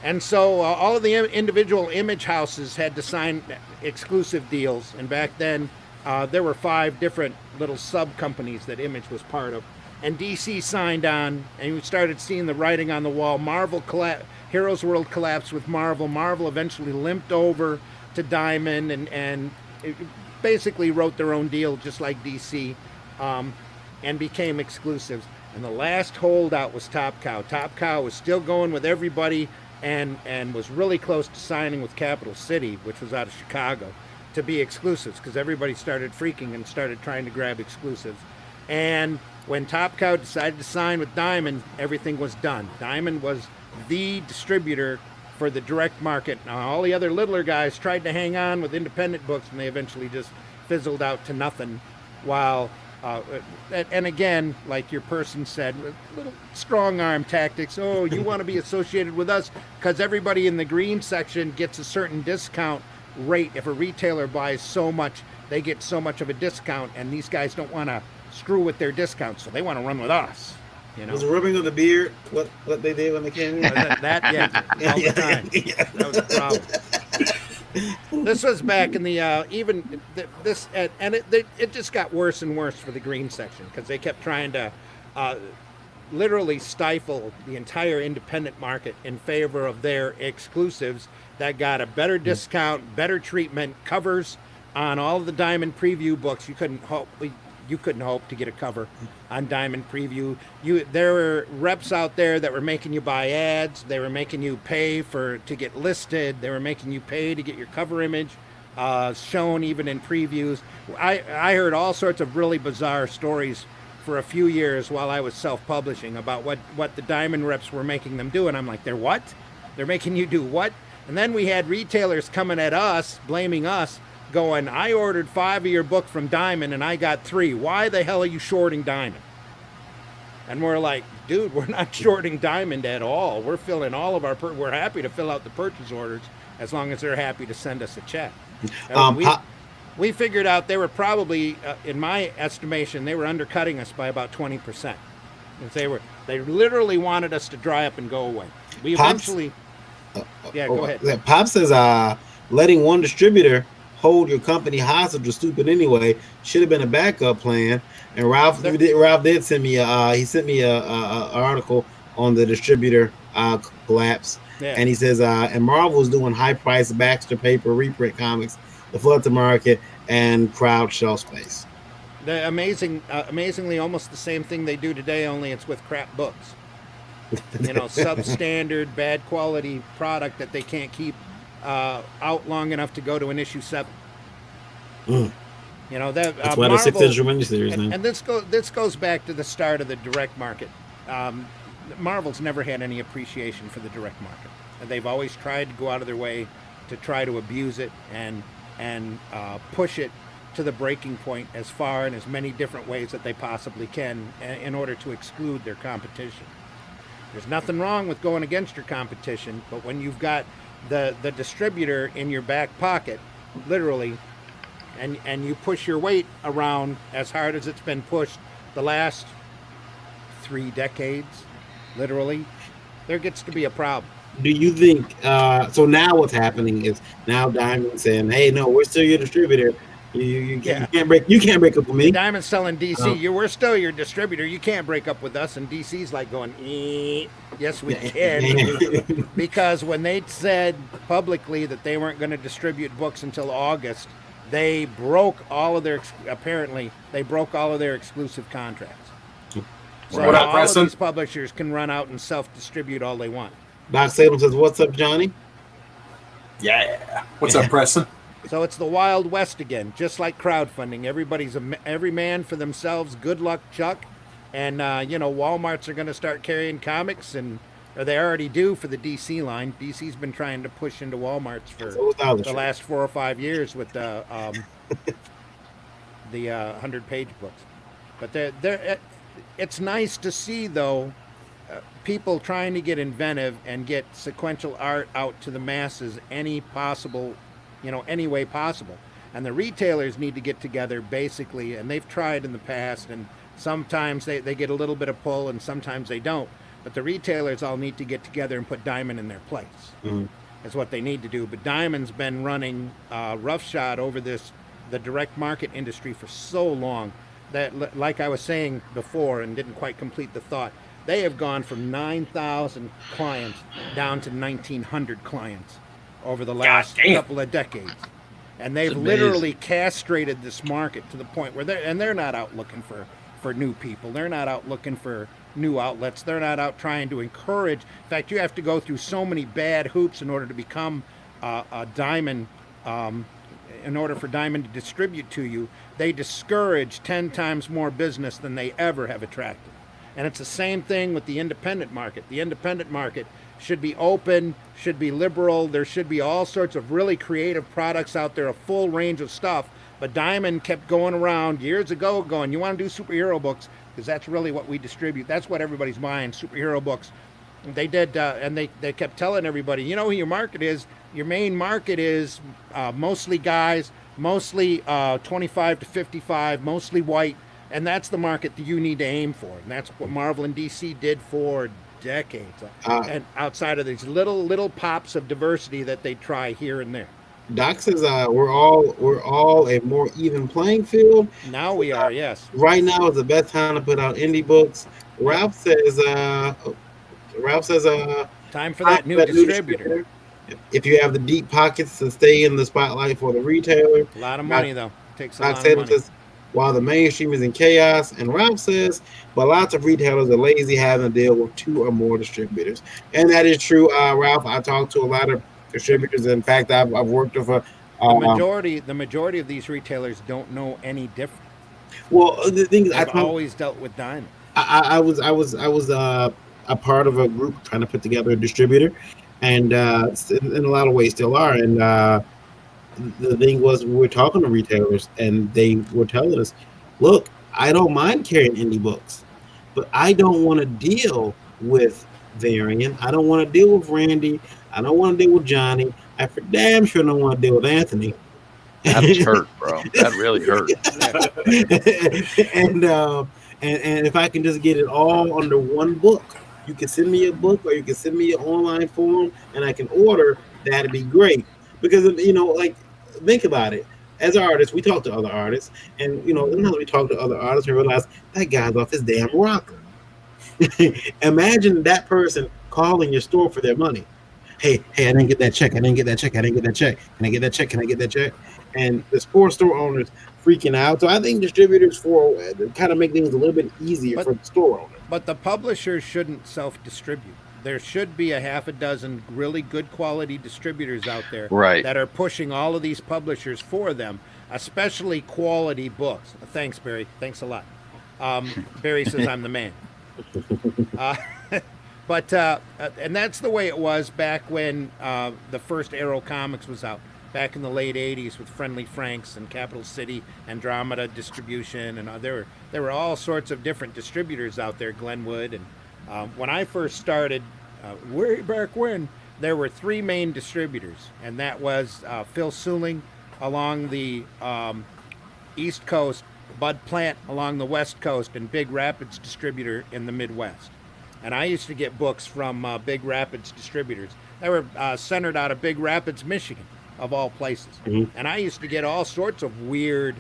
And so all of the individual Image houses had to sign exclusive deals, and back then there were 5 different little sub companies that Image was part of. And DC signed on, and we started seeing the writing on the wall. Heroes World collapsed with Marvel. Marvel eventually limped over to Diamond and it basically wrote their own deal, just like DC, and became exclusives. And the last holdout was Top Cow. Top Cow was still going with everybody and was really close to signing with Capital City, which was out of Chicago, to be exclusives because everybody started freaking and started trying to grab exclusives. And when Top Cow decided to sign with Diamond, everything was done. Diamond was the distributor for the direct market. Now, all the other littler guys tried to hang on with independent books, and they eventually just fizzled out to nothing. While, and again, like your person said, little strong arm tactics. Oh, you want to be associated with us because everybody in the green section gets a certain discount rate. If a retailer buys so much, they get so much of a discount, and these guys don't want to screw with their discounts, so they want to run with us. You know? Was the rubbing of the beard what they did when they came in? That yeah, all the time. That was the problem. This was back in the this and it just got worse and worse for the green section because they kept trying to literally stifle the entire independent market in favor of their exclusives that got a better discount, better treatment, covers on all of the Diamond preview books. You couldn't hope to get a cover on Diamond Preview. There were reps out there that were making you buy ads. They were making you pay to get listed. They were making you pay to get your cover image shown even in previews. I heard all sorts of really bizarre stories for a few years while I was self-publishing about what the Diamond reps were making them do. And I'm like, they're what? They're making you do what? And then we had retailers coming at us, blaming us, going, I ordered 5 of your book from Diamond and I got 3. Why the hell are you shorting Diamond? And we're like, dude, we're not shorting Diamond at all. We're filling all of our, we're happy to fill out the purchase orders as long as they're happy to send us a check. We figured out they were probably, in my estimation, they were undercutting us by about 20%. They literally wanted us to dry up and go away. We eventually, go ahead. Pop says, letting one distributor hold your company hostage was stupid anyway. Should have been a backup plan. And Ralph did send me a article on the distributor collapse. Yeah. And he says, and Marvel was doing high price Baxter paper reprint comics to flood the market and crowd shelf space. Amazingly, almost the same thing they do today, only it's with crap books. Substandard, bad quality product that they can't keep out long enough to go to an issue 7. That's why Marvel, the 6-issue miniseries now. And this goes back to the start of the direct market. Marvel's never had any appreciation for the direct market. They've always tried to go out of their way to try to abuse it and push it to the breaking point as far in as many different ways that they possibly can in order to exclude their competition. There's nothing wrong with going against your competition, but when you've got the distributor in your back pocket, literally, and you push your weight around as hard as it's been pushed the last 3 decades, literally, there gets to be a problem. Do you think, so now what's happening is now Diamond saying, hey, no, we're still your distributor. You can't break up with me. Diamond's selling DC. We're still your distributor. You can't break up with us. And DC's like going, yes, we can. Because when they said publicly that they weren't going to distribute books until August, they broke all of their exclusive contracts. So all of these publishers can run out and self-distribute all they want. Doc Salem says, what's up, Johnny? Yeah. What's up, Preston? So it's the Wild West again, just like crowdfunding. Every man for themselves. Good luck, Chuck. And, Walmarts are going to start carrying comics, or they already do for the DC line. DC's been trying to push into Walmarts for the last 4 or 5 years with the 100-page books. But it's nice to see, though, people trying to get inventive and get sequential art out to the masses any way possible. And the retailers need to get together, basically, and they've tried in the past, and sometimes they get a little bit of pull and sometimes they don't. But the retailers all need to get together and put Diamond in their place. Mm-hmm. That's what they need to do. But Diamond's been running roughshod over the direct market industry for so long that, like I was saying before and didn't quite complete the thought, They have gone from 9,000 clients down to 1,900 clients over the last damn. couple of decades. And they've It's literally amazing. castrated this market to the point where they're not out looking for new people. They're not out looking for new outlets. They're not out trying to encourage. In fact, you have to go through so many bad hoops in order to become a Diamond. In order for Diamond to distribute to you, they discourage 10 times more business than they ever have attracted. And it's the same thing with the independent market. The independent market should be open, should be liberal. There should be all sorts of really creative products out there, a full range of stuff. But Diamond kept going around years ago going, you want to do superhero books? Because that's really what we distribute. That's what everybody's buying, superhero books. They did, and they kept telling everybody, you know who your market is? Your main market is mostly guys, mostly 25 to 55, mostly white. And that's the market that you need to aim for. And that's what Marvel and DC did for decades. And outside of these little pops of diversity that they try here and there. Doc says we're all a more even playing field. Now we are, yes. Right now is the best time to put out indie books. Ralph says Time for that new distributor. If you have the deep pockets to stay in the spotlight for the retailer. A lot of money, though. Takes a Doc lot of money. says, while the mainstream is in chaos, and Ralph says, but lots of retailers are lazy having to deal with 2 or more distributors. And that is true, Ralph. I talked to a lot of distributors. In fact, I've worked with the majority of these retailers don't know any different. Well, the thing is, I've always dealt with Diamond. I was a part of a group trying to put together a distributor, and in a lot of ways still are. And the thing was, we were talking to retailers, and they were telling us, "Look, I don't mind carrying indie books, but I don't want to deal with Varian. I don't want to deal with Randy. I don't want to deal with Johnny. I for damn sure don't want to deal with Anthony." That hurt, bro. That really hurt. And if I can just get it all under one book, you can send me a book or you can send me an online form, and I can order. That'd be great. Because like, think about it. As artists, we talk to other artists, and sometimes we talk to other artists and realize that guy's off his damn rocker. Imagine that person calling your store for their money. Hey, I didn't get that check. I didn't get that check. Can I get that check? Can I get that check? And the store owners freaking out. So I think distributors kind of make things a little bit easier for the store owner. But the publishers shouldn't self-distribute. There should be a half a dozen really good quality distributors out there that are pushing all of these publishers for them, especially quality books. Thanks, Barry. Thanks a lot. Barry says I'm the man. But and that's the way it was back when the first Arrow Comics was out, back in the late 80s with Friendly Franks and Capital City, Andromeda Distribution, and there were all sorts of different distributors out there, Glenwood. And when I first started, way back when, there were 3 main distributors, and that was Phil Suling along the East Coast, Bud Plant along the West Coast, and Big Rapids Distributor in the Midwest. And I used to get books from Big Rapids distributors. They were centered out of Big Rapids, Michigan, of all places. Mm-hmm. And I used to get all sorts of weird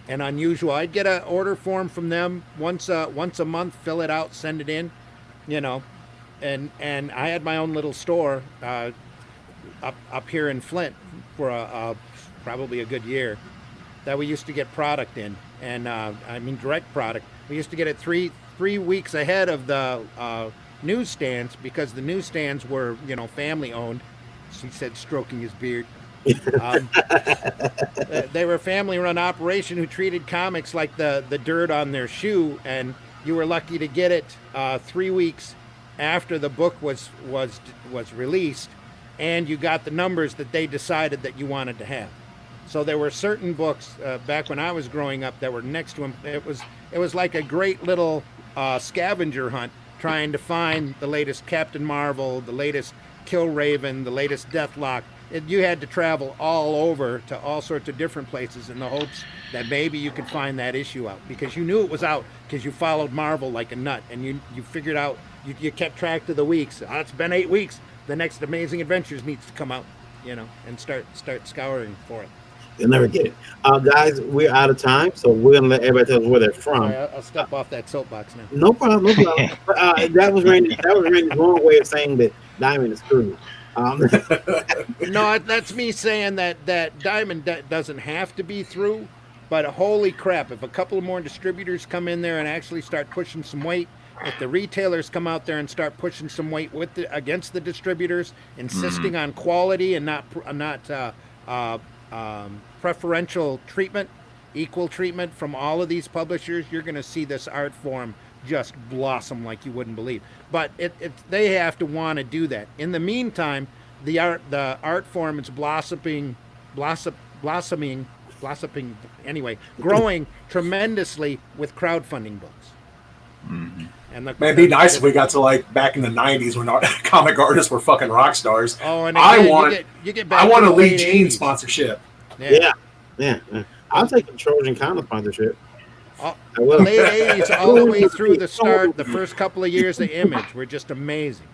and unusual. I'd get an order form from them once a month, fill it out, send it in, And I had my own little store up here in Flint for probably a good year that we used to get product in, and direct product. We used to get it three weeks ahead of the newsstands, because the newsstands were family owned. He said, stroking his beard. They were a family run operation who treated comics like the dirt on their shoe, and you were lucky to get it 3 weeks after the book was released, and you got the numbers that they decided that you wanted to have. So there were certain books back when I was growing up that were next to them. It was like a great little scavenger hunt, trying to find the latest Captain Marvel, the latest Killraven, the latest Deathlock. You had to travel all over to all sorts of different places in the hopes that maybe you could find that issue out, because you knew it was out, because you followed Marvel like a nut, and you figured out, you kept track of the weeks. It's been 8 weeks. The next Amazing Adventures needs to come out, and start scouring for it. You'll never get it. Guys, we're out of time, so we're gonna let everybody tell us where they're from. Sorry, I'll step off that soapbox now. No problem, no problem. But, that was Randy's wrong way of saying that Diamond is screwed. No, that's me saying that Diamond doesn't have to be through, but holy crap, if a couple of more distributors come in there and actually start pushing some weight, if the retailers come out there and start pushing some weight against the distributors, insisting on quality and not preferential treatment, equal treatment from all of these publishers, you're going to see this art form just blossom like you wouldn't believe. But they have to want to do that. In the meantime, the art form is blossoming anyway, growing tremendously with crowdfunding books. Mm-hmm. And Man, it'd be nice if we got to like back in the '90s when our comic artists were fucking rock stars. Oh, and I again, want a Lee Jean sponsorship. Yeah. I'll take a Trojan Comic sponsorship. The late '80s, all the way through the first couple of years of Image were just amazing.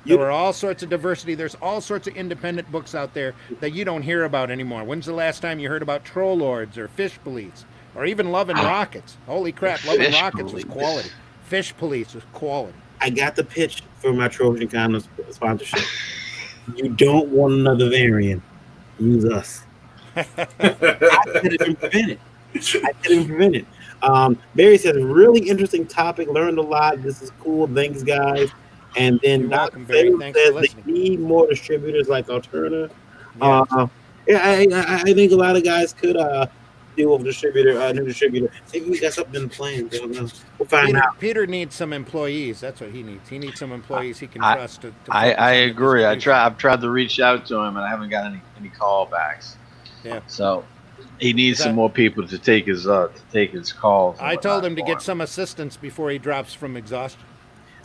There were all sorts of diversity. There's all sorts of independent books out there that you don't hear about anymore. When's the last time you heard about Troll Lords or Fish Police or even Love and Rockets? Holy crap, Love and Rockets was quality. Fish Police was quality. I got the pitch for my Trojan Comics sponsorship. You don't want another variant. Use us. I couldn't even prevent it. Barry says, really interesting topic. Learned a lot. This is cool. Thanks, guys. And then You're welcome, Barry. Thanks for listening. They need more distributors like Alterna. I think a lot of guys could deal with a new distributor. Maybe we got something in the plans. I don't know. We'll find out. Peter needs some employees. That's what he needs. He needs some employees he can trust. I agree. I've tried to reach out to him, and I haven't got any callbacks. Yeah. So he needs some more people to take his calls. I told him to get some assistance before he drops from exhaustion.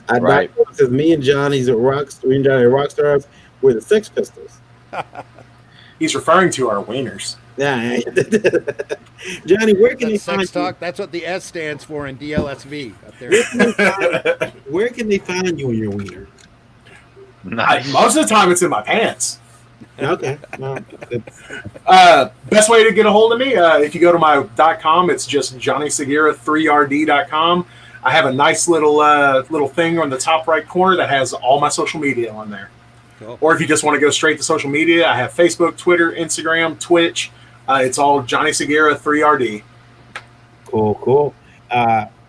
Right. Because me and Johnny's at Rockstars, we're the Sex Pistols. He's referring to our wieners. Yeah. Johnny, where can they find sex talk? you? That's what the S stands for in DLSV up there. Where can they find you in your wiener? Nice. Most of the time, it's in my pants. Okay. Best way to get a hold of me, if you go to my .com, it's just JohnnySegura3rd.com. I have a nice little thing on the top right corner that has all my social media on there. Cool. Or if you just want to go straight to social media, I have Facebook, Twitter, Instagram, Twitch. It's all Johnny Segura 3RD. Cool.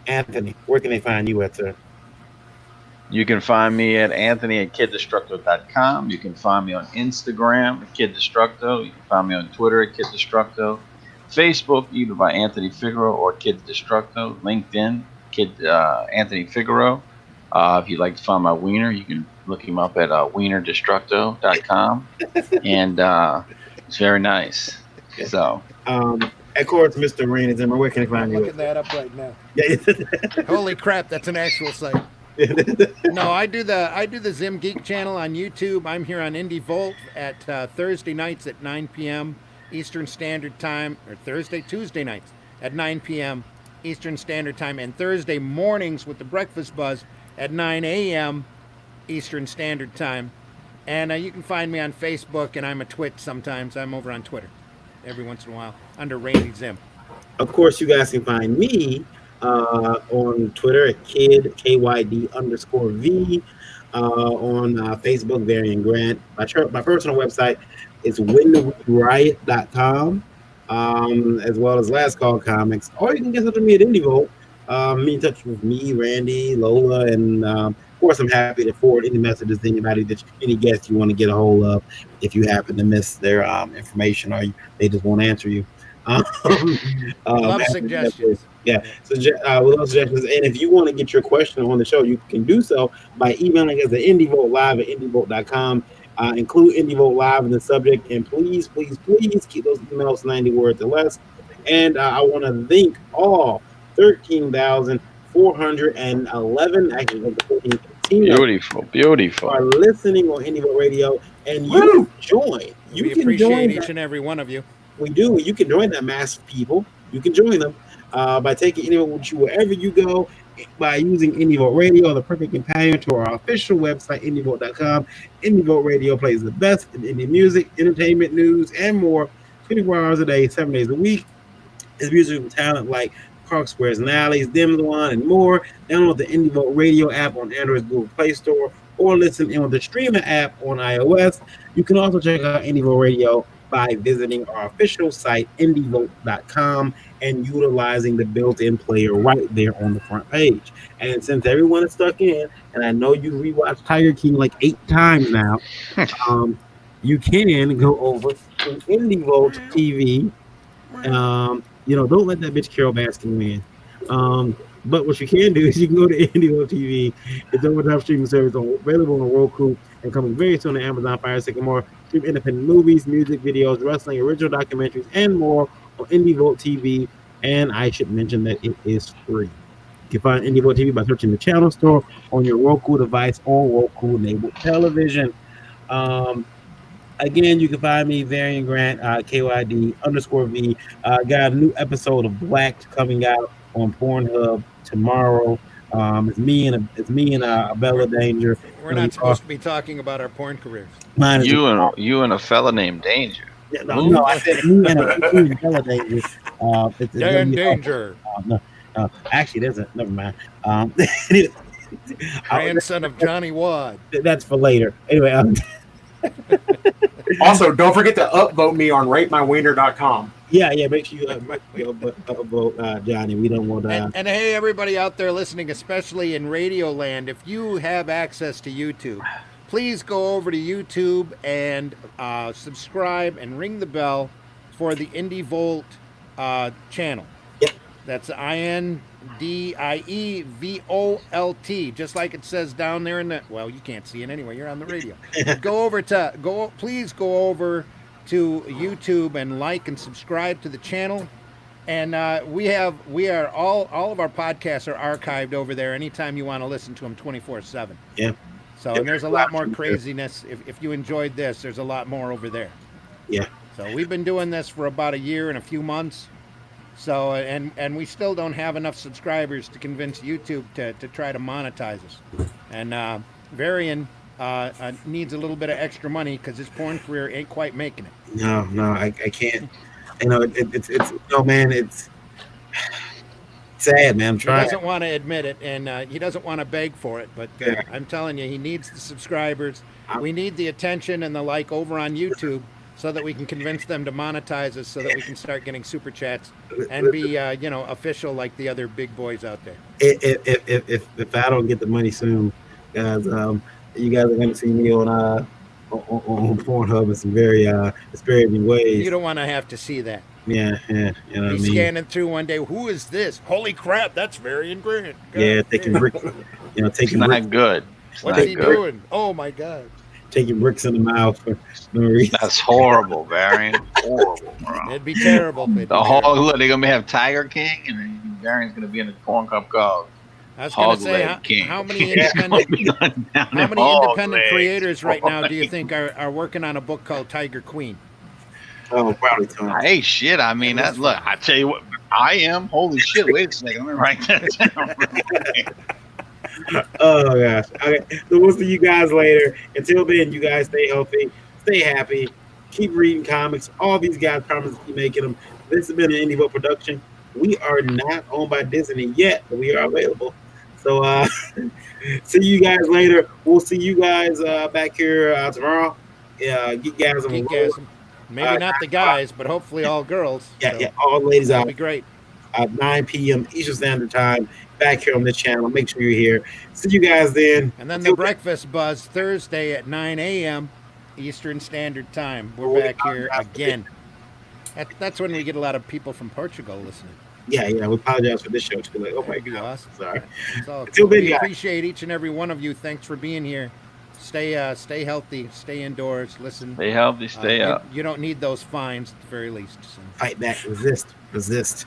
Anthony, where can they find you at, sir? You can find me at Anthony@KidDestructo.com. You can find me on Instagram at KidDestructo. You can find me on Twitter at KidDestructo. Facebook, either by Anthony Figueroa or Kid Destructo. LinkedIn, Anthony Figueroa. If you'd like to find my wiener, you can look him up at wienerdestructo.com. And it's very nice. So, of course, Mr. Randy Zimmer, where can I find I'm you? looking that up right now. Yeah. Holy crap, that's an actual site. No, I do the Zim Geek channel on YouTube. I'm here on Indie Volt at Thursday nights at 9 p.m. Eastern Standard Time, or Tuesday nights at 9 p.m. Eastern Standard Time, and Thursday mornings with the Breakfast Buzz at 9 a.m. Eastern Standard Time. And you can find me on Facebook, and I'm a Twitch sometimes. I'm over on Twitter every once in a while under Randy Zim. Of course, you guys can find me on Twitter at KYD_V, on Facebook, Varian Grant. My personal website is WhenWeRiot.com, as well as Last Call Comics. Or you can get in touch with me at IndieVolt. Be in touch with me, Randy, Lola, and of course, I'm happy to forward any messages to anybody any guest you want to get a hold of if you happen to miss their information or they just won't answer you. Love suggestions. Yeah, we love suggestions. And if you want to get your question on the show, you can do so by emailing us at IndieVoltLive@IndieVolt.com. Include IndieVolt Live in the subject, and please keep those emails 90 words or less. And I want to thank all 13,411, actually 14,015 beautiful are listening on IndieVolt Radio, and you can join. We appreciate each and every one of you. We do. You can join that mass of people. You can join them by taking IndieVolt with you wherever you go, by using IndieVolt Radio, the perfect companion to our official website, IndieVolt.com. IndieVolt Radio plays the best in indie music, entertainment, news, and more. 24 hours a day, 7 days a week. It's music from talent like Park Squares and Alleys, Dimswan, and more. Download the Indie Vote Radio app on Android's Google Play Store or listen in with the streaming app on iOS. You can also check out Indie Vote Radio by visiting our official site, indievote.com, and utilizing the built-in player right there on the front page. And since everyone is stuck in, and I know you rewatched Tiger King like 8 times now, you can go over to Indie Vote TV. Don't let that bitch Carol Baskin win. But what you can do is you can go to IndieVote TV. It's over-the-top streaming service available on Roku and coming very soon to Amazon Fire Stick and more. Stream independent movies, music videos, wrestling, original documentaries, and more on IndieVote TV. And I should mention that it is free. You can find IndieVote TV by searching the channel store on your Roku device or Roku-enabled television. Again, you can find me, Varian Grant, KYD_V. Got a new episode of Blacked coming out on Pornhub tomorrow. It's me and Bella Danger. We're not supposed to be talking about our porn careers. Mine is You and a fella named Danger. no, I said me and Bella Danger. Dan Danger. No, actually, there's a never mind. Grandson of Johnny Wad. That's for later. Anyway. Also, don't forget to upvote me on ratemywiener.com. Yeah, make sure you upvote Johnny. We don't want to. And hey, everybody out there listening, especially in Radio Land, if you have access to YouTube, please go over to YouTube and subscribe and ring the bell for the Indie Volt channel. Yep. That's INDIEVOLT, just like it says down there in the. Well, you can't see it anyway. You're on the radio. Please go over to YouTube and like and subscribe to the channel. And we are all of our podcasts are archived over there. Anytime you want to listen to them, 24/7. Yeah. So and there's a lot more craziness. If you enjoyed this, there's a lot more over there. Yeah. So we've been doing this for about a year and a few months. So and we still don't have enough subscribers to convince YouTube to try to monetize us. And Varian needs a little bit of extra money because his porn career ain't quite making it. No, I can't. It's man, it's sad, man. I'm trying. He doesn't want to admit it, and he doesn't want to beg for it. But I'm telling you, he needs the subscribers. We need the attention and the like over on YouTube, so that we can convince them to monetize us, so that we can start getting super chats and be, official like the other big boys out there. If I don't get the money soon, guys, you guys are going to see me on Pornhub in some very disparaging ways. You don't want to have to see that. Yeah, you know what I mean. Scanning through one day, who is this? Holy crap, that's Varian Grant. Taking bricks, taking not bricks. good. What's he doing? Oh my God. Taking bricks in the mouth for no reason. That's horrible, Varian. Horrible, bro. It'd be terrible. They're gonna have Tiger King, and then Varian's gonna be in the Corn Cup Cog. I was gonna say, how many independent creators right now do you think are working on a book called Tiger Queen? Oh, probably tons. Hey, shit. I mean, look. I tell you what, I am. Holy shit! Wait a second. Let me write that down. Oh gosh. Okay. So we'll see you guys later. Until then, you guys stay healthy, stay happy, keep reading comics. All these guys promise to keep making them. This has been an IndieVote production. We are not owned by Disney yet, but we are available. So see you guys later. We'll see you guys back here tomorrow. Geekgasm. Maybe not the guys, but hopefully all girls. Yeah, all ladies out. That'd be great. 9 p.m. Eastern Standard Time. Back here on this channel. Make sure you're here. See you guys then. And then the Breakfast Buzz Thursday at 9 a.m. Eastern Standard Time. We're back here again. That's when we get a lot of people from Portugal listening. Yeah. We apologize for this show. Like, oh my God. Awesome. Sorry. Cool. We appreciate each and every one of you. Thanks for being here. Stay healthy. Stay indoors. Listen. Stay healthy. Stay up. You don't need those fines at the very least. So. Fight back. Resist.